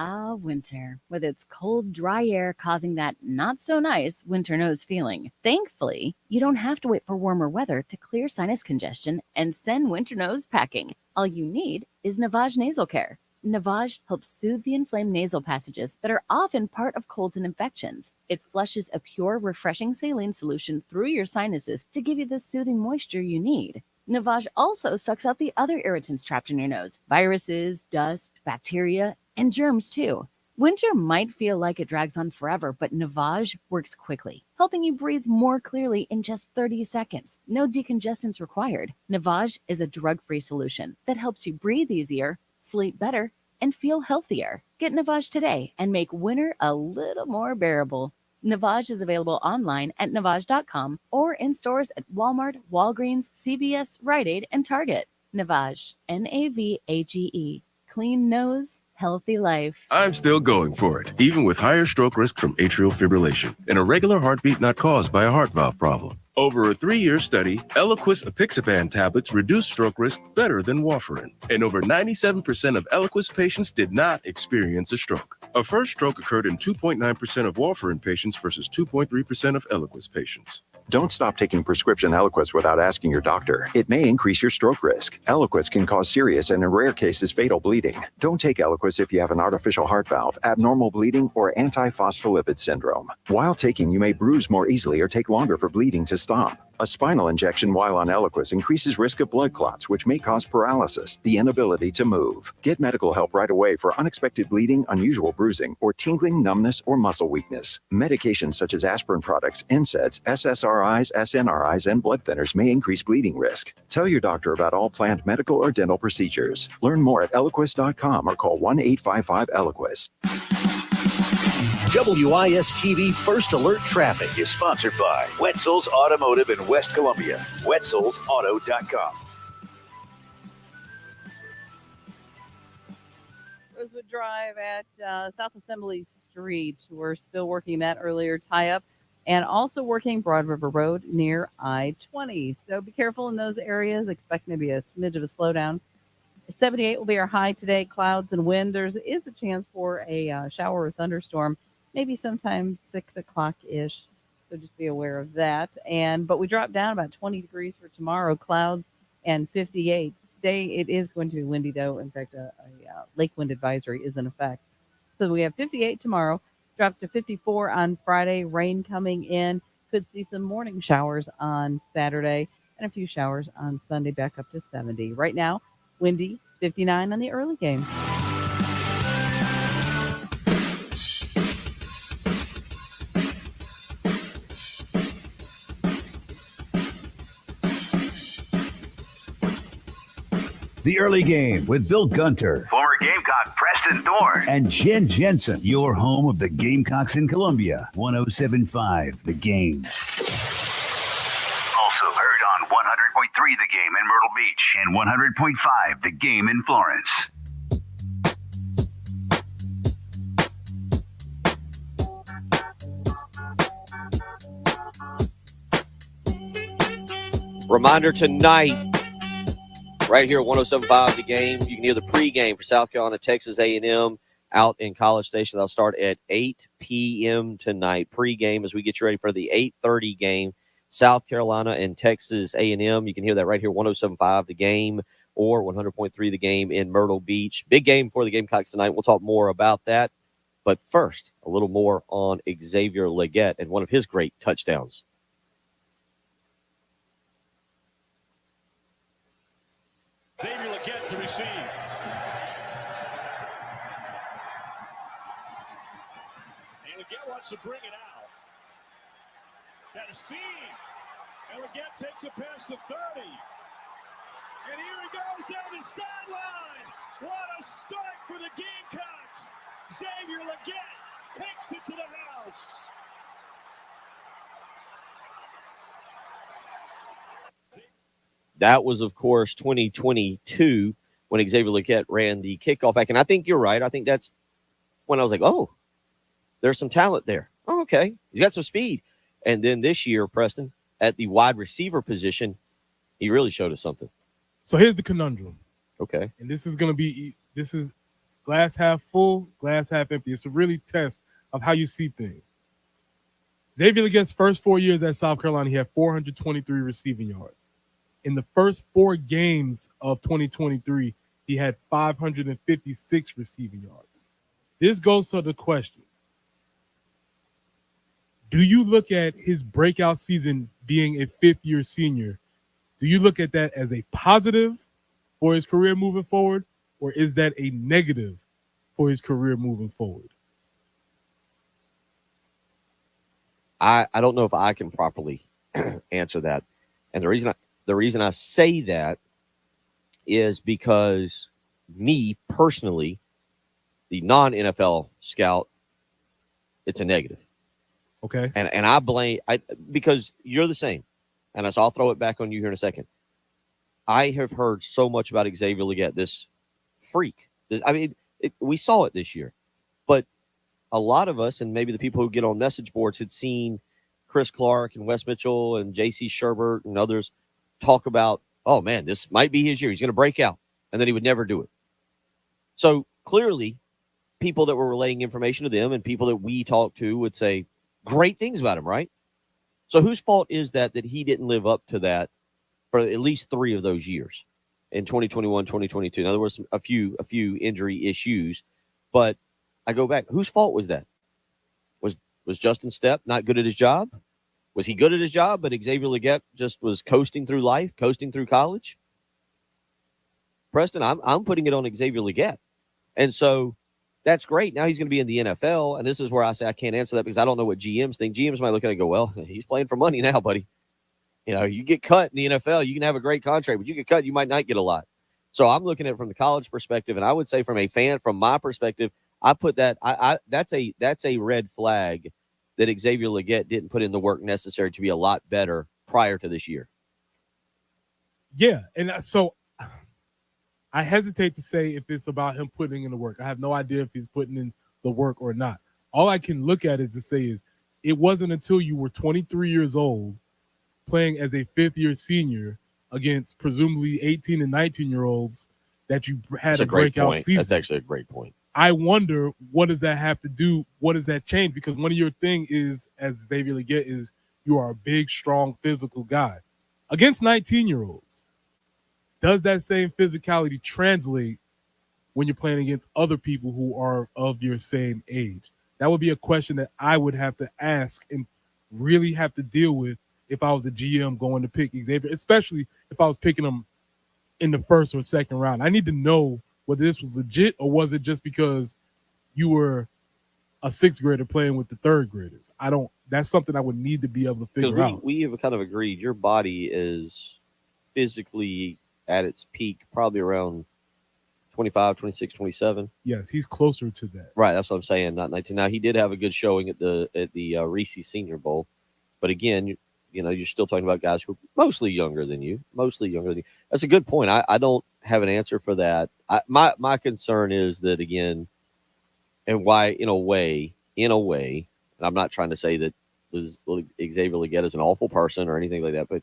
Ah, winter, with its cold, dry air causing that not-so-nice winter nose feeling. Thankfully, you don't have to wait for warmer weather to clear sinus congestion and send winter nose packing. All you need is Navage Nasal Care. Navage helps soothe the inflamed nasal passages that are often part of colds and infections. It flushes a pure, refreshing saline solution through your sinuses to give you the soothing moisture you need. Navage also sucks out the other irritants trapped in your nose, viruses, dust, bacteria, and germs too. Winter might feel like it drags on forever, but Navage works quickly, helping you breathe more clearly in just 30 seconds. No decongestants required. Navage is a drug-free solution that helps you breathe easier, sleep better, and feel healthier. Get Navage today and make winter a little more bearable. Navage is available online at Navage.com or in stores at Walmart, Walgreens, CVS, Rite Aid, and Target. Navage, Navage. Clean nose, healthy life. I'm still going for it, even with higher stroke risk from atrial fibrillation and a regular heartbeat not caused by a heart valve problem. Over a 3-year study, Eliquis apixaban tablets reduce stroke risk better than warfarin, and over 97% of Eliquis patients did not experience a stroke. A first stroke occurred in 2.9% of warfarin patients versus 2.3% of Eliquis patients. Don't stop taking prescription Eliquis without asking your doctor. It may increase your stroke risk. Eliquis can cause serious and in rare cases fatal bleeding. Don't take Eliquis if you have an artificial heart valve, abnormal bleeding, or antiphospholipid syndrome. While taking, you may bruise more easily or take longer for bleeding to stop. A spinal injection while on Eliquis increases risk of blood clots, which may cause paralysis, the inability to move. Get medical help right away for unexpected bleeding, unusual bruising, or tingling, numbness, or muscle weakness. Medications such as aspirin products, NSAIDs, SSRIs, SNRIs, and blood thinners may increase bleeding risk. Tell your doctor about all planned medical or dental procedures. Learn more at Eliquis.com or call 1-855-ELIQUIS. WIS-TV First Alert Traffic is sponsored by Wetzel's Automotive in West Columbia. Wetzel'sAuto.com. Rosewood Drive at South Assembly Street. We're still working that earlier tie-up and also working Broad River Road near I-20. So be careful in those areas. Expect maybe a smidge of a slowdown. 78 will be our high today. Clouds and wind. There is a chance for a shower or thunderstorm, maybe sometime 6 o'clock-ish. So just be aware of that. But we drop down about 20 degrees for tomorrow, clouds and 58. Today it is going to be windy, though. In fact, a lake wind advisory is in effect. So we have 58 tomorrow, drops to 54 on Friday, rain coming in. Could see some morning showers on Saturday and a few showers on Sunday, back up to 70. Right now, windy, 59 on the early game. The Early Game with Bill Gunter. Former Gamecock Preston Thorne. And Jen Jensen, your home of the Gamecocks in Columbia. 107.5 The Game. Also heard on 100.3 The Game in Myrtle Beach and 100.5 The Game in Florence. Reminder tonight, right here at 107.5 The Game, you can hear the pregame for South Carolina, Texas A&M out in College Station. They'll start at 8 p.m. tonight. Pregame as we get you ready for the 8:30 game, South Carolina and Texas A&M. You can hear that right here, 107.5 The Game, or 100.3 The Game in Myrtle Beach. Big game for the Gamecocks tonight. We'll talk more about that. But first, a little more on Xavier Leggett and one of his great touchdowns. Xavier Leggett to receive. And Leggett wants to bring it out. Got a seam. And Leggett takes it past the 30. And here he goes down the sideline. What a start for the Gamecocks. Xavier Leggett takes it to the house. That was, of course, 2022 when Xavier Leggett ran the kickoff back. And I think you're right. I think that's when I was like, oh, there's some talent there. Oh, okay. He's got some speed. And then this year, Preston, at the wide receiver position, he really showed us something. So here's the conundrum. Okay. And this is glass half full, glass half empty. It's a really test of how you see things. Xavier Leggett's first 4 years at South Carolina, he had 423 receiving yards. In the first 4 games of 2023, he had 556 receiving yards. This goes to the question. Do you look at his breakout season being a fifth-year senior? Do you look at that as a positive for his career moving forward, or is that a negative for his career moving forward? I don't know if I can properly answer that. And the reason I say that is because me personally, the non-NFL scout, it's a negative. Okay. And I blame because you're the same. And so I'll throw it back on you here in a second. I have heard so much about Xavier Leggett, this freak. I mean, we saw it this year. But a lot of us, and maybe the people who get on message boards, had seen Chris Clark and Wes Mitchell and J.C. Sherbert and others talk about, oh, man, this might be his year. He's going to break out. And then he would never do it. So clearly, people that were relaying information to them and people that we talked to would say great things about him, right? So whose fault is that he didn't live up to that for at least 3 of those years in 2021, 2022? Now, there were a few injury issues, but I go back. Whose fault was that? Was Justin Stepp not good at his job? Was he good at his job, but Xavier Leggett just was coasting through life, coasting through college? Preston, I'm putting it on Xavier Leggett. And so that's great. Now he's going to be in the NFL, and this is where I say I can't answer that because I don't know what GMs think. GMs might look at it and go, well, he's playing for money now, buddy. You know, you get cut in the NFL, you can have a great contract, but you get cut, you might not get a lot. So I'm looking at it from the college perspective, and I would say from a fan, from my perspective, I put that that's a red flag that Xavier Leggett didn't put in the work necessary to be a lot better prior to this year. Yeah, and so I hesitate to say if it's about him putting in the work. I have no idea if he's putting in the work or not. All I can look at is to say is it wasn't until you were 23 years old playing as a fifth-year senior against presumably 18 and 19-year-olds that you had a breakout season. That's actually a great point. I wonder, what does that have to do? What does that change? Because one of your thing is, as Xavier Leggett, is you are a big, strong, physical guy. Against 19-year-olds, does that same physicality translate when you're playing against other people who are of your same age? That would be a question that I would have to ask and really have to deal with if I was a GM going to pick Xavier, especially if I was picking him in the first or second round. I need to know whether this was legit or was it just because you were a sixth grader playing with the third graders. That's something I would need to be able to figure out. We have kind of agreed your body is physically at its peak probably around 25, 26, 27. Yes, he's closer to that. Right, that's what I'm saying, not 19. Now, he did have a good showing at the Reese Senior Bowl. But again, you're still talking about guys who are mostly younger than you. That's a good point. I don't have an answer for that. My concern is that, again, and why, in a way, and I'm not trying to say that Xavier Leggett is an awful person or anything like that, but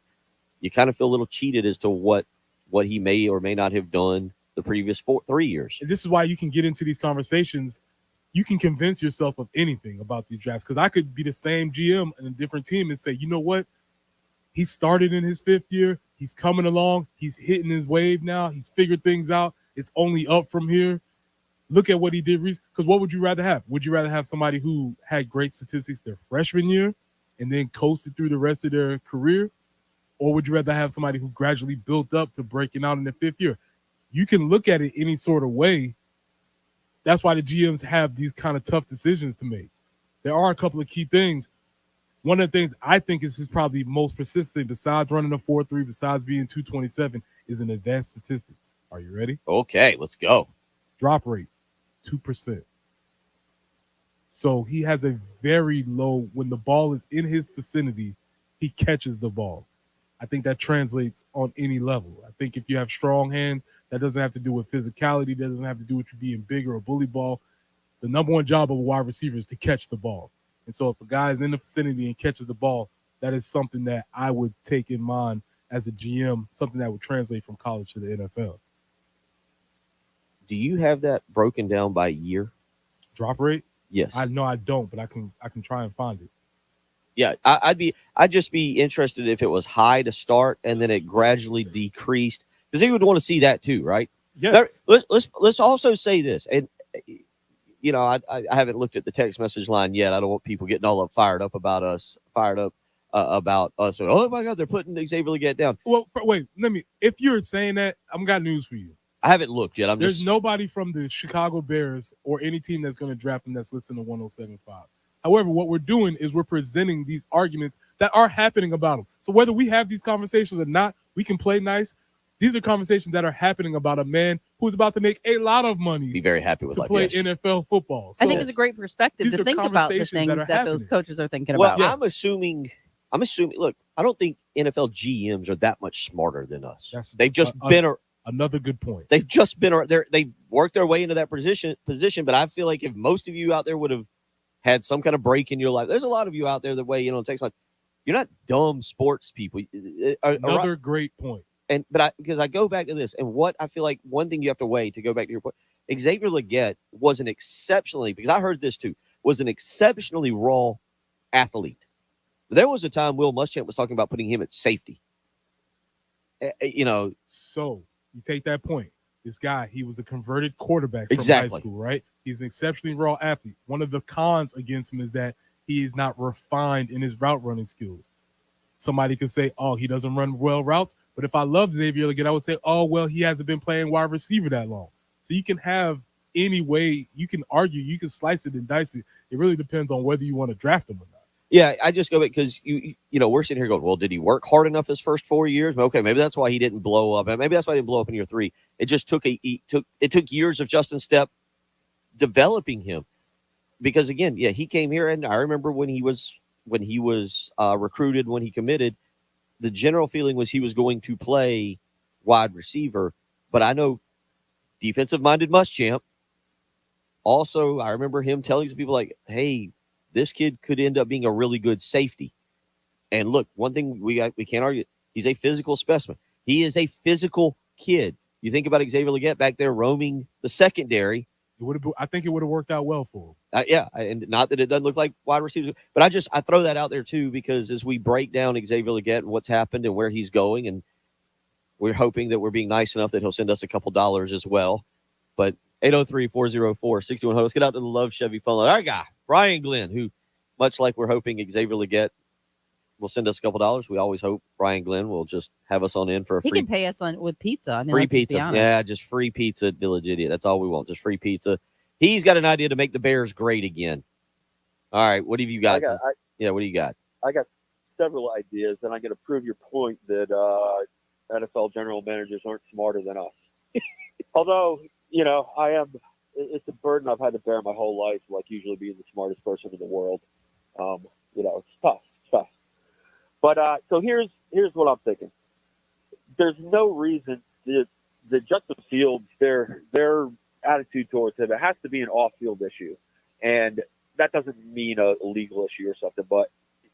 you kind of feel a little cheated as to what he may or may not have done the previous 3 years. And this is why you can get into these conversations. You can convince yourself of anything about these drafts, because I could be the same GM in a different team and say, you know what? He started in his fifth year, He's coming along. He's hitting his wave now. He's figured things out. It's only up from here. Look at what he did recently. Because what would you rather have? Would you rather have somebody who had great statistics their freshman year and then coasted through the rest of their career? Or would you rather have somebody who gradually built up to breaking out in the 5th year? You can look at it any sort of way. That's why the GMs have these kind of tough decisions to make. There are a couple of key things. One of the things I think is probably most persistent, besides running a 4.3, besides being 227, is in advanced statistics. Are you ready? Okay, let's go. Drop rate, 2%. So he has a very low, when the ball is in his vicinity, he catches the ball. I think that translates on any level. I think if you have strong hands, that doesn't have to do with physicality. That doesn't have to do with you being big or a bully ball. The number one job of a wide receiver is to catch the ball. And so if a guy is in the vicinity and catches the ball, that is something that I would take in mind as a GM, something that would translate from college to the NFL. Do you have that broken down by year? Drop rate? Yes. I don't, but I can try and find it. Yeah, I'd just be interested if it was high to start and then it gradually decreased, because they would want to see that too, right? Yes. Now, let's also say this, and you know, I haven't looked at the text message line yet. I don't want people getting all fired up about us. Oh my God, they're putting Xavier Legette down. Well, wait, if you're saying that, I've got news for you. I haven't looked yet. There's nobody from the Chicago Bears or any team that's going to draft him that's listening to 107.5. However, what we're doing is we're presenting these arguments that are happening about him. So whether we have these conversations or not, we can play nice. These are conversations that are happening about a man who's about to make a lot of money. Be very happy with to play NFL football. I think it's a great perspective to think about the things that those coaches are thinking about. Well, I'm assuming. Look, I don't think NFL GMs are that much smarter than us. They've just been another good point. They've just been they've worked their way into that position. But I feel like if most of you out there would have had some kind of break in your life, there's a lot of you out there that way, takes like you're not dumb sports people. Another great point. Because I go back to this, and what I feel like one thing you have to weigh to go back to your point, Xavier Legette was because I heard this too, was an exceptionally raw athlete. There was a time Will Muschamp was talking about putting him at safety. So you take that point. This guy, he was a converted quarterback from Exactly. high school, right? He's an exceptionally raw athlete. One of the cons against him is that he is not refined in his route running skills. Somebody could say, oh, he doesn't run well routes. But if I loved Xavier Legette, I would say, oh, well, he hasn't been playing wide receiver that long. So you can have any way, you can argue, you can slice it and dice it. It really depends on whether you want to draft him or not. Yeah, I just go back because we're sitting here going, well, did he work hard enough his first 4 years? Okay, maybe that's why he didn't blow up. Maybe that's why he didn't blow up in year 3. It just took years of Justin Stepp developing him. Because again, yeah, he came here, and I remember when he was recruited, when he committed, the general feeling was he was going to play wide receiver. But I know defensive-minded Muschamp. Also, I remember him telling some people like, hey, this kid could end up being a really good safety. And look, one thing we can't argue, he's a physical specimen. He is a physical kid. You think about Xavier Legette back there roaming the secondary. I think it would have worked out well for him. And not that it doesn't look like wide receivers, but I throw that out there too, because as we break down Xavier Legette and what's happened and where he's going, and we're hoping that we're being nice enough that he'll send us a couple dollars as well. But 803-404-6100. Let's get out to the Love Chevy phone line. Our guy, Brian Glenn, who, much like we're hoping Xavier Legette will send us a couple dollars, we always hope Brian Glenn will just have us on in for a free. He can pay us with pizza. Free pizza. Yeah, just free pizza at Village Idiot. That's all we want, just free pizza. He's got an idea to make the Bears great again. All right, what have you got? What do you got? I got several ideas, and I'm going to prove your point that NFL general managers aren't smarter than us. Although, I am. It's a burden I've had to bear my whole life, like usually being the smartest person in the world. It's tough. But so here's what I'm thinking. There's no reason that Justin Fields, their attitude towards him, it has to be an off-field issue, and that doesn't mean a legal issue or something. But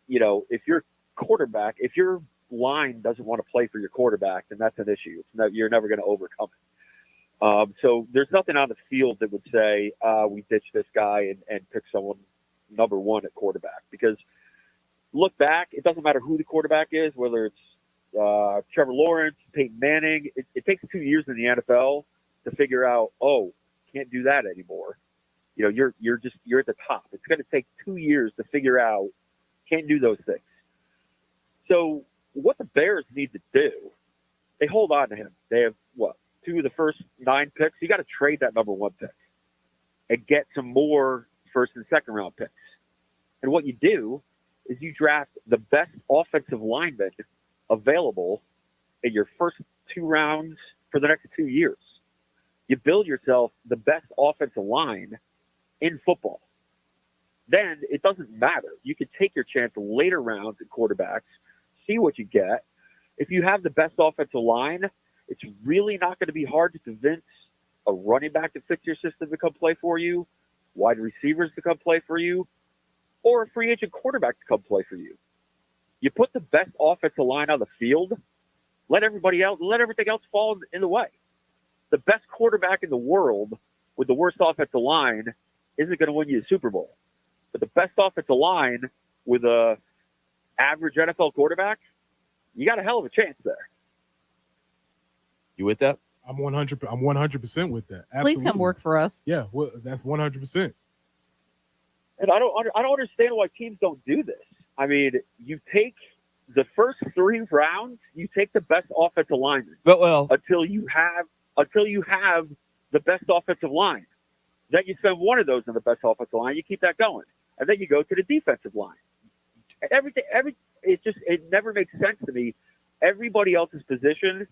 if your quarterback, if your line doesn't want to play for your quarterback, then that's an issue. You're never going to overcome it. So there's nothing on the field that would say we ditch this guy and pick someone number one at quarterback, because look back, it doesn't matter who the quarterback is, whether it's Trevor Lawrence, Peyton Manning. It takes 2 years in the NFL to figure out, can't do that anymore. You know, you're at the top. It's going to take 2 years to figure out, can't do those things. So what the Bears need to do, they hold on to him. They have, 2 of the first 9 picks? You got to trade that number 1 pick and get some more first and second round picks. And what you do is you draft the best offensive lineman available in your first 2 rounds for the next 2 years. You build yourself the best offensive line in football. Then it doesn't matter. You can take your chance later rounds at quarterbacks, see what you get. If you have the best offensive line, it's really not going to be hard to convince a running back to fix your system to come play for you, wide receivers to come play for you, or a free agent quarterback to come play for you. You put the best offensive line on the field, let everything else fall in the way. The best quarterback in the world with the worst offensive line isn't going to win you a Super Bowl. But the best offensive line with a average NFL quarterback, you got a hell of a chance there. You with that? I'm 100% with that. Absolutely. Please come work for us. Yeah, well, that's 100%. And I don't understand why teams don't do this. I mean, you take the first 3 rounds, you take the best offensive lineman. Well, until you have the best offensive line. Then you spend one of those on the best offensive line. You keep that going, and then you go to the defensive line. It never makes sense to me. Everybody else's position,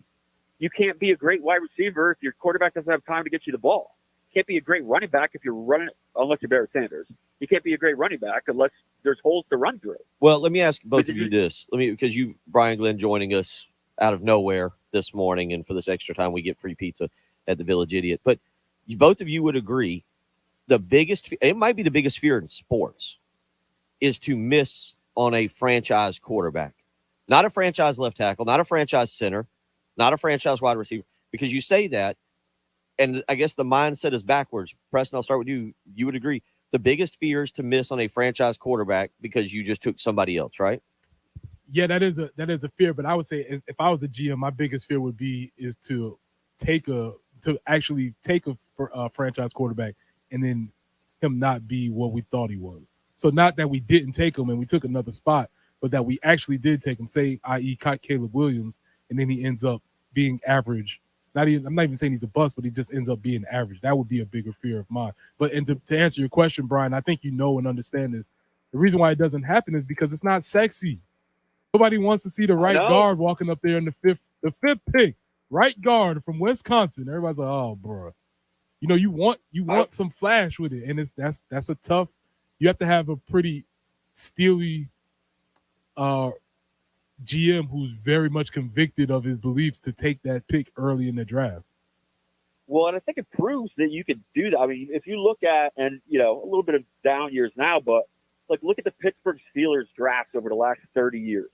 you can't be a great wide receiver if your quarterback doesn't have time to get you the ball. You can't be a great running back if you're running, unless you're Barry Sanders. You can't be a great running back unless there's holes to run through. Well, let me ask both of you this. Because you, Brian Glenn, joining us out of nowhere this morning, and for this extra time we get free pizza at the Village Idiot. But both of you would agree it might be the biggest fear in sports is to miss on a franchise quarterback. Not a franchise left tackle, not a franchise center, not a franchise wide receiver. Because you say that, and I guess the mindset is backwards. Preston, I'll start with you. You would agree the biggest fear is to miss on a franchise quarterback because you just took somebody else, right? Yeah, that is a fear. But I would say if I was a GM, my biggest fear would be to actually take a franchise quarterback and then him not be what we thought he was. So not that we didn't take him and we took another spot, but that we actually did take him, say, i.e. Caleb Williams, and then he ends up being average. I'm not even saying he's a bust, but he just ends up being average. That would be a bigger fear of mine. But to answer your question, Brian, I think you know and understand this. The reason why it doesn't happen is because it's not sexy. Nobody wants to see the right guard walking up there in the fifth pick, right guard from Wisconsin. Everybody's like, oh, bro. You know, you want some flash with it, and that's a tough. You have to have a pretty steely GM who's very much convicted of his beliefs to take that pick early in the draft. Well, and I think it proves that you can do that. I mean, if you look at, and a little bit of down years now, but look at the Pittsburgh Steelers drafts over the last 30 years.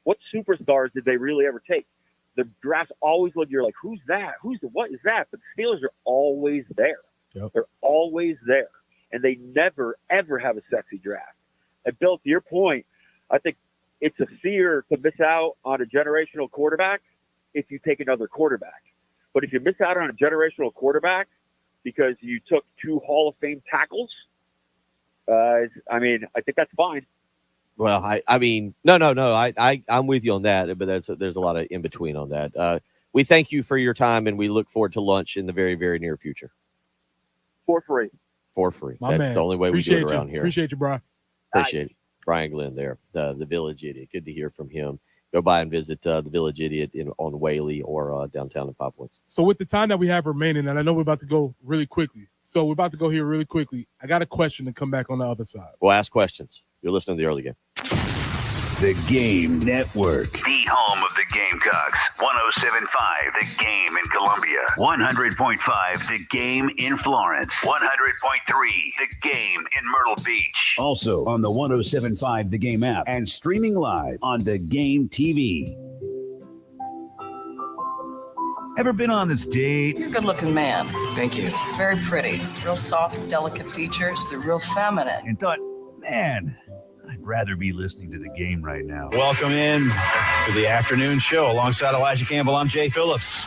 What superstars did they really ever take? The drafts always look, you're like, who's that? What is that? But the Steelers are always there. Yep. They're always there. And they never, ever have a sexy draft. And Bill, to your point, I think it's a fear to miss out on a generational quarterback if you take another quarterback. But if you miss out on a generational quarterback because you took 2 Hall of Fame tackles, I think that's fine. Well, no. I'm with you on that, but there's a lot of in between on that. We thank you for your time, and we look forward to lunch in the very, very near future. For free. That's the only way we do it around here. Appreciate you, Brian. Appreciate it. Brian Glenn there, the Village Idiot. Good to hear from him. Go by and visit the Village Idiot on Whaley or downtown in Popwoods. So with the time that we have remaining, and I know we're about to go really quickly. So we're about to go here really quickly. I got a question to come back on the other side. Well, ask questions. You're listening to the early game. The Game Network. The home of the Gamecocks. 107.5 The Game in Columbia. 100.5 The Game in Florence. 100.3 The Game in Myrtle Beach. Also on the 107.5 The Game app and streaming live on The Game TV. Ever been on this date? You're a good-looking man. Thank you. Very pretty. Real soft, delicate features. They're real feminine. And thought, man, I'd rather be listening to the game right now. Welcome in to the afternoon show alongside Elijah Campbell. I'm Jay Phillips.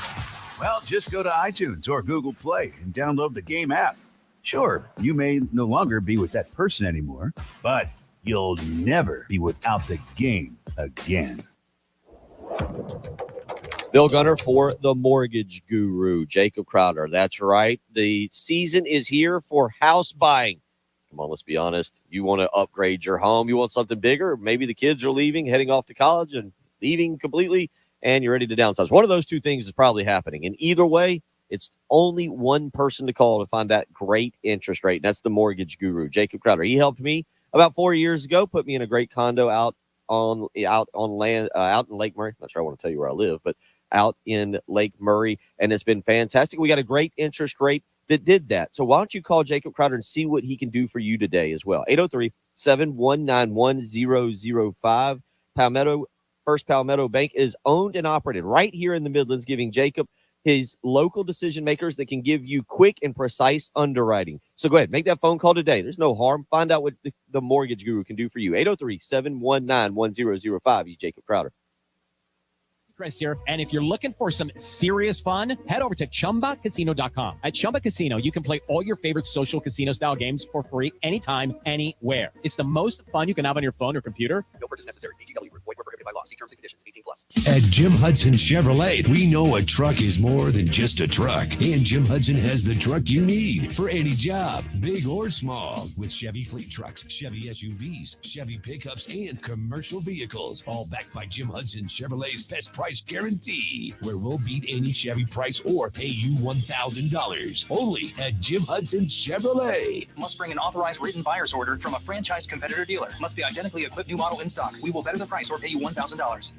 Well, just go to iTunes or Google Play and download the Game app. Sure, you may no longer be with that person anymore, but you'll never be without the game again. Bill Gunner for the Mortgage Guru, Jacob Crowder. That's right. The season is here for house buying. Come on, let's be honest. You want to upgrade your home. You want something bigger. Maybe the kids are leaving, heading off to college and leaving completely, and you're ready to downsize. One of those two things is probably happening. And either way, it's only one person to call to find that great interest rate. And that's the Mortgage Guru, Jacob Crowder. He helped me about 4 years ago, put me in a great condo out in Lake Murray. Not sure I want to tell you where I live, but out in Lake Murray, and it's been fantastic. We got a great interest rate that did that. So why don't you call Jacob Crowder and see what he can do for you today as well. 803-719-1005. Palmetto, First Palmetto Bank is owned and operated right here in the Midlands, giving Jacob his local decision makers that can give you quick and precise underwriting. So go ahead, make that phone call today. There's no harm. Find out what the Mortgage Guru can do for you. 803-719-1005. He's Jacob Crowder. Chris here. And if you're looking for some serious fun, head over to ChumbaCasino.com. At Chumba Casino, you can play all your favorite social casino style games for free anytime, anywhere. It's the most fun you can have on your phone or computer. No purchase necessary. VGW. Void where prohibited by law. See terms and conditions. 18+. At Jim Hudson Chevrolet, we know a truck is more than just a truck. And Jim Hudson has the truck you need for any job, big or small. With Chevy fleet trucks, Chevy SUVs, Chevy pickups, and commercial vehicles. All backed by Jim Hudson Chevrolet's best price guarantee, where we'll beat any Chevy price or pay you $1,000. Only at Jim Hudson Chevrolet. Must bring an authorized written buyer's order from a franchised competitor dealer. Must be identically equipped new model in stock. We will better the price or pay you $1,000.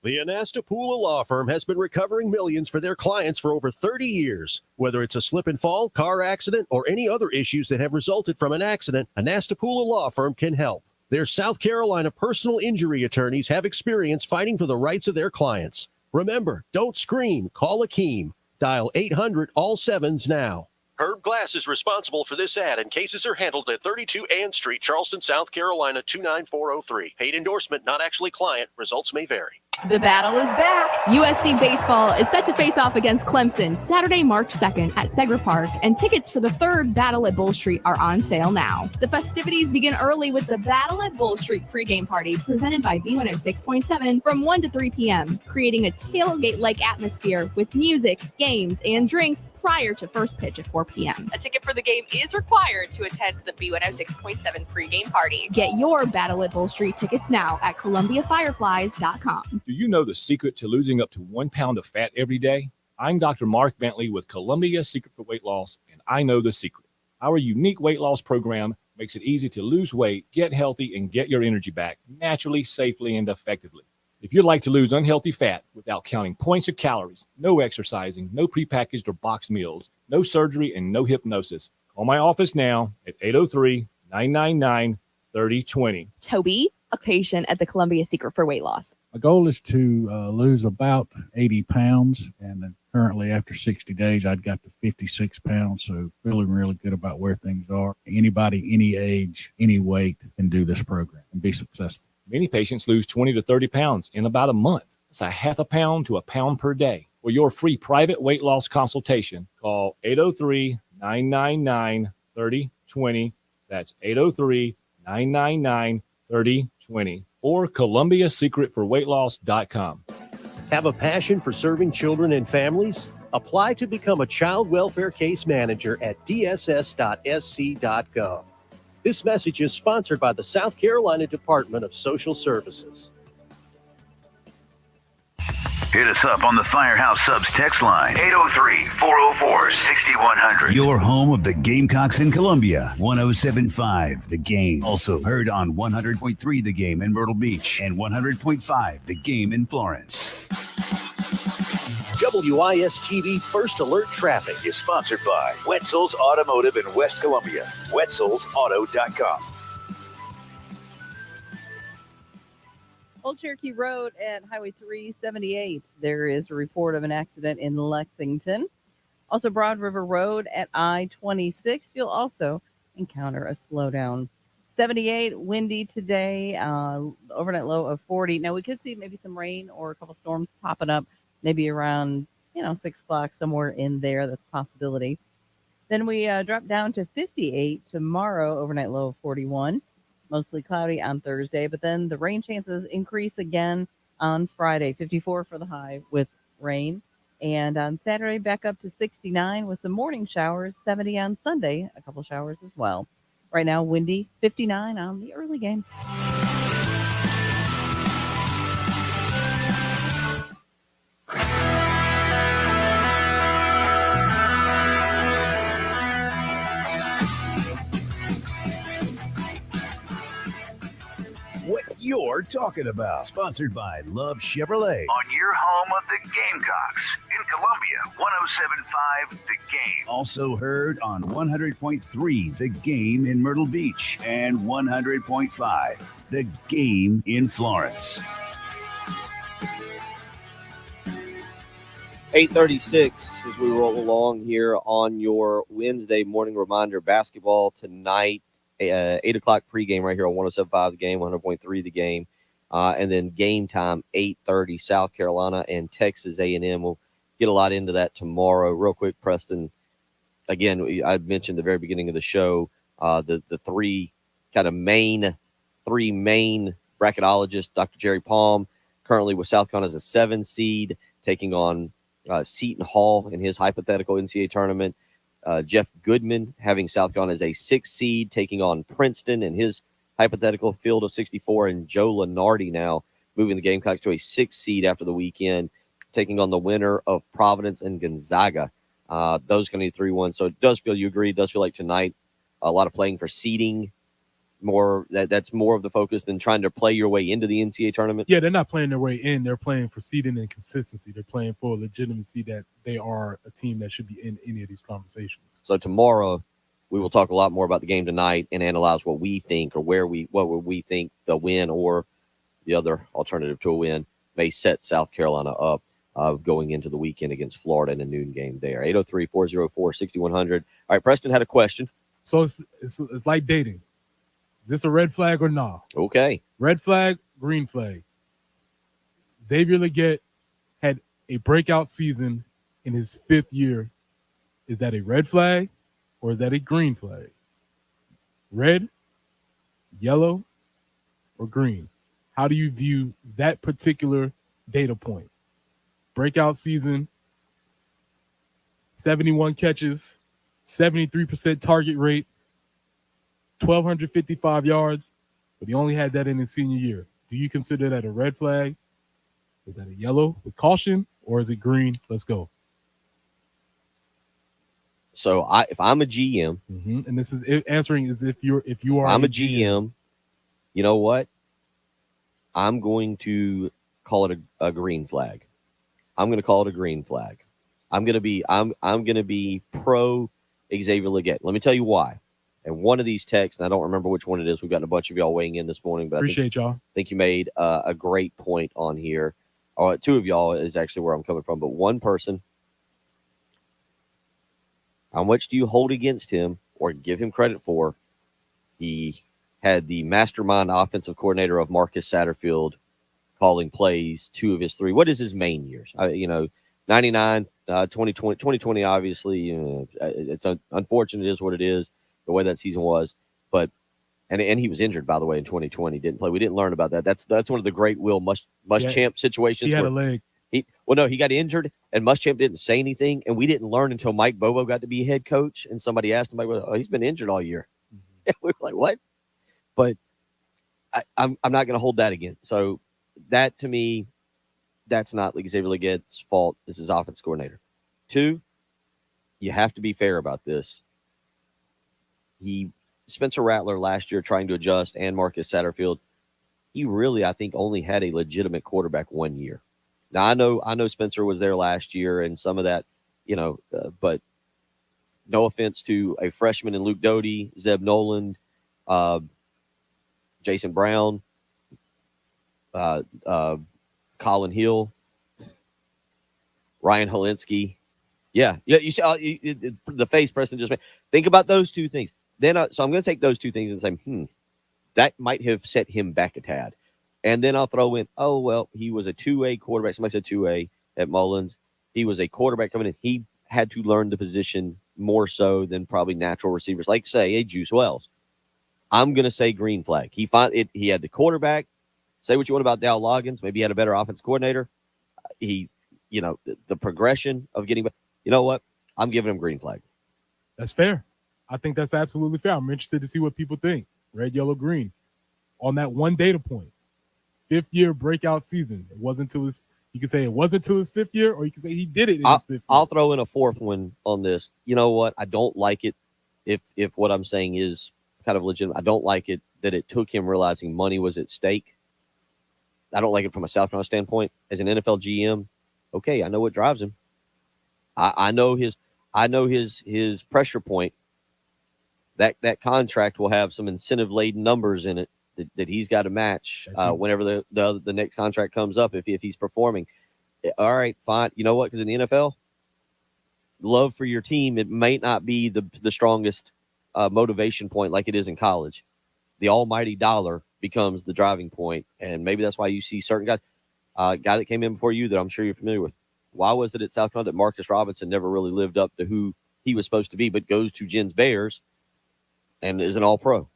The Anastapula Law Firm has been recovering millions for their clients for over 30 years. Whether it's a slip and fall, car accident, or any other issues that have resulted from an accident, Anastapula Law Firm can help. Their South Carolina personal injury attorneys have experience fighting for the rights of their clients. Remember, don't scream, call Akeem. Dial 800-ALL-7s now. Herb Glass is responsible for this ad, and cases are handled at 32 Ann Street, Charleston, South Carolina, 29403. Paid endorsement, not actually client. Results may vary. The battle is back. USC baseball is set to face off against Clemson Saturday, March 2nd at Segra Park, and tickets for the third Battle at Bull Street are on sale now. The festivities begin early with the Battle at Bull Street pregame party presented by B106.7 from 1 to 3 p.m., creating a tailgate-like atmosphere with music, games, and drinks prior to first pitch at 4 p.m. A ticket for the game is required to attend the B106.7 pregame party. Get your Battle at Bull Street tickets now at ColumbiaFireflies.com. Do you know the secret to losing up to 1 pound of fat every day? I'm Dr. Mark Bentley with Columbia Secret for Weight Loss, and I know the secret. Our unique weight loss program makes it easy to lose weight, get healthy, and get your energy back naturally, safely, and effectively. If you'd like to lose unhealthy fat without counting points or calories, no exercising, no prepackaged or boxed meals, no surgery, and no hypnosis, call my office now at 803-999-3020. Toby, a patient at the Columbia Secret for Weight Loss. My goal is to lose about 80 pounds, and currently after 60 days, I'd got to 56 pounds, so feeling really good about where things are. Anybody, any age, any weight can do this program and be successful. Many patients lose 20 to 30 pounds in about a month. That's a half a pound to a pound per day. For your free private weight loss consultation, call 803-999-3020. That's 803-999-3020 or ColumbiaSecretForWeightLoss.com. Have a passion for serving children and families? Apply to become a child welfare case manager at dss.sc.gov. This message is sponsored by the South Carolina Department of Social Services. Hit us up on the Firehouse Subs text line, 803-404-6100. Your home of the Gamecocks in Columbia, 107.5 The Game. Also heard on 100.3 The Game in Myrtle Beach and 100.5 The Game in Florence. WIS-TV First Alert Traffic is sponsored by Wetzel's Automotive in West Columbia. Wetzel'sAuto.com. Old Cherokee Road at Highway 378. There is a report of an accident in Lexington. Also, Broad River Road at I-26. You'll also encounter a slowdown. 78, windy today, overnight low of 40. Now, we could see maybe some rain or a couple storms popping up, maybe around, 6 o'clock, somewhere in there. That's a possibility. Then we drop down to 58 tomorrow, overnight low of 41. Mostly cloudy on Thursday, but then the rain chances increase again on Friday, 54 for the high with rain. And on Saturday, back up to 69 with some morning showers, 70 on Sunday, a couple showers as well. Right now, windy, 59 on the early game. What you're talking about. Sponsored by Love Chevrolet. On your home of the Gamecocks in Columbia, 107.5 The Game. Also heard on 100.3 The Game in Myrtle Beach and 100.5 The Game in Florence. 8:36 as we roll along here on your Wednesday morning reminder. Basketball tonight, 8 o'clock pregame right here on 107.5 The Game, 100.3 The Game. And then game time, 8:30, South Carolina and Texas A&M. We'll get a lot into that tomorrow. Real quick, Preston, again, I mentioned at the very beginning of the show, the three main bracketologists, Dr. Jerry Palm, currently with South Carolina as a 7 seed, taking on Seton Hall in his hypothetical NCAA tournament. Jeff Goodman having South Carolina as a 6 seed, taking on Princeton in his hypothetical field of 64. And Joe Lunardi now moving the Gamecocks to a 6 seed after the weekend, taking on the winner of Providence and Gonzaga. Those going to be 3-1. So it does feel, you agree, it does feel like tonight a lot of playing for seeding. That's more of the focus than trying to play your way into the NCAA tournament. Yeah, they're not playing their way in. They're playing for seeding and consistency. They're playing for legitimacy that they are a team that should be in any of these conversations. So tomorrow we will talk a lot more about the game tonight and analyze what we think or what we think the win or the other alternative to a win may set South Carolina up going into the weekend against Florida in a noon game there. 803-404-6100. All right, Preston had a question. So it's like dating. Is this a red flag or nah? Okay. Red flag, green flag. Xavier Legette had a breakout season in his 5th year. Is that a red flag or is that a green flag? Red, yellow, or green? How do you view that particular data point? Breakout season, 71 catches, 73% target rate, 1,255 yards, but he only had that in his senior year. Do you consider that a red flag? Is that a yellow with caution, or is it green? Let's go. So if I'm a GM, and this is answering is if you are. I'm a GM. You know what? I'm going to call it a green flag. I'm going to call it a green flag. I'm going to be pro Xavier Legette. Let me tell you why. And one of these texts, and I don't remember which one it is. We've gotten a bunch of y'all weighing in this morning, but Appreciate y'all. I think you made a great point on here. Two of y'all is actually where I'm coming from, but one person. How much do you hold against him or give him credit for? He had the mastermind offensive coordinator of Marcus Satterfield calling plays 2 of his 3. What is his main years? 99, 2020, obviously. It's unfortunate. It is what it is, the way that season was. But and he was injured, by the way, in 2020. Didn't play. We didn't learn about that. That's one of the great Will Muschamp situations. He had a leg. He got injured, and Muschamp didn't say anything, and we didn't learn until Mike Bobo got to be head coach, and somebody asked him, he's been injured all year. And we were like, what? But I'm not going to hold that again. So that, to me, that's not Xavier Legette's fault. This is offense coordinator. 2, you have to be fair about this. Spencer Rattler last year trying to adjust, and Marcus Satterfield, he really, I think, only had a legitimate quarterback 1 year. Now, I know Spencer was there last year and some of that, but no offense to a freshman in Luke Doty, Zeb Noland, Jason Brown, Colin Hill, Ryan Holinsky. Yeah. You see the face Preston just made. Think about those 2 things. Then, so I'm going to take those 2 things and say, that might have set him back a tad. And then I'll throw in, oh, well, he was a 2A quarterback. Somebody said 2A at Mullins. He was a quarterback coming in. He had to learn the position more so than probably natural receivers, like, say, a Juice Wells. I'm going to say green flag. He had the quarterback. Say what you want about Dow Loggins. Maybe he had a better offense coordinator. The progression of getting back. You know what? I'm giving him green flag. That's fair. I think that's absolutely fair. I'm interested to see what people think. Red, yellow, green. On that one data point, 5th year breakout season. It wasn't until you can say it wasn't until his 5th year, or you can say he did it in his 5th year. I'll throw in a 4th one on this. You know what? I don't like it if what I'm saying is kind of legitimate. I don't like it that it took him realizing money was at stake. I don't like it from a South Carolina standpoint. As an NFL GM, okay, I know what drives him. I know his pressure point. That contract will have some incentive laden numbers in it that he's got to match whenever the next contract comes up if he's performing. All right, fine. You know what? Because in the NFL, love for your team, it might not be the strongest motivation point like it is in college. The almighty dollar becomes the driving point, and maybe that's why you see certain guys. Guy that came in before you that I'm sure you're familiar with. Why was it at South Carolina that Marcus Robinson never really lived up to who he was supposed to be, but goes to Jen's Bears and is an all-pro?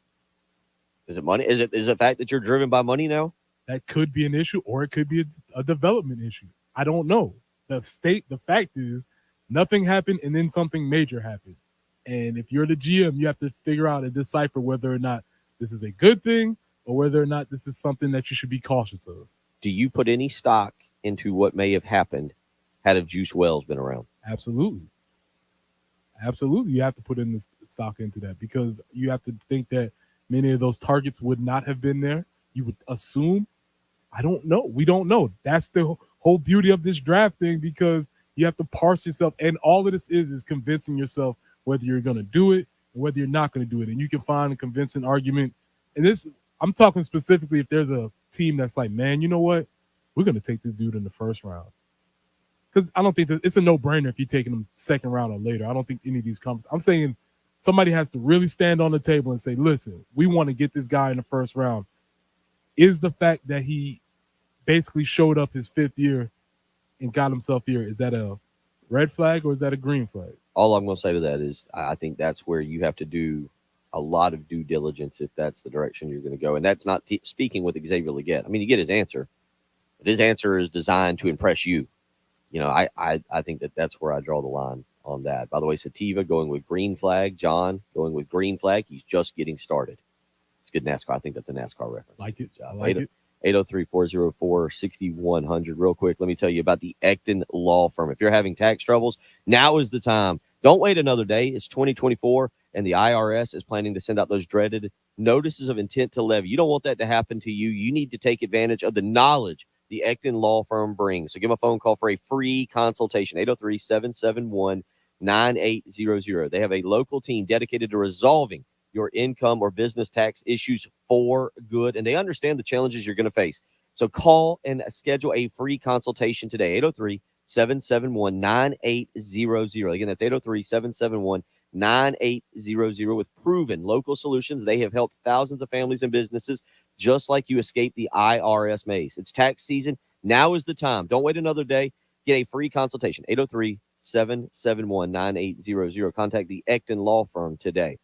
Is it money? Is it the fact that you're driven by money now? That could be an issue, or it could be a development issue. I don't know. The fact is, nothing happened, and then something major happened. And if you're the GM, you have to figure out and decipher whether or not this is a good thing or whether or not this is something that you should be cautious of. Do you put any stock into what may have happened had of Juice Wells been around? Absolutely. You have to put in this stock into that, because you have to think that many of those targets would not have been there. You would assume. I don't know. We don't know. That's the whole beauty of this draft thing, because you have to parse yourself. And all of this is convincing yourself whether you're going to do it and whether you're not going to do it. And you can find a convincing argument. And I'm talking specifically if there's a team that's like, man, you know what? We're going to take this dude in the 1st round. Because I don't think it's a no-brainer if you're taking him 2nd round or later. I don't think any of these comes. I'm saying somebody has to really stand on the table and say, listen, we want to get this guy in the 1st round. Is the fact that he basically showed up his 5th year and got himself here, is that a red flag or is that a green flag? All I'm going to say to that is I think that's where you have to do a lot of due diligence if that's the direction you're going to go. And that's not speaking with Xavier Legette. I mean, you get his answer, but his answer is designed to impress you. You know, I think that's where I draw the line on that. By the way, Sativa going with green flag. John going with green flag. He's just getting started. It's good NASCAR. I think that's a NASCAR reference. Like it. I like it. 803-404-6100. Real quick, let me tell you about the Ecton Law Firm. If you're having tax troubles, now is the time. Don't wait another day. It's 2024, and the IRS is planning to send out those dreaded notices of intent to levy. You don't want that to happen to you. You need to take advantage of the knowledge the Ecton Law Firm brings. So give them a phone call for a free consultation, 803-771-9800. They have a local team dedicated to resolving your income or business tax issues for good, and they understand the challenges you're going to face. So call and schedule a free consultation today, 803-771-9800. Again, that's 803-771-9800 with proven local solutions. They have helped thousands of families and businesses just like you escape the IRS maze. It's tax season. Now is the time. Don't wait another day. Get a free consultation, 803-771-9800. Contact the Ecton Law Firm today.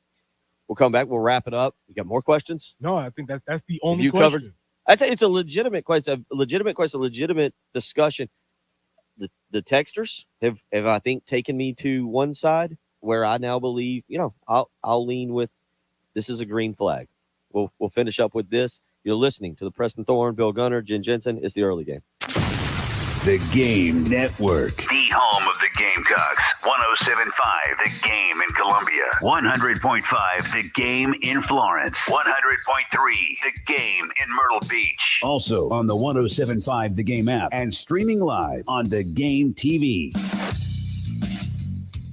We'll come back. We'll wrap it up. You got more questions? No, I think that's the only question. I'd say it's a legitimate question, a legitimate discussion. The texters have I think taken me to one side where I now believe, I'll lean with this is a green flag. We'll finish up with this. You're listening to the Preston Thorne, Bill Gunner, Jen Jensen. It's the early game. The Game Network. The home of the Gamecocks. 107.5 The Game in Columbia. 100.5 The Game in Florence. 100.3 The Game in Myrtle Beach. Also on the 107.5 The Game app and streaming live on The Game TV.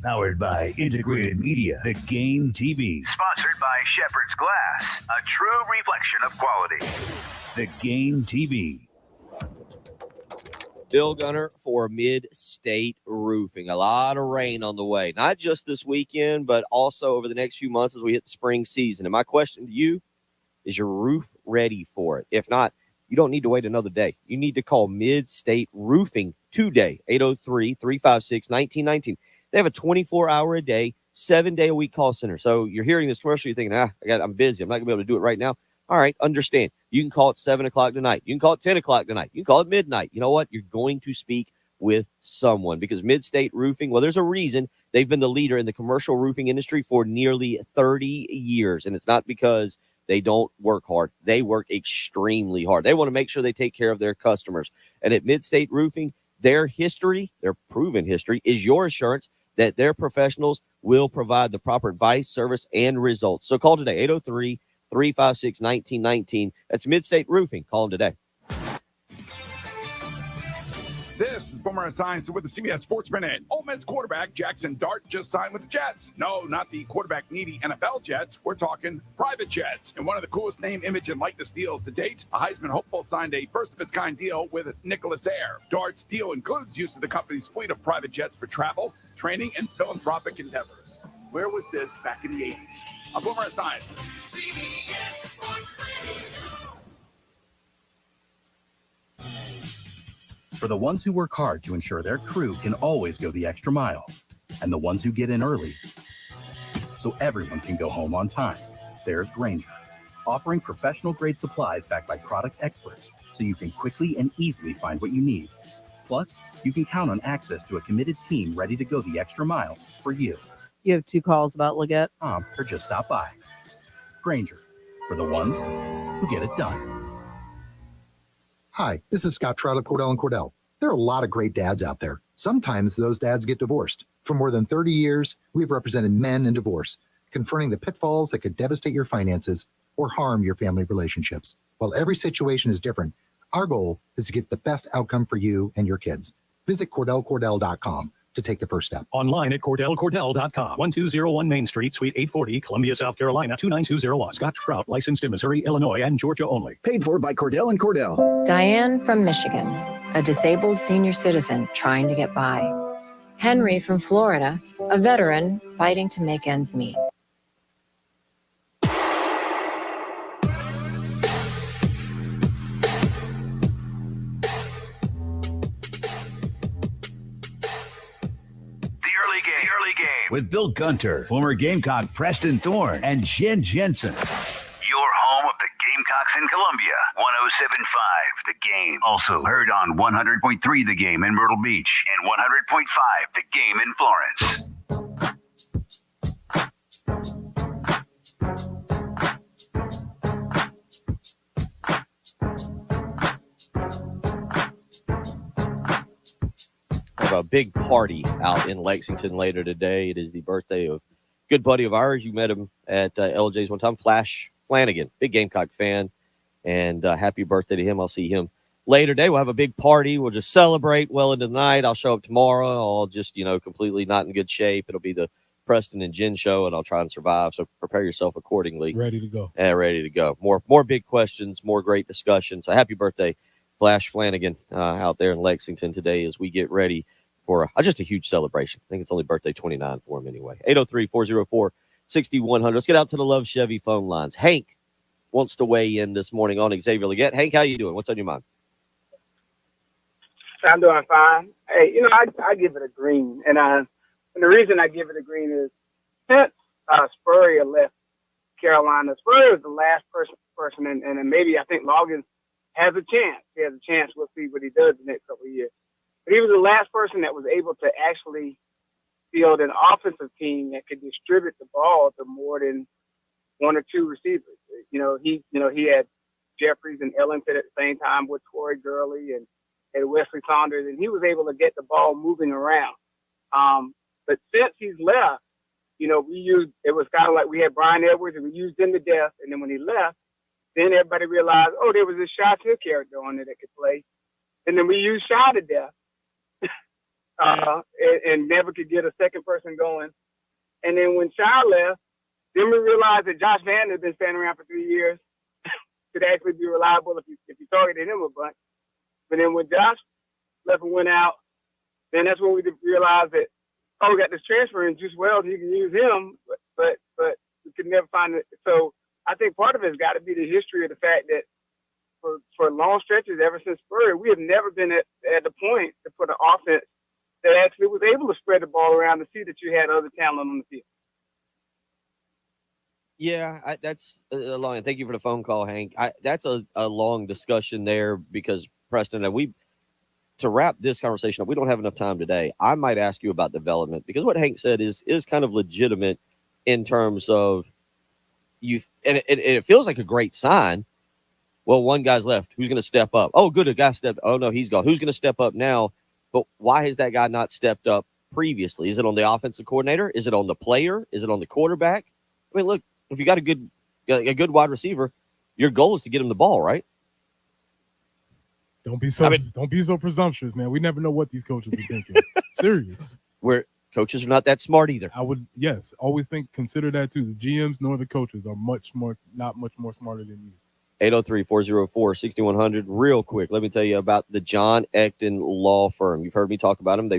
Powered by Integrated Media. The Game TV. Sponsored by Shepherd's Glass. A true reflection of quality. The Game TV. Bill Gunner for Mid-State Roofing. A lot of rain on the way, not just this weekend, but also over the next few months as we hit the spring season. And my question to you, Is your roof ready for it? If not, you don't need to wait another day. You need to call Mid-State Roofing today, 803-356-1919. They have a 24-hour-a-day, 7-day-a-week call center. So you're hearing this commercial, you're thinking, I'm busy. I'm not going to be able to do it right now. All right, understand. You can call at 7 o'clock tonight. You can call at 10 o'clock tonight. You can call at midnight. You know what? You're going to speak with someone because Mid-State Roofing, well, there's a reason they've been the leader in the commercial roofing industry for nearly 30 years. And it's not because they don't work hard. They work extremely hard. They want to make sure they take care of their customers. And at Mid-State Roofing, their history, their proven history, is your assurance that their professionals will provide the proper advice, service, and results. So call today, 803-356-1919. That's Mid-State Roofing. Call them today. This is Boomer Esiason with the CBS Sports Minute. Ole Miss quarterback Jackson Dart just signed with the Jets. No, not the quarterback-needy NFL Jets. We're talking private jets. And one of the coolest name, image, and likeness deals to date, a Heisman hopeful signed a first-of-its-kind deal with Nicholas Air. Dart's deal includes use of the company's fleet of private jets for travel, training, and philanthropic endeavors. Where was this back in the 80s? I'm Boomer Esiason. CBS Sports Radio. For the ones who work hard to ensure their crew can always go the extra mile, and the ones who get in early so everyone can go home on time, there's Grainger, offering professional-grade supplies backed by product experts so you can quickly and easily find what you need. Plus, you can count on access to a committed team ready to go the extra mile for you. You have 2 calls about Leggett. Or just stop by. Grainger, for the ones who get it done. Hi, this is Scott Trout of Cordell & Cordell. There are a lot of great dads out there. Sometimes those dads get divorced. For more than 30 years, we've represented men in divorce, confronting the pitfalls that could devastate your finances or harm your family relationships. While every situation is different, our goal is to get the best outcome for you and your kids. Visit CordellCordell.com to take the first step. Online at CordellCordell.com. 1201 Main Street, Suite 840, Columbia, South Carolina, 29201. Scott Trout, licensed in Missouri, Illinois, and Georgia only. Paid for by Cordell & Cordell. Diane from Michigan, a disabled senior citizen trying to get by. Henry from Florida, a veteran fighting to make ends meet. With Bill Gunter, former Gamecock Preston Thorne, and Jen Jensen. Your home of the Gamecocks in Columbia, 107.5 The Game. Also heard on 100.3 The Game in Myrtle Beach and 100.5 The Game in Florence. A big party out in Lexington later today. It is the birthday of a good buddy of ours. You met him at LJ's one time, Flash Flanagan, big Gamecock fan, and happy birthday to him. I'll see him later today. We'll have a big party. We'll just celebrate well into the night. I'll show up tomorrow. I'll just, completely not in good shape. It'll be the Preston and Jen show, and I'll try and survive. So prepare yourself accordingly. Ready to go. Yeah, ready to go. More big questions, more great discussion. So happy birthday, Flash Flanagan, out there in Lexington today as we get ready for just a huge celebration. I think it's only birthday 29 for him anyway. 803-404-6100. Let's get out to the Love Chevy phone lines. Hank wants to weigh in this morning on Xavier Leggett. Hank, how you doing? What's on your mind? I'm doing fine. Hey, I give it a green. And the reason I give it a green is since Spurrier left Carolina, Spurrier is the last person and maybe I think Logan has a chance. He has a chance. We'll see what he does in the next couple of years. But he was the last person that was able to actually field an offensive team that could distribute the ball to more than 1 or 2 receivers. He had Jeffries and Ellington at the same time with Torrey Gurley and Wesley Saunders, and he was able to get the ball moving around. But since he's left, it was kind of like we had Brian Edwards and we used him to death. And then when he left, then everybody realized, there was this Shy Smith character on there that could play. And then we used Shy to death. And never could get a second person going. And then when Shy left, then we realized that Josh Vann had been standing around for 3 years, could actually be reliable if you targeted him a bunch. But then when Josh left and went out, then that's when we realized that, we got this transfer in Juice Wells, you can use him, but we could never find it. So I think part of it's got to be the history of the fact that for long stretches, ever since Spurrier, we have never been at the point to put an offense that actually was able to spread the ball around to see that you had other talent on the field. Yeah, that's a long. Thank you for the phone call, Hank. That's a long discussion there because Preston, to wrap this conversation up, we don't have enough time today. I might ask you about development because what Hank said is kind of legitimate in terms of and it feels like a great sign. Well, one guy's left. Who's going to step up? Oh, good, a guy stepped. Oh no, he's gone. Who's going to step up now? But why has that guy not stepped up previously? Is it on the offensive coordinator? Is it on the player? Is it on the quarterback? I mean, look, if you got a good wide receiver, your goal is to get him the ball, right? Don't be so presumptuous, man. We never know what these coaches are thinking. Serious. Where coaches are not that smart either. I would, always consider that too. The GMs nor the coaches are not much more smarter than you. 803-404-6100. Real quick, let me tell you about the John Ecton Law Firm. You've heard me talk about them.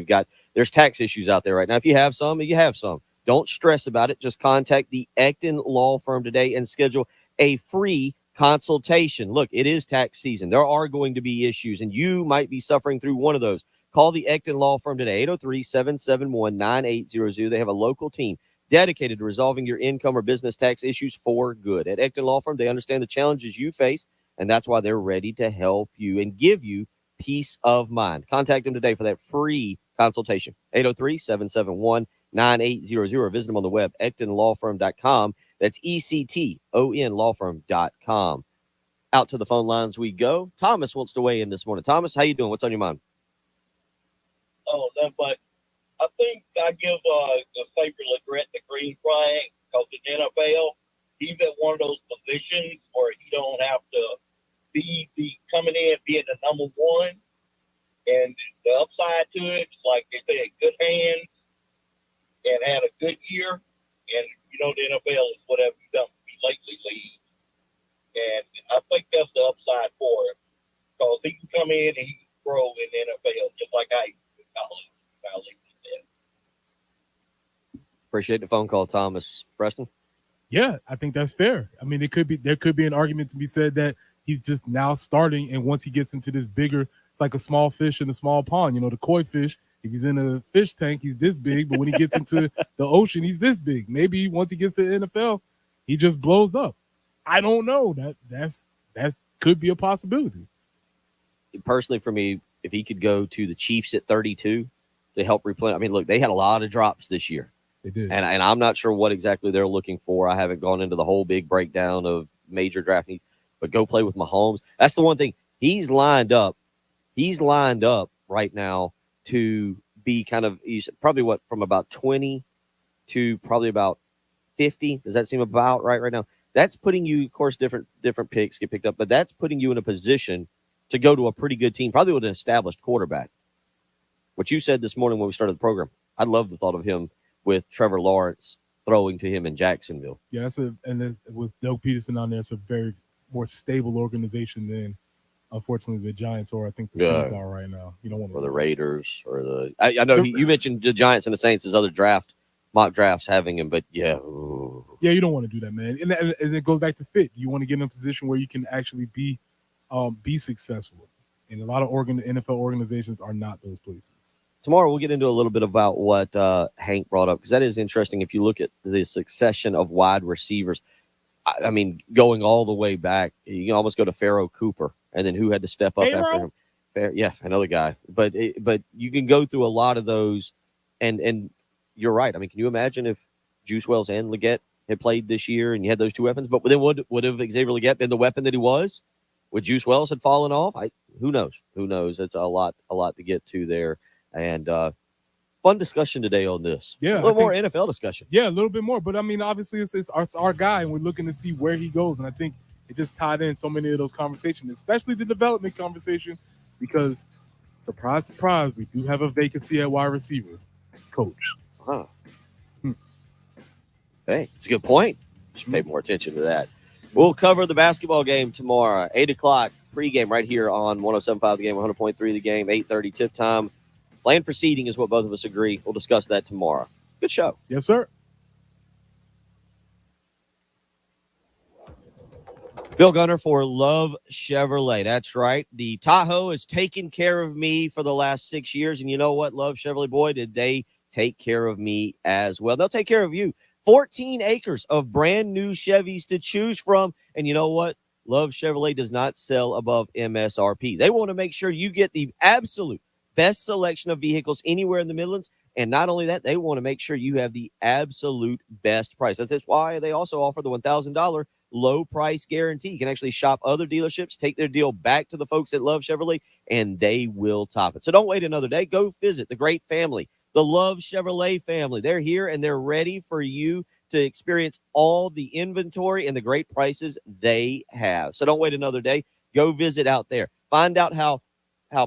There's tax issues out there right now. If you have some, you have some. Don't stress about it. Just contact the Ecton Law Firm today and schedule a free consultation. Look, it is tax season. There are going to be issues, and you might be suffering through one of those. Call the Ecton Law Firm today, 803-771-9800. They have a local team dedicated to resolving your income or business tax issues for good. At Ecton Law Firm, they understand the challenges you face, and that's why they're ready to help you and give you peace of mind. Contact them today for that free consultation, 803-771-9800. Visit them on the web, ectonlawfirm.com. That's ECTON lawfirm.com. Out to the phone lines we go. Thomas wants to weigh in this morning. Thomas, how you doing? What's on your mind? Oh, no, but I think I give the safety regret to Green Flag because in NFL, he's at one of those positions where he don't have to be coming in being the number one. And the upside to it is like they had good hands and had a good year. And, the NFL is whatever you done for me lately league. And I think that's the upside for him because he can come in and he can grow in the NFL just like I used to college. Appreciate the phone call, Thomas. Preston? Yeah, I think that's fair. I mean, there could be an argument to be said that he's just now starting, and once he gets into this bigger, it's like a small fish in a small pond. The koi fish, if he's in a fish tank, he's this big, but when he gets into the ocean, he's this big. Maybe once he gets to the NFL, he just blows up. I don't know. That could be a possibility. Personally, for me, if he could go to the Chiefs at 32 to help replenish. I mean, look, they had a lot of drops this year. They did. And I'm not sure what exactly they're looking for. I haven't gone into the whole big breakdown of major draft needs, but go play with Mahomes. That's the one thing. He's lined up right now to be he's probably from about 20 to probably about 50. Does that seem about right now? That's putting you, of course, different picks get picked up, but that's putting you in a position to go to a pretty good team, probably with an established quarterback. What you said this morning when we started the program, I love the thought of him with Trevor Lawrence throwing to him in Jacksonville. Yeah, and with Doug Peterson on there, it's a very more stable organization than, unfortunately, the Giants or I think the Saints are right now. You don't want or the Raiders or the. I know you mentioned the Giants and the Saints as other mock drafts having him, but yeah. Ooh. Yeah, you don't want to do that, man. And it goes back to fit. You want to get in a position where you can actually be successful. And a lot of NFL organizations are not those places. Tomorrow we'll get into a little bit about what Hank brought up because that is interesting. If you look at the succession of wide receivers, I mean, going all the way back, you can almost go to Pharaoh Cooper, and then who had to step up after him? Yeah, another guy. But you can go through a lot of those, and you're right. I mean, can you imagine if Juice Wells and Leggett had played this year, and you had those two weapons? But then would have Xavier Leggett been the weapon that he was? Would Juice Wells had fallen off? Who knows? Who knows? It's a lot to get to there. And fun discussion today on this. Yeah, a little more NFL discussion. Yeah, a little bit more. But I mean, obviously, it's our guy, and we're looking to see where he goes. And I think it just tied in so many of those conversations, especially the development conversation, because surprise, surprise, we do have a vacancy at wide receiver, coach. Huh. Hey, it's a good point. Should pay more attention to that. We'll cover the basketball game tomorrow, 8:00 pregame right here on 107.5 The Game, 100.3 The Game, 8:30 tip time. Playing for seeding is what both of us agree. We'll discuss that tomorrow. Good show. Yes, sir. Bill Gunner for Love Chevrolet. That's right. The Tahoe has taken care of me for the last 6 years. And you know what, Love Chevrolet, boy, did they take care of me as well. They'll take care of you. 14 acres of brand new Chevys to choose from. And you know what? Love Chevrolet does not sell above MSRP. They want to make sure you get the absolute best selection of vehicles anywhere in the Midlands. And not only that, they want to make sure you have the absolute best price. That's why they also offer the $1,000 low price guarantee. You can actually shop other dealerships, take their deal back to the folks at Love Chevrolet, and they will top it. So don't wait another day. Go visit the great family, the Love Chevrolet family. They're here and they're ready for you to experience all the inventory and the great prices they have. So don't wait another day. Go visit out there. Find out how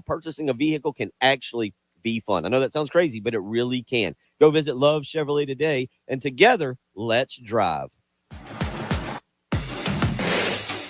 purchasing a vehicle can actually be fun. I know that sounds crazy, but it really can. Go visit Love Chevrolet today, and together, let's drive.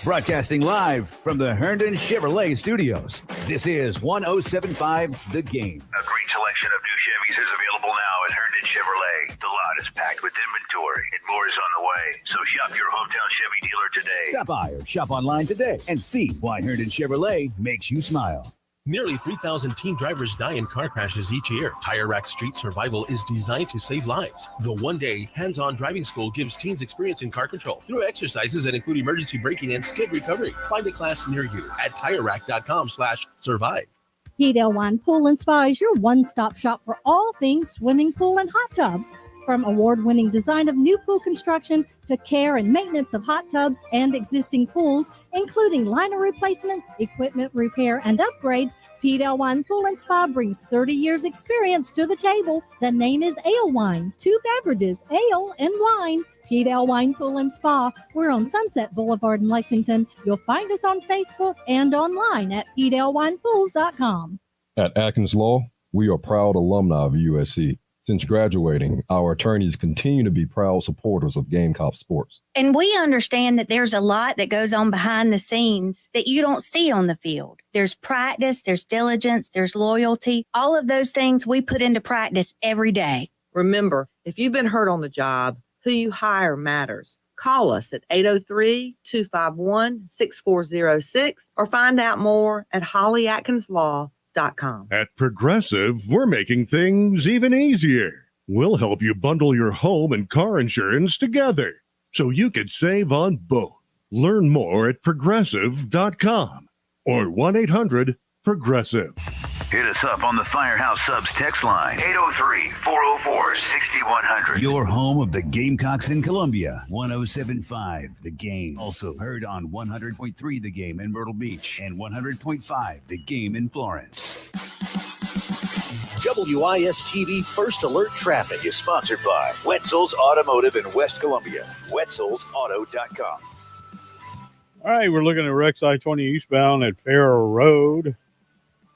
Broadcasting live from the Herndon Chevrolet Studios. This is 1075 The Game. A great selection of new Chevys is available now at Herndon Chevrolet. The lot is packed with inventory and more is on the way. So shop your hometown Chevy dealer today. Stop by or shop online today and see why Herndon Chevrolet makes you smile. Nearly 3,000 teen drivers die in car crashes each year. Tire Rack Street Survival is designed to save lives. The one-day hands-on driving school gives teens experience in car control through exercises that include emergency braking and skid recovery. Find a class near you at TireRack.com/survive. Pete Elwine Pool and Spa is your one-stop shop for all things swimming pool and hot tubs. From award-winning design of new pool construction to care and maintenance of hot tubs and existing pools, including liner replacements, equipment repair, and upgrades, Pete Elwine Pool and Spa brings 30 years experience to the table. The name is Alewine, 2 beverages, ale and wine. Pete Elwine Pool and Spa. We're on Sunset Boulevard in Lexington. You'll find us on Facebook and online at PeteElwinePools.com. At Atkins Law, we are proud alumni of USC. Since graduating, our attorneys continue to be proud supporters of Gamecock sports. And we understand that there's a lot that goes on behind the scenes that you don't see on the field. There's practice, there's diligence, there's loyalty. All of those things we put into practice every day. Remember, if you've been hurt on the job, who you hire matters. Call us at 803-251-6406 or find out more at hollyatkinslaw.com. At Progressive, we're making things even easier. We'll help you bundle your home and car insurance together so you could save on both. Learn more at progressive.com or 1-800-PROGRESSIVE. Hit us up on the Firehouse Subs text line, 803-404-6100. Your home of the Gamecocks in Columbia, 1075 The Game. Also heard on 100.3 The Game in Myrtle Beach and 100.5 The Game in Florence. WIS-TV First Alert Traffic is sponsored by Wetzel's Automotive in West Columbia. Wetzel'sAuto.com. All right, we're looking at Rex I-20 eastbound at Farrow Road.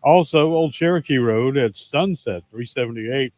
Also, Old Cherokee Road at Sunset, 378